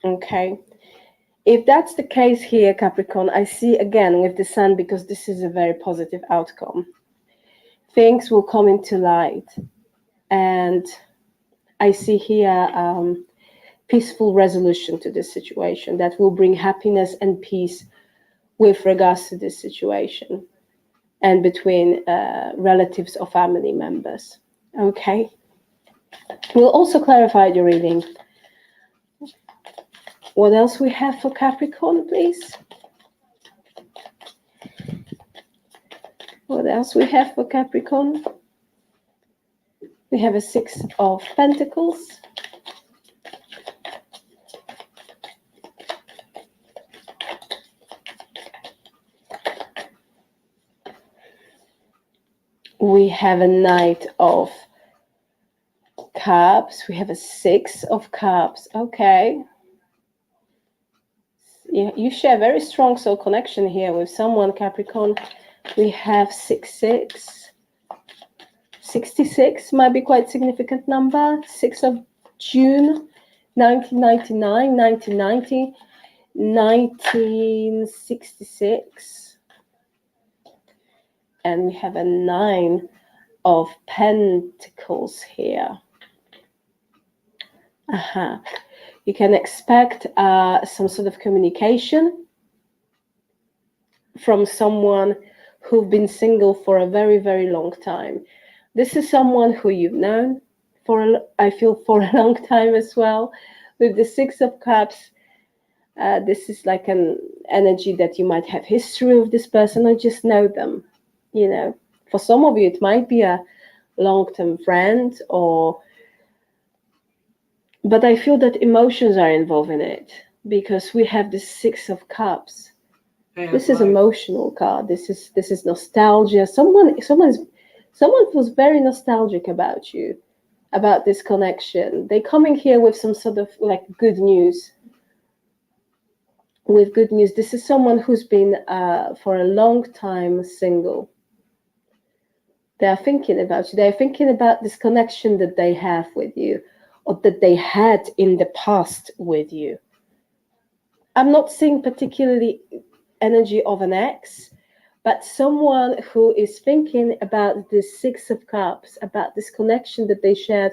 Okay. If that's the case here, Capricorn, I see again with the sun, because this is a very positive outcome. Things will come into light, and I see here peaceful resolution to this situation that will bring happiness and peace with regards to this situation and between relatives or family members. Okay. We'll also clarify the reading. What else we have for Capricorn, please? What else we have for Capricorn? We have a Six of Pentacles. We have a Knight of Cups. We have a Six of Cups. Okay. You share very strong soul connection here with someone, Capricorn. We have 6-6. 66 might be quite a significant number. 6 of June. 1999, 1990, 1966. And we have a 9 of Pentacles here. You can expect some sort of communication from someone who've been single for a very, very long time. This is someone who you've known I feel for a long time as well. With the 6 of Cups, this is like an energy that you might have history with this person or just know them. You know, for some of you, it might be a long-term friend but I feel that emotions are involved in it because we have the 6 of Cups. This is emotional card. This is nostalgia. Someone was very nostalgic about you, about this connection. They're coming here with some sort of like good news. With good news. This is someone who's been for a long time single. They are thinking about you. They're thinking about this connection that they have with you, or that they had in the past with you. I'm not seeing particularly energy of an ex, but someone who is thinking about this 6 of Cups, about this connection that they shared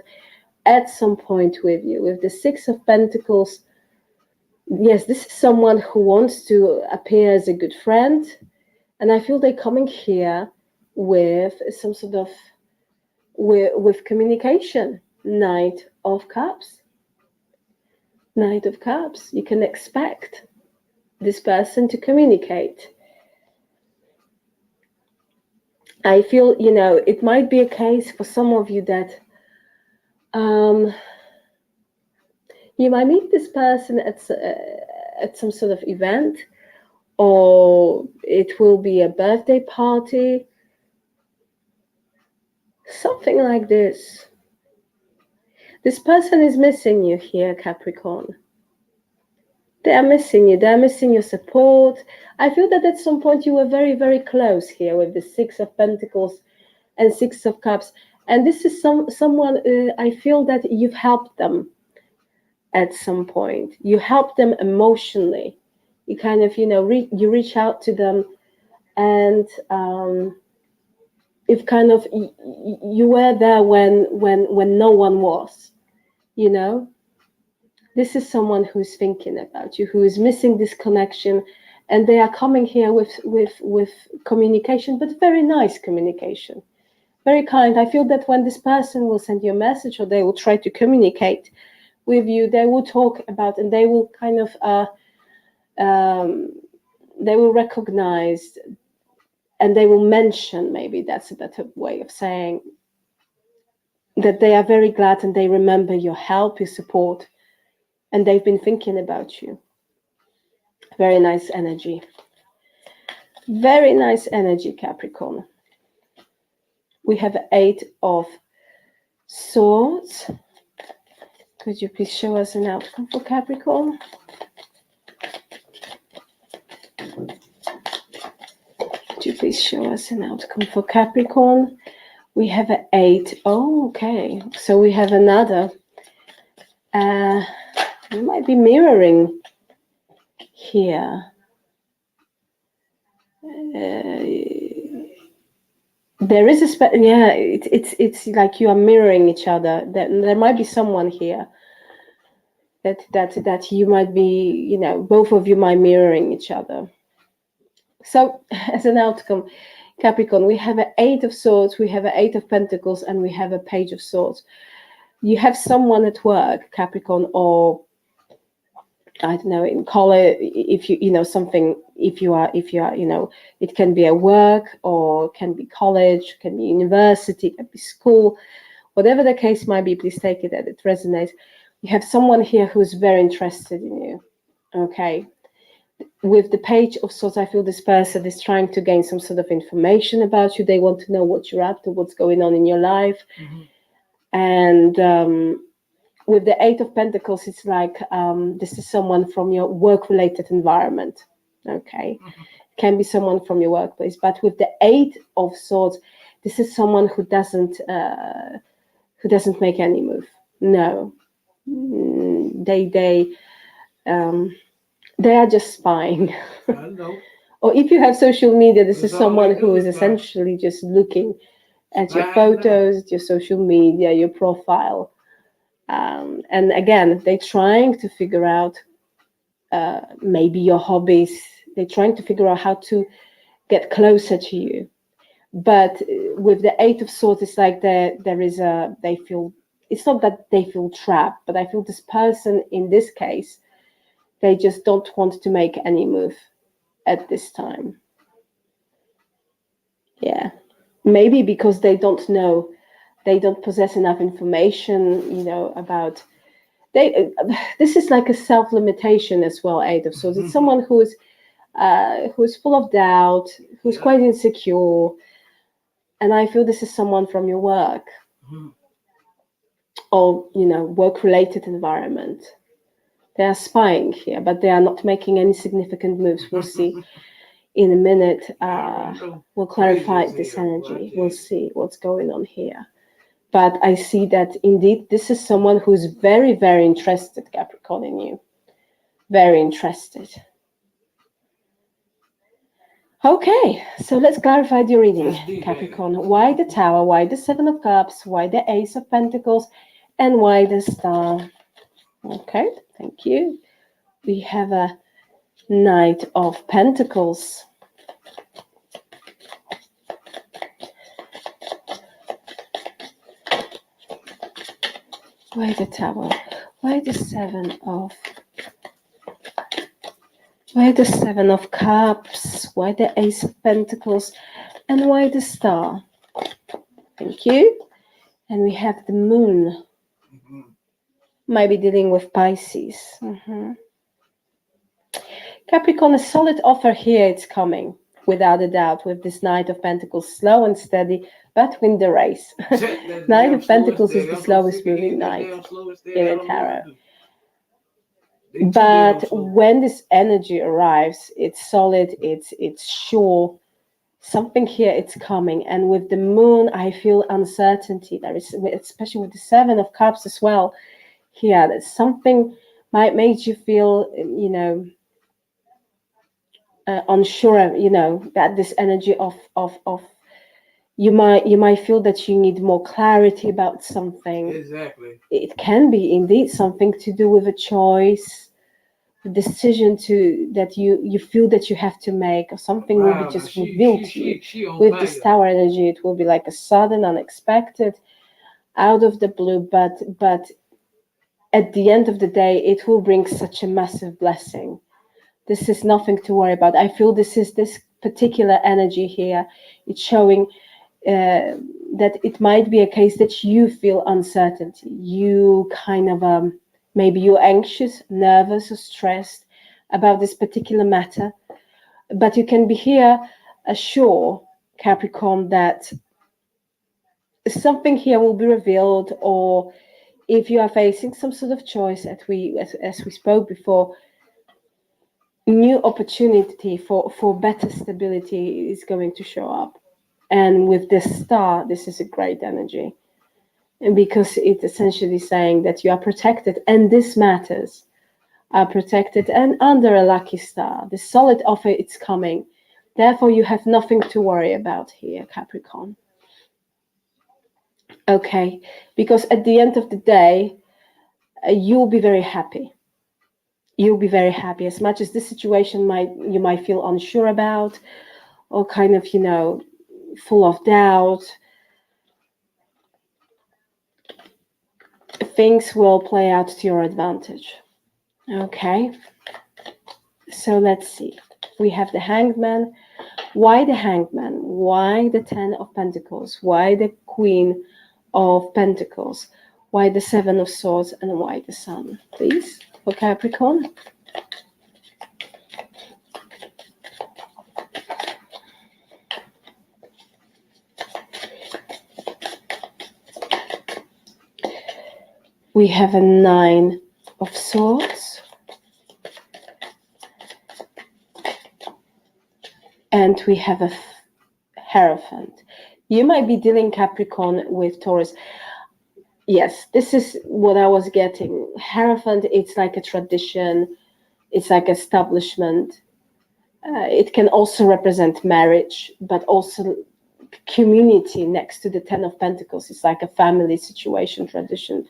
at some point with you. With the 6 of Pentacles, yes, this is someone who wants to appear as a good friend, and I feel they're coming here with some sort of with communication. Knight of Cups. Knight of Cups. You can expect this person to communicate. I feel, it might be a case for some of you that you might meet this person at some sort of event, or it will be a birthday party, something like this. This person is missing you here, Capricorn. They are missing you. They are missing your support. I feel that at some point you were very, very close here with the 6 of Pentacles and 6 of Cups. And this is someone, I feel that you've helped them at some point. You helped them emotionally. You kind of, you reach out to them, and if kind of you were there when no one was. This is someone who's thinking about you, who is missing this connection, and they are coming here with communication, but very nice communication, very kind. I feel that when this person will send you a message, or they will try to communicate with you, they will talk about, and they will kind of they will recognize, and they will mention, maybe that's a better way of saying, that they are very glad and they remember your help, your support, and they've been thinking about you. Very nice energy. Very nice energy, Capricorn. We have 8 of Swords. Could you please show us an outcome for Capricorn? Could you please show us an outcome for Capricorn? We have an 8. Oh, okay. So we have another. We might be mirroring here. There is it's like you are mirroring each other. There might be someone here that you might be, both of you might mirroring each other. So as an outcome, Capricorn, we have an 8 of Swords, we have an 8 of Pentacles, and we have a Page of Swords. You have someone at work, Capricorn, or I don't know, in college, if something, if you are, it can be at work, or can be college, can be university, can be school, whatever the case might be, please take it that it resonates. You have someone here who's very interested in you, okay? With the Page of Swords, I feel this person is trying to gain some sort of information about you. They want to know what you're up to, what's going on in your life. Mm-hmm. And with the 8 of Pentacles, it's like this is someone from your work-related environment, okay? Mm-hmm. Can be someone from your workplace. But with the 8 of Swords, this is someone who doesn't make any move. No. they are just spying. I know. Or if you have social media, this That's is all someone they do who is is spy. essentially just looking at your I know. photos, your social media, your profile. And again, they're trying to figure out maybe your hobbies. They're trying to figure out how to get closer to you. But with the Eight of Swords, it's like they feel, it's not that they feel trapped, but I feel this person in this case, they just don't want to make any move at this time. Yeah. Maybe because they don't know, they don't possess enough information, about this is like a self-limitation as well, Eight of Swords. It's someone who's full of doubt, who's quite insecure. And I feel this is someone from your work or, work-related environment. They are spying here, but they are not making any significant moves. We'll see in a minute. We'll clarify this energy. We'll see what's going on here. But I see that indeed this is someone who's very, very interested, Capricorn, in you. Very interested. Okay, so let's clarify the reading, Capricorn. Why the Tower? Why the Seven of Cups? Why the Ace of Pentacles? And why the Star? Okay, thank you. We have a Knight of Pentacles. Why the Tower? Why the Seven of Cups? Why the Ace of Pentacles? And why the Star? Thank you. And we have the Moon. Might be dealing with Pisces. Capricorn, a solid offer here. It's coming, without a doubt, with this Knight of Pentacles. Slow and steady, but win the race. Knight of Pentacles is the slowest moving knight in the tarot. But when this energy arrives, it's solid, it's sure. Something here, it's coming. And with the Moon, I feel uncertainty. There is, especially with the Seven of Cups as well, here, that something might make you feel, unsure, that this energy of you might feel that you need more clarity about something. Exactly. It can be indeed something to do with a choice, a decision that you feel that you have to make, or something will be just revealed to you. With this Tower energy, it will be like a sudden, unexpected, out of the blue, but at the end of the day, it will bring such a massive blessing. This is nothing to worry about. I feel this particular energy here. It's showing that it might be a case that you feel uncertainty. You kind of, maybe you're anxious, nervous, or stressed about this particular matter. But you can be here assured, Capricorn, that something here will be revealed, or if you are facing some sort of choice, as we spoke before, new opportunity for better stability is going to show up. And with this Star, this is a great energy, and because it's essentially saying that you are protected, and this matters, are protected and under a lucky star. The solid offer, it's coming. Therefore, you have nothing to worry about here, Capricorn. Okay, because at the end of the day, you'll be very happy. You'll be very happy, as much as this situation you might feel unsure about, or kind of, full of doubt. Things will play out to your advantage. Okay, so let's see. We have the Hanged Man. Why the Hanged Man? Why the Ten of Pentacles? Why the Queen of Pentacles? Why the Seven of Swords? And why the Sun? Please, for Capricorn. We have a Nine of Swords. And we have a Hierophant. You might be dealing, Capricorn, with Taurus. yes, this is what I was getting. Hierophant, it's like a tradition, it's like establishment. It can also represent marriage, but also community next to the Ten of Pentacles. It's like a family situation, tradition,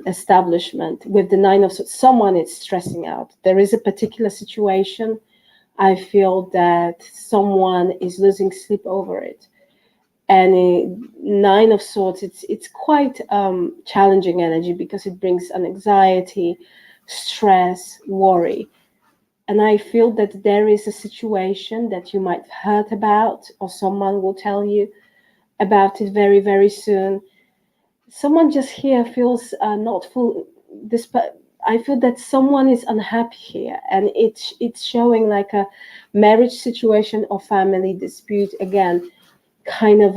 establishment. With the Nine of Swords, someone is stressing out. There is a particular situation. I feel that someone is losing sleep over it. And a Nine of Swords, it's quite challenging energy because it brings an anxiety, stress, worry. And I feel that there is a situation that you might have heard about, or someone will tell you about it very, very soon. Someone just here feels not full. I feel that someone is unhappy here, and it's showing like a marriage situation or family dispute. Again, kind of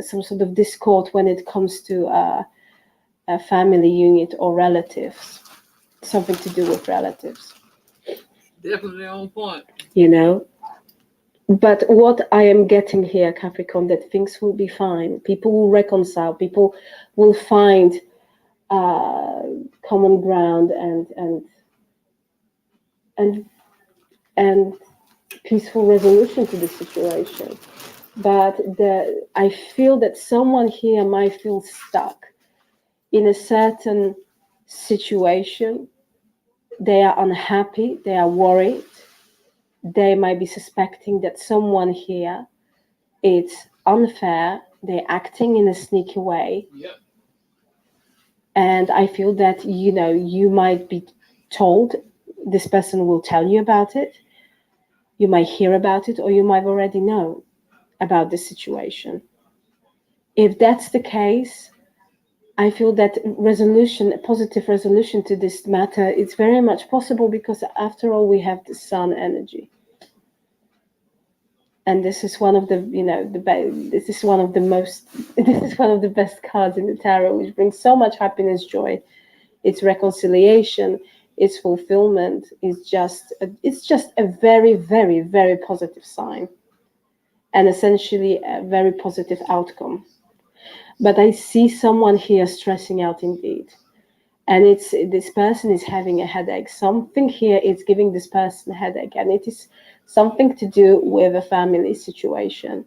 some sort of discord when it comes to a family unit or relatives, something to do with relatives. Definitely on point. You know, but what I am getting here, Capricorn, that things will be fine. People will reconcile. People will find common ground and peaceful resolution to the situation. But I feel that someone here might feel stuck in a certain situation. They are unhappy. They are worried. They might be suspecting that someone here is unfair. They're acting in a sneaky way. Yep. And I feel that, you might be told, this person will tell you about it. You might hear about it, or you might already know about the situation. If that's the case, I feel that a positive resolution to this matter, it's very much possible because after all, we have the sun energy. And this is one of the, this is one of the best cards in the tarot, which brings so much happiness, joy. It's reconciliation, it's fulfillment. It's just a very, very, very positive sign, and essentially a very positive outcome. But I see someone here stressing out indeed. And this person is having a headache. Something here is giving this person a headache, and it is something to do with a family situation.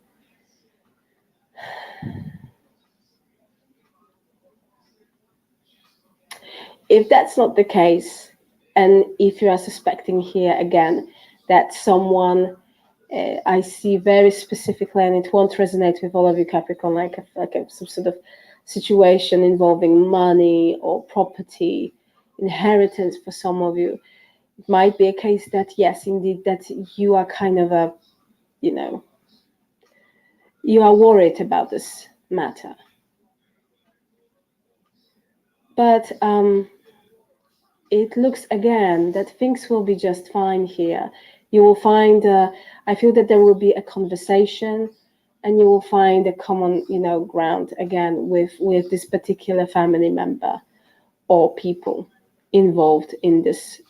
If that's not the case, and if you are suspecting here again that someone, I see very specifically, and it won't resonate with all of you, Capricorn, like some sort of situation involving money or property, inheritance for some of you. It might be a case that, yes, indeed, that you are kind of you are worried about this matter. But it looks again that things will be just fine here. You will find, I feel that there will be a conversation, and you will find a common, ground again with this particular family member or people involved in this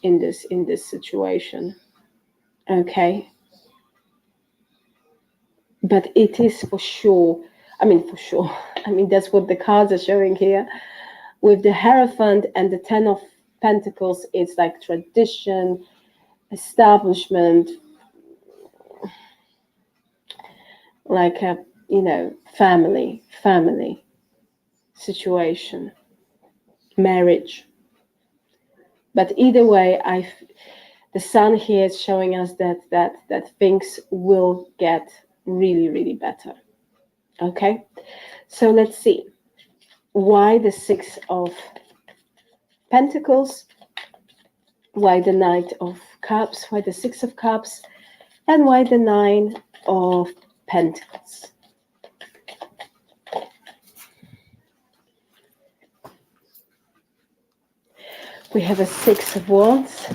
situation. Okay. But it is for sure. That's what the cards are showing here. With the Hierophant and the Ten of Pentacles, it's like tradition, establishment, like a, family situation, marriage. But either way, the sun here is showing us that things will get really, really better. Okay, so let's see. Why the Six of Pentacles? Why the Knight of Cups? Why the Six of Cups? And why the Nine of Pentacles? We have a Six of Wands.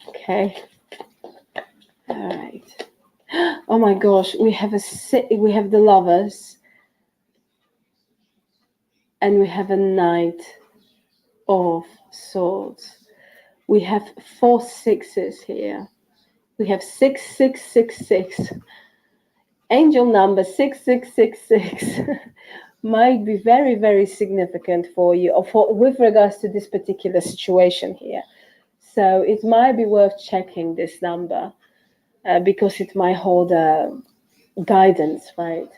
Okay. All right. Oh my gosh, we have the Lovers, and we have a Knight of Swords. We have 4 sixes here. We have 6666. Angel number 6666. might be very, very significant for you, or for with regards to this particular situation here. So it might be worth checking this number because it might hold guidance, right?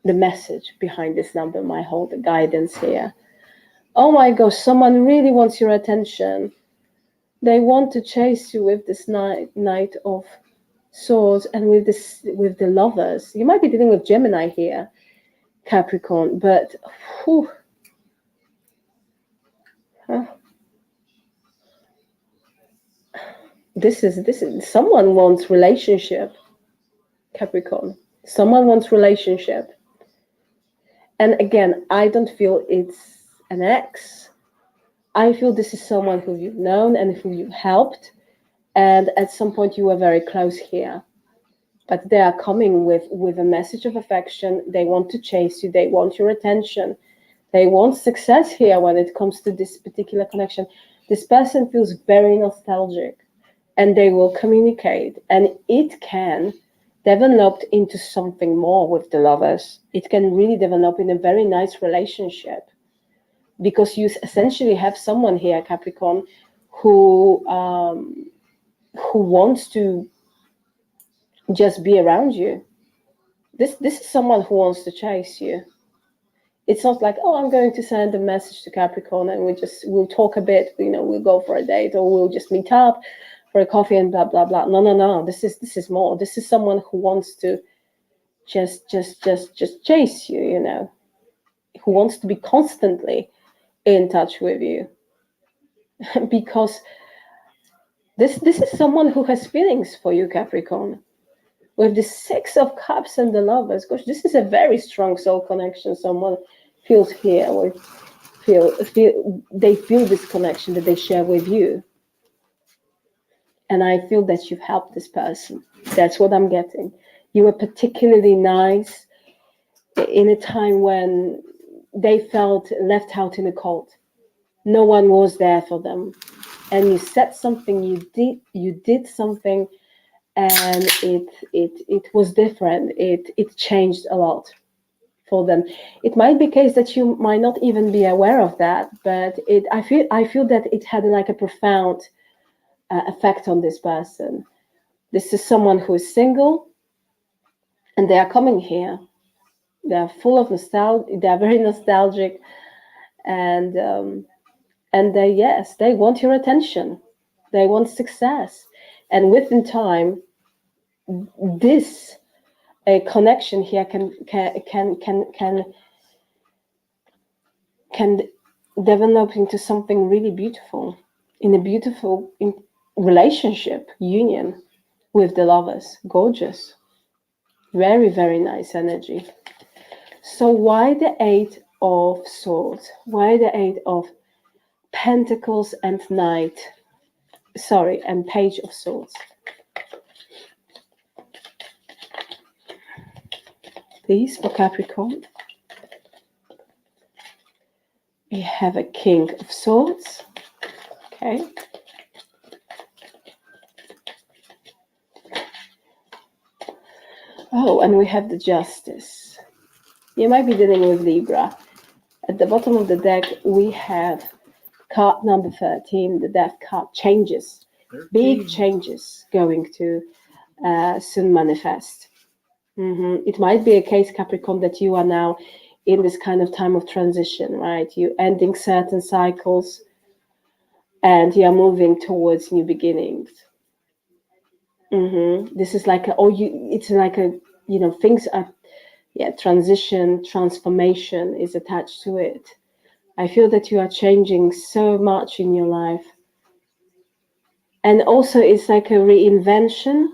The message behind this number might hold the guidance here. Oh my gosh, someone really wants your attention. They want to chase you with this Knight of Swords and with the Lovers. You might be dealing with Gemini here, Capricorn, but whew, this is someone wants relationship, Capricorn. Someone wants relationship. And again, I don't feel it's an ex. I feel this is someone who you've known and who you helped. And at some point you were very close here. But they are coming with a message of affection. They want to chase you. They want your attention. They want success here when it comes to this particular connection. This person feels very nostalgic and they will communicate. And it can develop into something more with the Lovers. It can really develop in a very nice relationship because you essentially have someone here, Capricorn, who wants to just be around you. This is someone who wants to chase you. It's not like, oh, I'm going to send a message to Capricorn and we'll talk a bit, we'll go for a date or we'll just meet up for a coffee and blah blah blah. No. This is more. This is someone who wants to just chase you, who wants to be constantly in touch with you. Because this is someone who has feelings for you, Capricorn. With the Six of Cups and the Lovers, gosh, this is a very strong soul connection. Someone feels here, or they feel this connection that they share with you. And I feel that you've helped this person. That's what I'm getting. You were particularly nice in a time when they felt left out in the cold. No one was there for them. And you said something, you did something, and it was different. It changed a lot for them. It might be a case that you might not even be aware of that, but I feel that it had like a profound effect on this person. This is someone who is single, and they are coming here. They are full of nostalgia. They are very nostalgic, and they want your attention. They want success, and within time, this connection here can develop into something really beautiful, in a beautiful relationship, union with the Lovers. Gorgeous. Very, very nice energy. So why the Eight of Swords? Why the Eight of Pentacles and and Page of Swords? Please, for Capricorn. We have a King of Swords. Okay. Oh, and we have the Justice. You might be dealing with Libra. At the bottom of the deck, we have card number 13, the Death card. Changes. 13. Big changes going to soon manifest. It might be a case, Capricorn, that you are now in this kind of time of transition, right? You're ending certain cycles and you're moving towards new beginnings. This is like things are, transition, transformation is attached to it. I feel that you are changing so much in your life. And also it's like a reinvention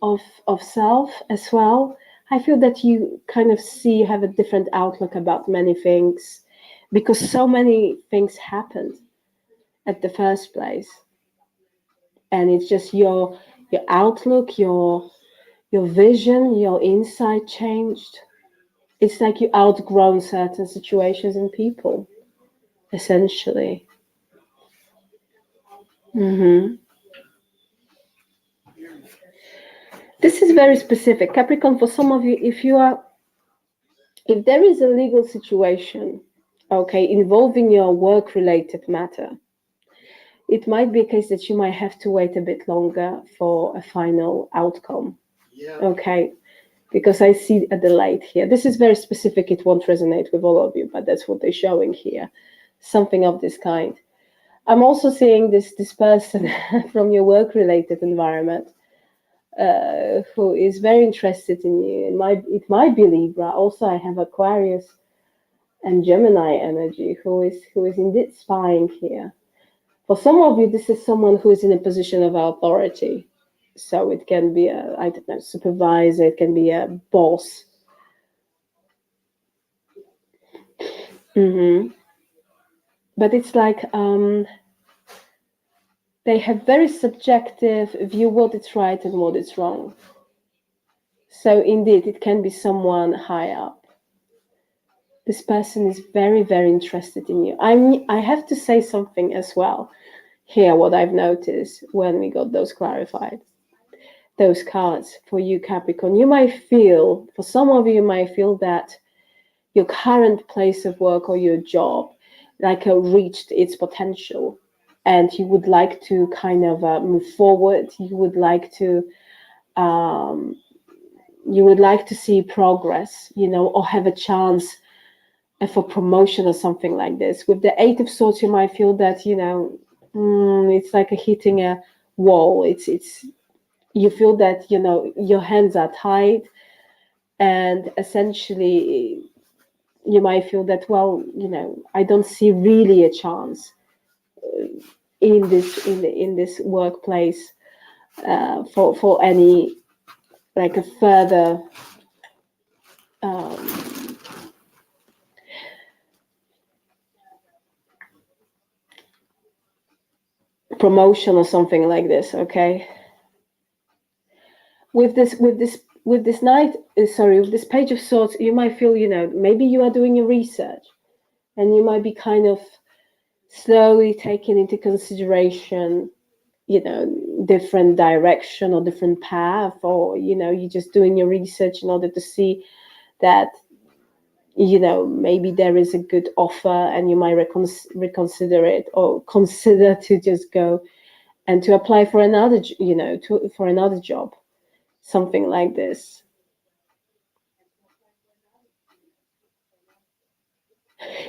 of self as well. I feel that you kind of have a different outlook about many things because so many things happened at the first place. And it's just your outlook, your vision, your insight changed. It's like you outgrown certain situations and people, essentially. This is very specific. Capricorn, for some of you, if you are If there is a legal situation, okay, involving your work-related matter, it might be a case that you might have to wait a bit longer for a final outcome. Yeah. Okay, because I see a delay here. This is very specific. It won't resonate with all of you, but that's what they're showing here. Something of this kind. I'm also seeing this person from your work-related environment who is very interested in you. It might be Libra. Also, I have Aquarius and Gemini energy who is indeed spying here. For some of you, this is someone who is in a position of authority. So it can be a, I don't know, supervisor, it can be a boss. But it's like they have very subjective view what is right and what is wrong. So indeed, it can be someone high up. This person is very, very interested in you. I have to say something as well here, what I've noticed when we got those clarified. Those cards for you, Capricorn. You might feel, for some of you might feel that your current place of work or your job like reached its potential and you would like to kind of move forward. You would like to see progress, you know, or have a chance for promotion or something like this. With the Eight of Swords, you might feel that, you know, it's like hitting a wall. It's you feel that, you know, your hands are tied, and essentially you might feel that, well, you know, I don't see really a chance in this workplace for any like a further promotion or something like this. Okay, with this Knight, with this Page of Swords, you might feel, you know, maybe you are doing your research and you might be kind of slowly taking into consideration, you know, different direction or different path, or, you know, you're just doing your research in order to see that, you know, maybe there is a good offer and you might reconsider it, or consider to just go and to apply for another, you know, for another job, something like this.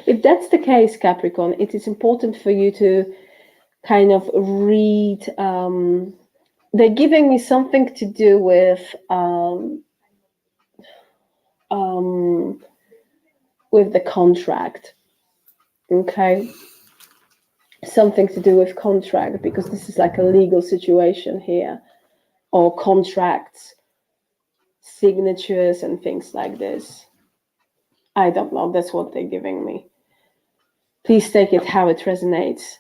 If that's the case, Capricorn, it is important for you to kind of read. They're giving me something to do with the contract. Okay, something to do with contract, because this is like a legal situation here, or contracts, signatures and things like this. I don't know, that's what they're giving me. Please take it how it resonates.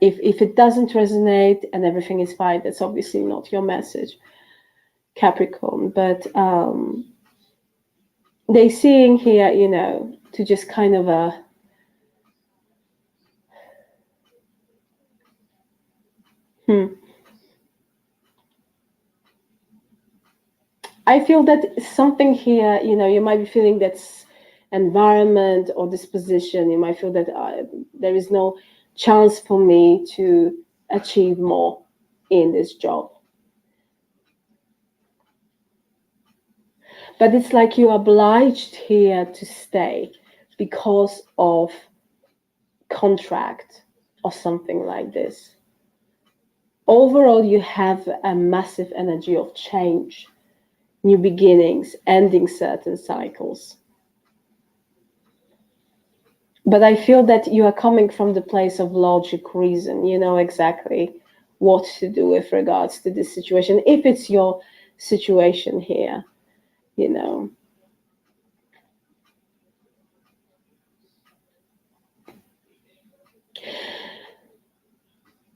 If it doesn't resonate and everything is fine, that's obviously not your message, Capricorn. But they're seeing here, you know, to just kind of I feel that something here, you know, you might be feeling that's environment or disposition. You might feel that there is no chance for me to achieve more in this job. But it's like you're obliged here to stay because of contract or something like this. Overall, you have a massive energy of change, new beginnings, ending certain cycles. But I feel that you are coming from the place of logic, reason. You know exactly what to do with regards to this situation. If it's your situation here, you know.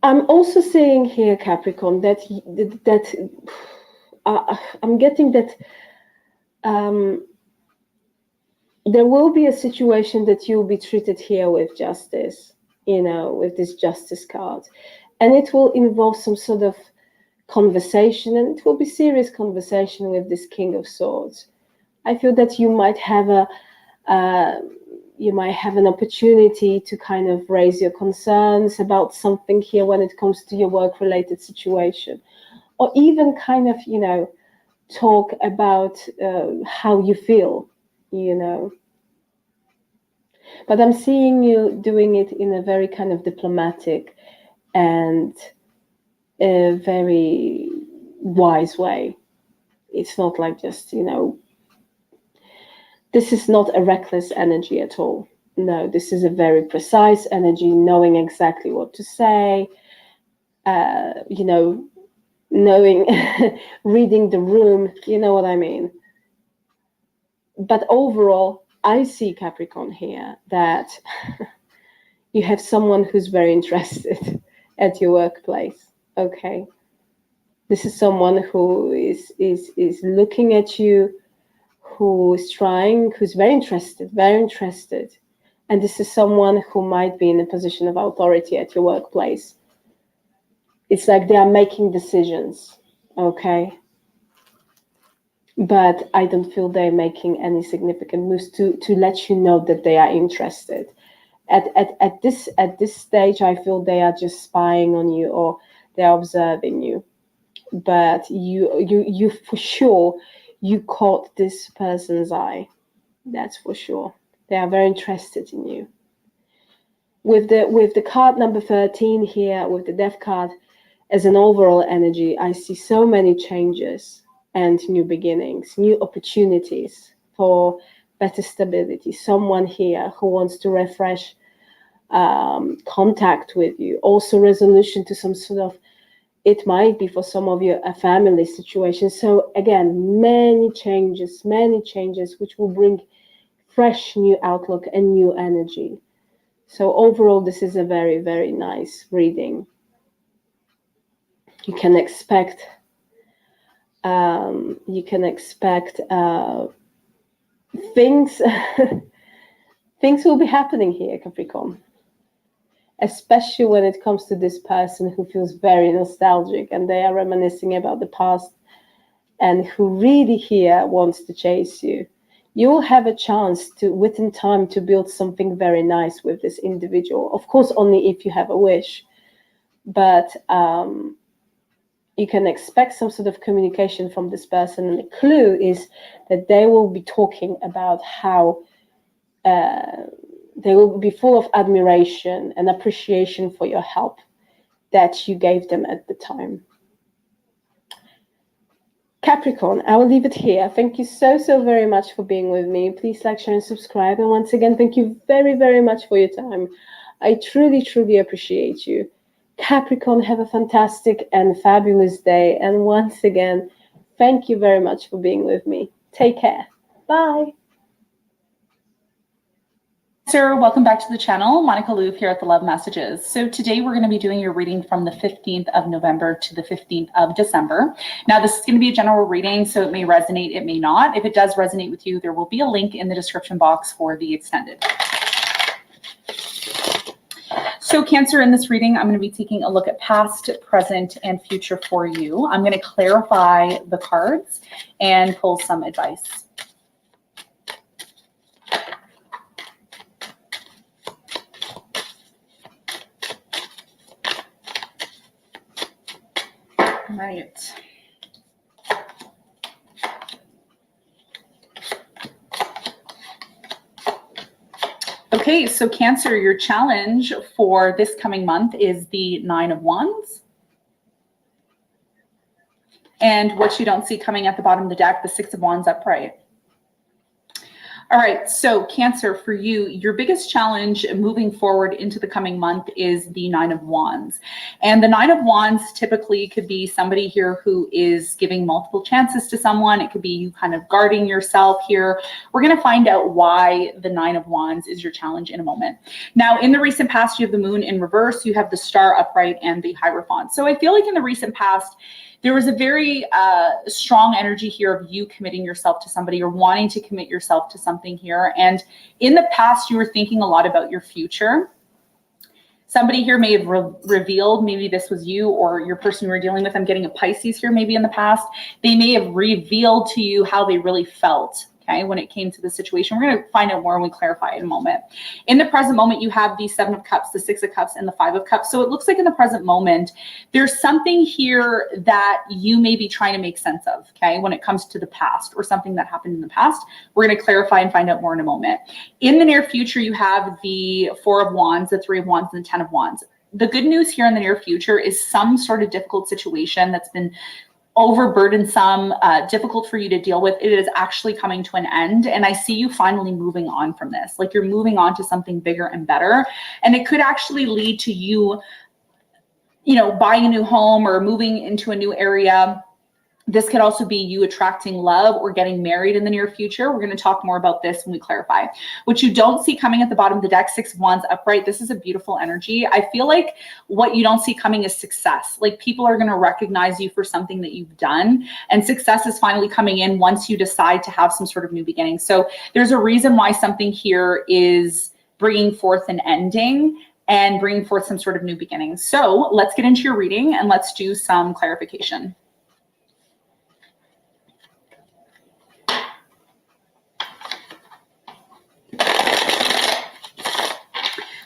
I'm also seeing here, Capricorn, that I'm getting that there will be a situation that you'll be treated here with justice, you know, with this justice card. And it will involve some sort of conversation, and it will be serious conversation with this King of Swords. I feel that you might have an opportunity to kind of raise your concerns about something here when it comes to your work-related situation, or even kind of, talk about how you feel, But I'm seeing you doing it in a very kind of diplomatic and a very wise way. It's not like just, this is not a reckless energy at all. No, this is a very precise energy, knowing exactly what to say, knowing, reading the room, you know what I mean? But overall, I see, Capricorn, here that you have someone who's very interested at your workplace, okay? This is someone who is looking at you, who's trying, who's very interested. And this is someone who might be in a position of authority at your workplace. It's like they are making decisions, okay? But I don't feel they're making any significant moves to let you know that they are interested. At this stage, I feel they are just spying on you, or they're observing you. But you for sure, you caught this person's eye. That's for sure. They are very interested in you. With the card number 13 here, with the Death card, as an overall energy, I see so many changes and new beginnings, new opportunities for better stability. Someone here who wants to refresh contact with you. Also resolution to some sort of, it might be for some of you a family situation. So again, many changes, which will bring fresh new outlook and new energy. So overall, this is a very, very nice reading. You can expect things things will be happening here, Capricorn, especially when it comes to this person who feels very nostalgic and they are reminiscing about the past, and who really here wants to chase you. You will have a chance to, within time, to build something very nice with this individual. Of course, only if you have a wish, but you can expect some sort of communication from this person. And the clue is that they will be talking about how they will be full of admiration and appreciation for your help that you gave them at the time. Capricorn, I will leave it here. Thank you so very much for being with me. Please like, share, and subscribe. And once again, thank you very, very much for your time. I truly, truly appreciate you. Capricorn, have a fantastic and fabulous day. And once again, thank you very much for being with me. Take care. Bye. Sir, welcome back to the channel. Monica Louv here at the Love Messages. So today we're going to be doing your reading from the 15th of November to the 15th of December. Now this is going to be a general reading, so it may resonate, it may not. If it does resonate with you, there will be a link in the description box for the extended. So Cancer, in this reading, I'm going to be taking a look at past, present, and future for you. I'm going to clarify the cards and pull some advice. Right. Okay, so Cancer, your challenge for this coming month is the 9 of Wands. And what you don't see coming at the bottom of the deck, the 6 of Wands upright. All right, so Cancer, for you, your biggest challenge moving forward into the coming month is the 9 of Wands. And the 9 of Wands typically could be somebody here who is giving multiple chances to someone. It could be you kind of guarding yourself here. We're going to find out why the 9 of Wands is your challenge in a moment. Now, in the recent past, you have the Moon in reverse, you have the Star upright, and the Hierophant. So I feel like in the recent past, there was a very strong energy here of you committing yourself to somebody or wanting to commit yourself to something here. And in the past, you were thinking a lot about your future. Somebody here may have revealed, maybe this was you or your person you were dealing with. I'm getting a Pisces here maybe in the past. They may have revealed to you how they really felt okay, when it came to the situation. We're going to find out more when we clarify in a moment. In the present moment, you have the 7 of Cups, the 6 of Cups, and the 5 of Cups. So it looks like in the present moment, there's something here that you may be trying to make sense of, okay, when it comes to the past or something that happened in the past. We're going to clarify and find out more in a moment. In the near future, you have the 4 of Wands, the 3 of Wands, and the 10 of Wands. The good news here in the near future is some sort of difficult situation that's been overburdensome, difficult for you to deal with. It is actually coming to an end. And I see you finally moving on from this. Like you're moving on to something bigger and better. And it could actually lead to you, you know, buying a new home or moving into a new area. This could also be you attracting love or getting married in the near future. We're going to talk more about this when we clarify. What you don't see coming at the bottom of the deck, 6 of Wands upright. This is a beautiful energy. I feel like what you don't see coming is success. Like people are going to recognize you for something that you've done. And success is finally coming in once you decide to have some sort of new beginning. So there's a reason why something here is bringing forth an ending and bringing forth some sort of new beginning. So let's get into your reading and let's do some clarification.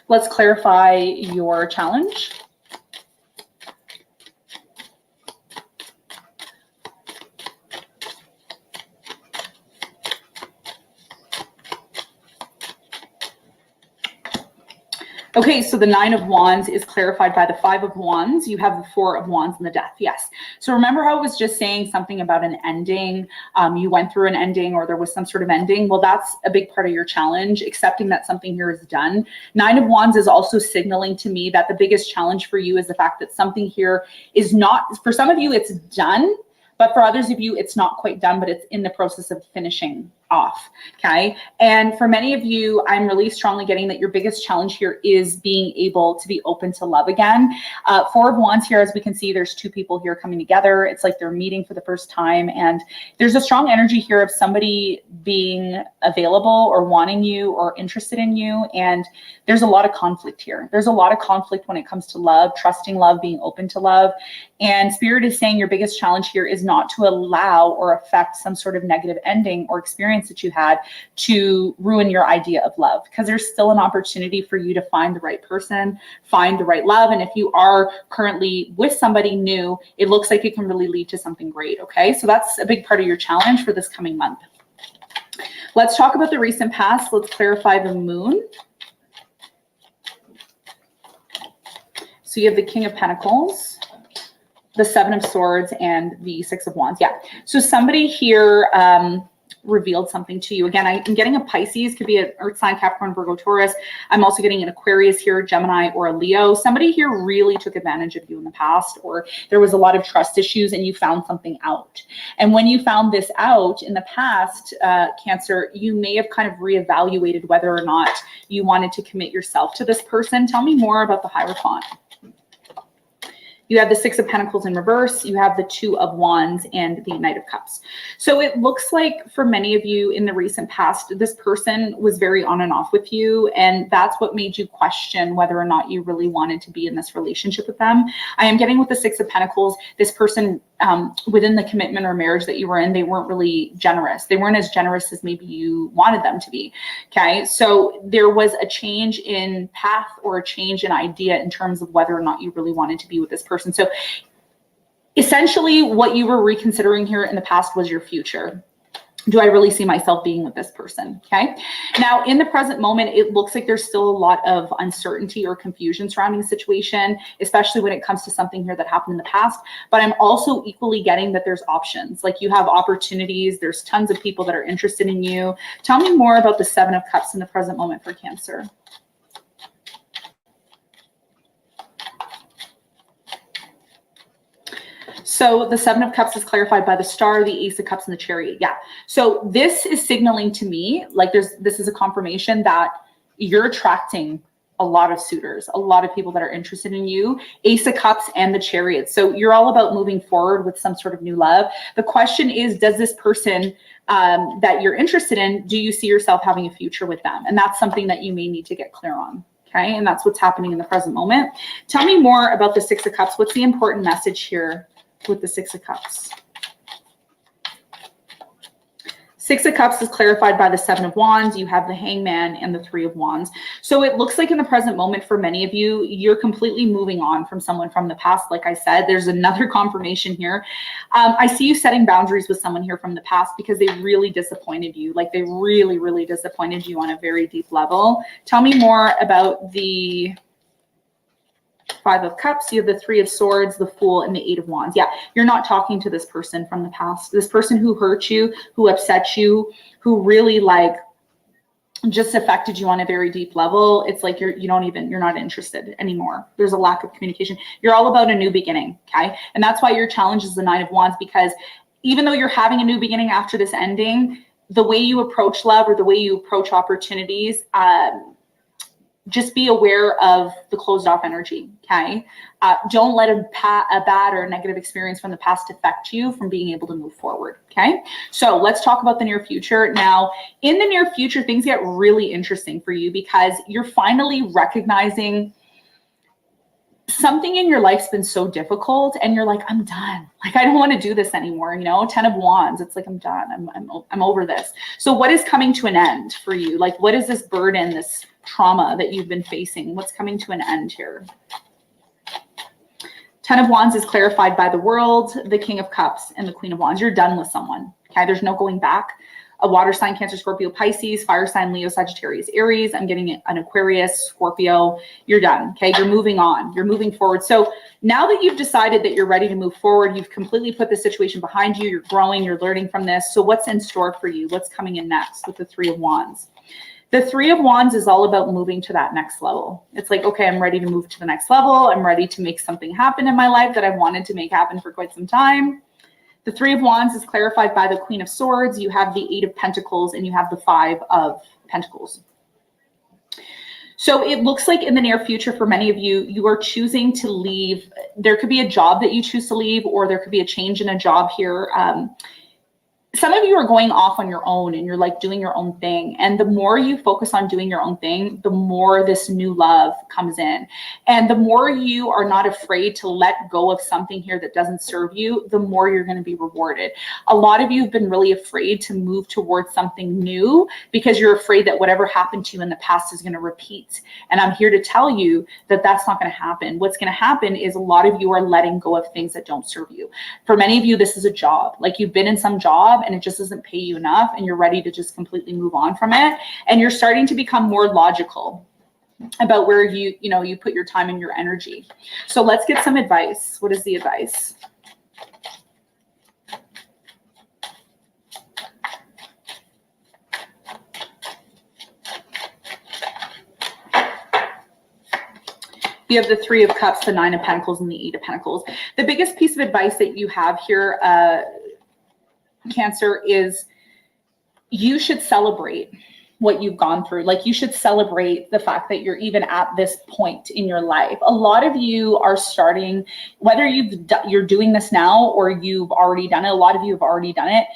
Let's clarify your challenge. Okay, so the 9 of Wands is clarified by the 5 of Wands. You have the 4 of Wands and the Death. Yes. So remember how I was just saying something about an ending? You went through an ending or there was some sort of ending. Well, that's a big part of your challenge, accepting that something here is done. 9 of Wands is also signaling to me that the biggest challenge for you is the fact that something here is not, for some of you, it's done. But for others of you, it's not quite done, but it's in the process of finishing off, okay? And for many of you, I'm really strongly getting that your biggest challenge here is being able to be open to love again. 4 of Wands here, as we can see, there's 2 people here coming together. It's like they're meeting for the first time. And there's a strong energy here of somebody being available or wanting you or interested in you. And there's a lot of conflict here. There's a lot of conflict when it comes to love, trusting love, being open to love. And Spirit is saying your biggest challenge here is not to allow or affect some sort of negative ending or experience that you had to ruin your idea of love, because there's still an opportunity for you to find the right person, find the right love. And if you are currently with somebody new, it looks like it can really lead to something great. Okay, so that's a big part of your challenge for this coming month. Let's talk about the recent past. Let's clarify the moon. So you have the King of Pentacles, the 7 of Swords, and the 6 of Wands. Yeah. So somebody here revealed something to you. Again, I'm getting a Pisces, could be an Earth sign, Capricorn, Virgo, Taurus. I'm also getting an Aquarius here, Gemini, or a Leo. Somebody here really took advantage of you in the past, or there was a lot of trust issues and you found something out. And when you found this out in the past, Cancer, you may have kind of reevaluated whether or not you wanted to commit yourself to this person. Tell me more about the Hierophant. You have the 6 of Pentacles in reverse. You have the 2 of Wands and the Knight of Cups. So it looks like for many of you in the recent past, this person was very on and off with you. And that's what made you question whether or not you really wanted to be in this relationship with them. I am getting with the 6 of Pentacles, this person within the commitment or marriage that you were in, they weren't really generous. They weren't as generous as maybe you wanted them to be. Okay. So there was a change in path or a change in idea in terms of whether or not you really wanted to be with this person. So essentially what you were reconsidering here in the past was your future. Do I really see myself being with this person? Okay. Now, in the present moment, it looks like there's still a lot of uncertainty or confusion surrounding the situation, especially when it comes to something here that happened in the past. But I'm also equally getting that there's options. Like you have opportunities. There's tons of people that are interested in you. Tell me more about the 7 of Cups in the present moment for Cancer. So the 7 of Cups is clarified by the Star, the Ace of Cups, and the Chariot. Yeah. So this is signaling to me, like this is a confirmation that you're attracting a lot of suitors, a lot of people that are interested in you, Ace of Cups and the Chariot. So you're all about moving forward with some sort of new love. The question is, does this person that you're interested in, do you see yourself having a future with them? And that's something that you may need to get clear on. Okay. And that's what's happening in the present moment. Tell me more about the 6 of Cups. What's the important message here with the 6 of Cups? Six of Cups is clarified by the Seven of Wands. You have the Hangman and the Three of Wands. So it looks like in the present moment for many of you, you're completely moving on from someone from the past. Like I said, there's another confirmation here. I see you setting boundaries with someone here from the past because they really disappointed you. Like they really, really disappointed you on a very deep level. Tell me more about the Five of Cups. You have the Three of Swords, the Fool, and the Eight of Wands. Yeah, you're not talking to this person from the past. This person who hurt you, who upset you, who really like just affected you on a very deep level. It's like you're not interested anymore. There's a lack of communication. You're all about a new beginning, okay? And that's why your challenge is the Nine of Wands, because even though you're having a new beginning after this ending, the way you approach love or the way you approach opportunities, just be aware of the closed off energy, okay? Don't let a bad or a negative experience from the past affect you from being able to move forward, okay? So let's talk about the near future. Now, in the near future, things get really interesting for you because you're finally recognizing something in your life's been so difficult and you're like, I'm done. Like, I don't want to do this anymore. You know, 10 of Wands. It's like, I'm done. I'm over this. So what is coming to an end for you? Like, what is this burden, this trauma that you've been facing? What's coming to an end here? 10 of Wands is clarified by the World, the King of Cups, and the Queen of Wands. You're done with someone. Okay. There's no going back. A water sign, Cancer, Scorpio, Pisces, fire sign, Leo, Sagittarius, Aries. I'm getting an Aquarius, Scorpio. You're done. Okay. You're moving on. You're moving forward. So now that you've decided that you're ready to move forward, you've completely put the situation behind you. You're growing. You're learning from this. So what's in store for you? What's coming in next with the Three of Wands? The Three of Wands is all about moving to that next level. It's like, okay, I'm ready to move to the next level. I'm ready to make something happen in my life that I've wanted to make happen for quite some time. The Three of Wands is clarified by the Queen of Swords. You have the Eight of Pentacles and you have the Five of Pentacles. So it looks like in the near future for many of you, you are choosing to leave. There could be a job that you choose to leave, or there could be a change in a job here. Some of you are going off on your own and you're like doing your own thing. And the more you focus on doing your own thing, the more this new love comes in. And the more you are not afraid to let go of something here that doesn't serve you, the more you're going to be rewarded. A lot of you have been really afraid to move towards something new because you're afraid that whatever happened to you in the past is going to repeat. And I'm here to tell you that that's not going to happen. What's going to happen is a lot of you are letting go of things that don't serve you. For many of you, this is a job. Like you've been in some job and it just doesn't pay you enough and you're ready to just completely move on from it. And you're starting to become more logical about where you put your time and your energy. So let's get some advice. What is the advice? You have the Three of Cups, the Nine of Pentacles, and the Eight of Pentacles. The biggest piece of advice that you have here, Cancer, is you should celebrate what you've gone through. Like you should celebrate the fact that you're even at this point in your life. A lot of you are starting, whether you're doing this now or you've already done it, a lot of you have already done it.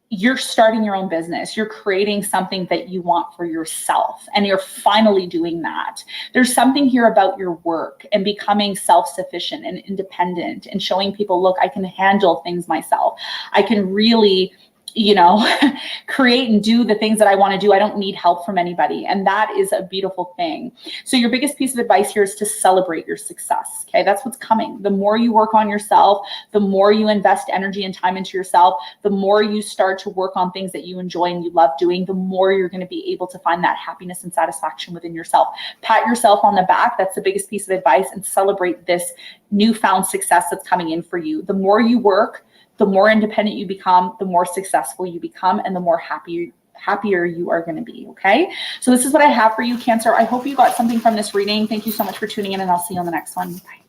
You're starting your own business. You're creating something that you want for yourself, and you're finally doing that. There's something here about your work and becoming self-sufficient and independent and showing people, look, I can handle things myself. I can really, create and do the things that I want to do. I don't need help from anybody. And that is a beautiful thing. So your biggest piece of advice here is to celebrate your success. Okay. That's what's coming. The more you work on yourself, the more you invest energy and time into yourself, the more you start to work on things that you enjoy and you love doing, the more you're going to be able to find that happiness and satisfaction within yourself. Pat yourself on the back. That's the biggest piece of advice, and celebrate this newfound success that's coming in for you. The more you work, the more independent you become, the more successful you become, and the more happier you are going to be. Okay. So this is what I have for you, Cancer. I hope you got something from this reading. Thank you so much for tuning in, and I'll see you on the next one. Bye.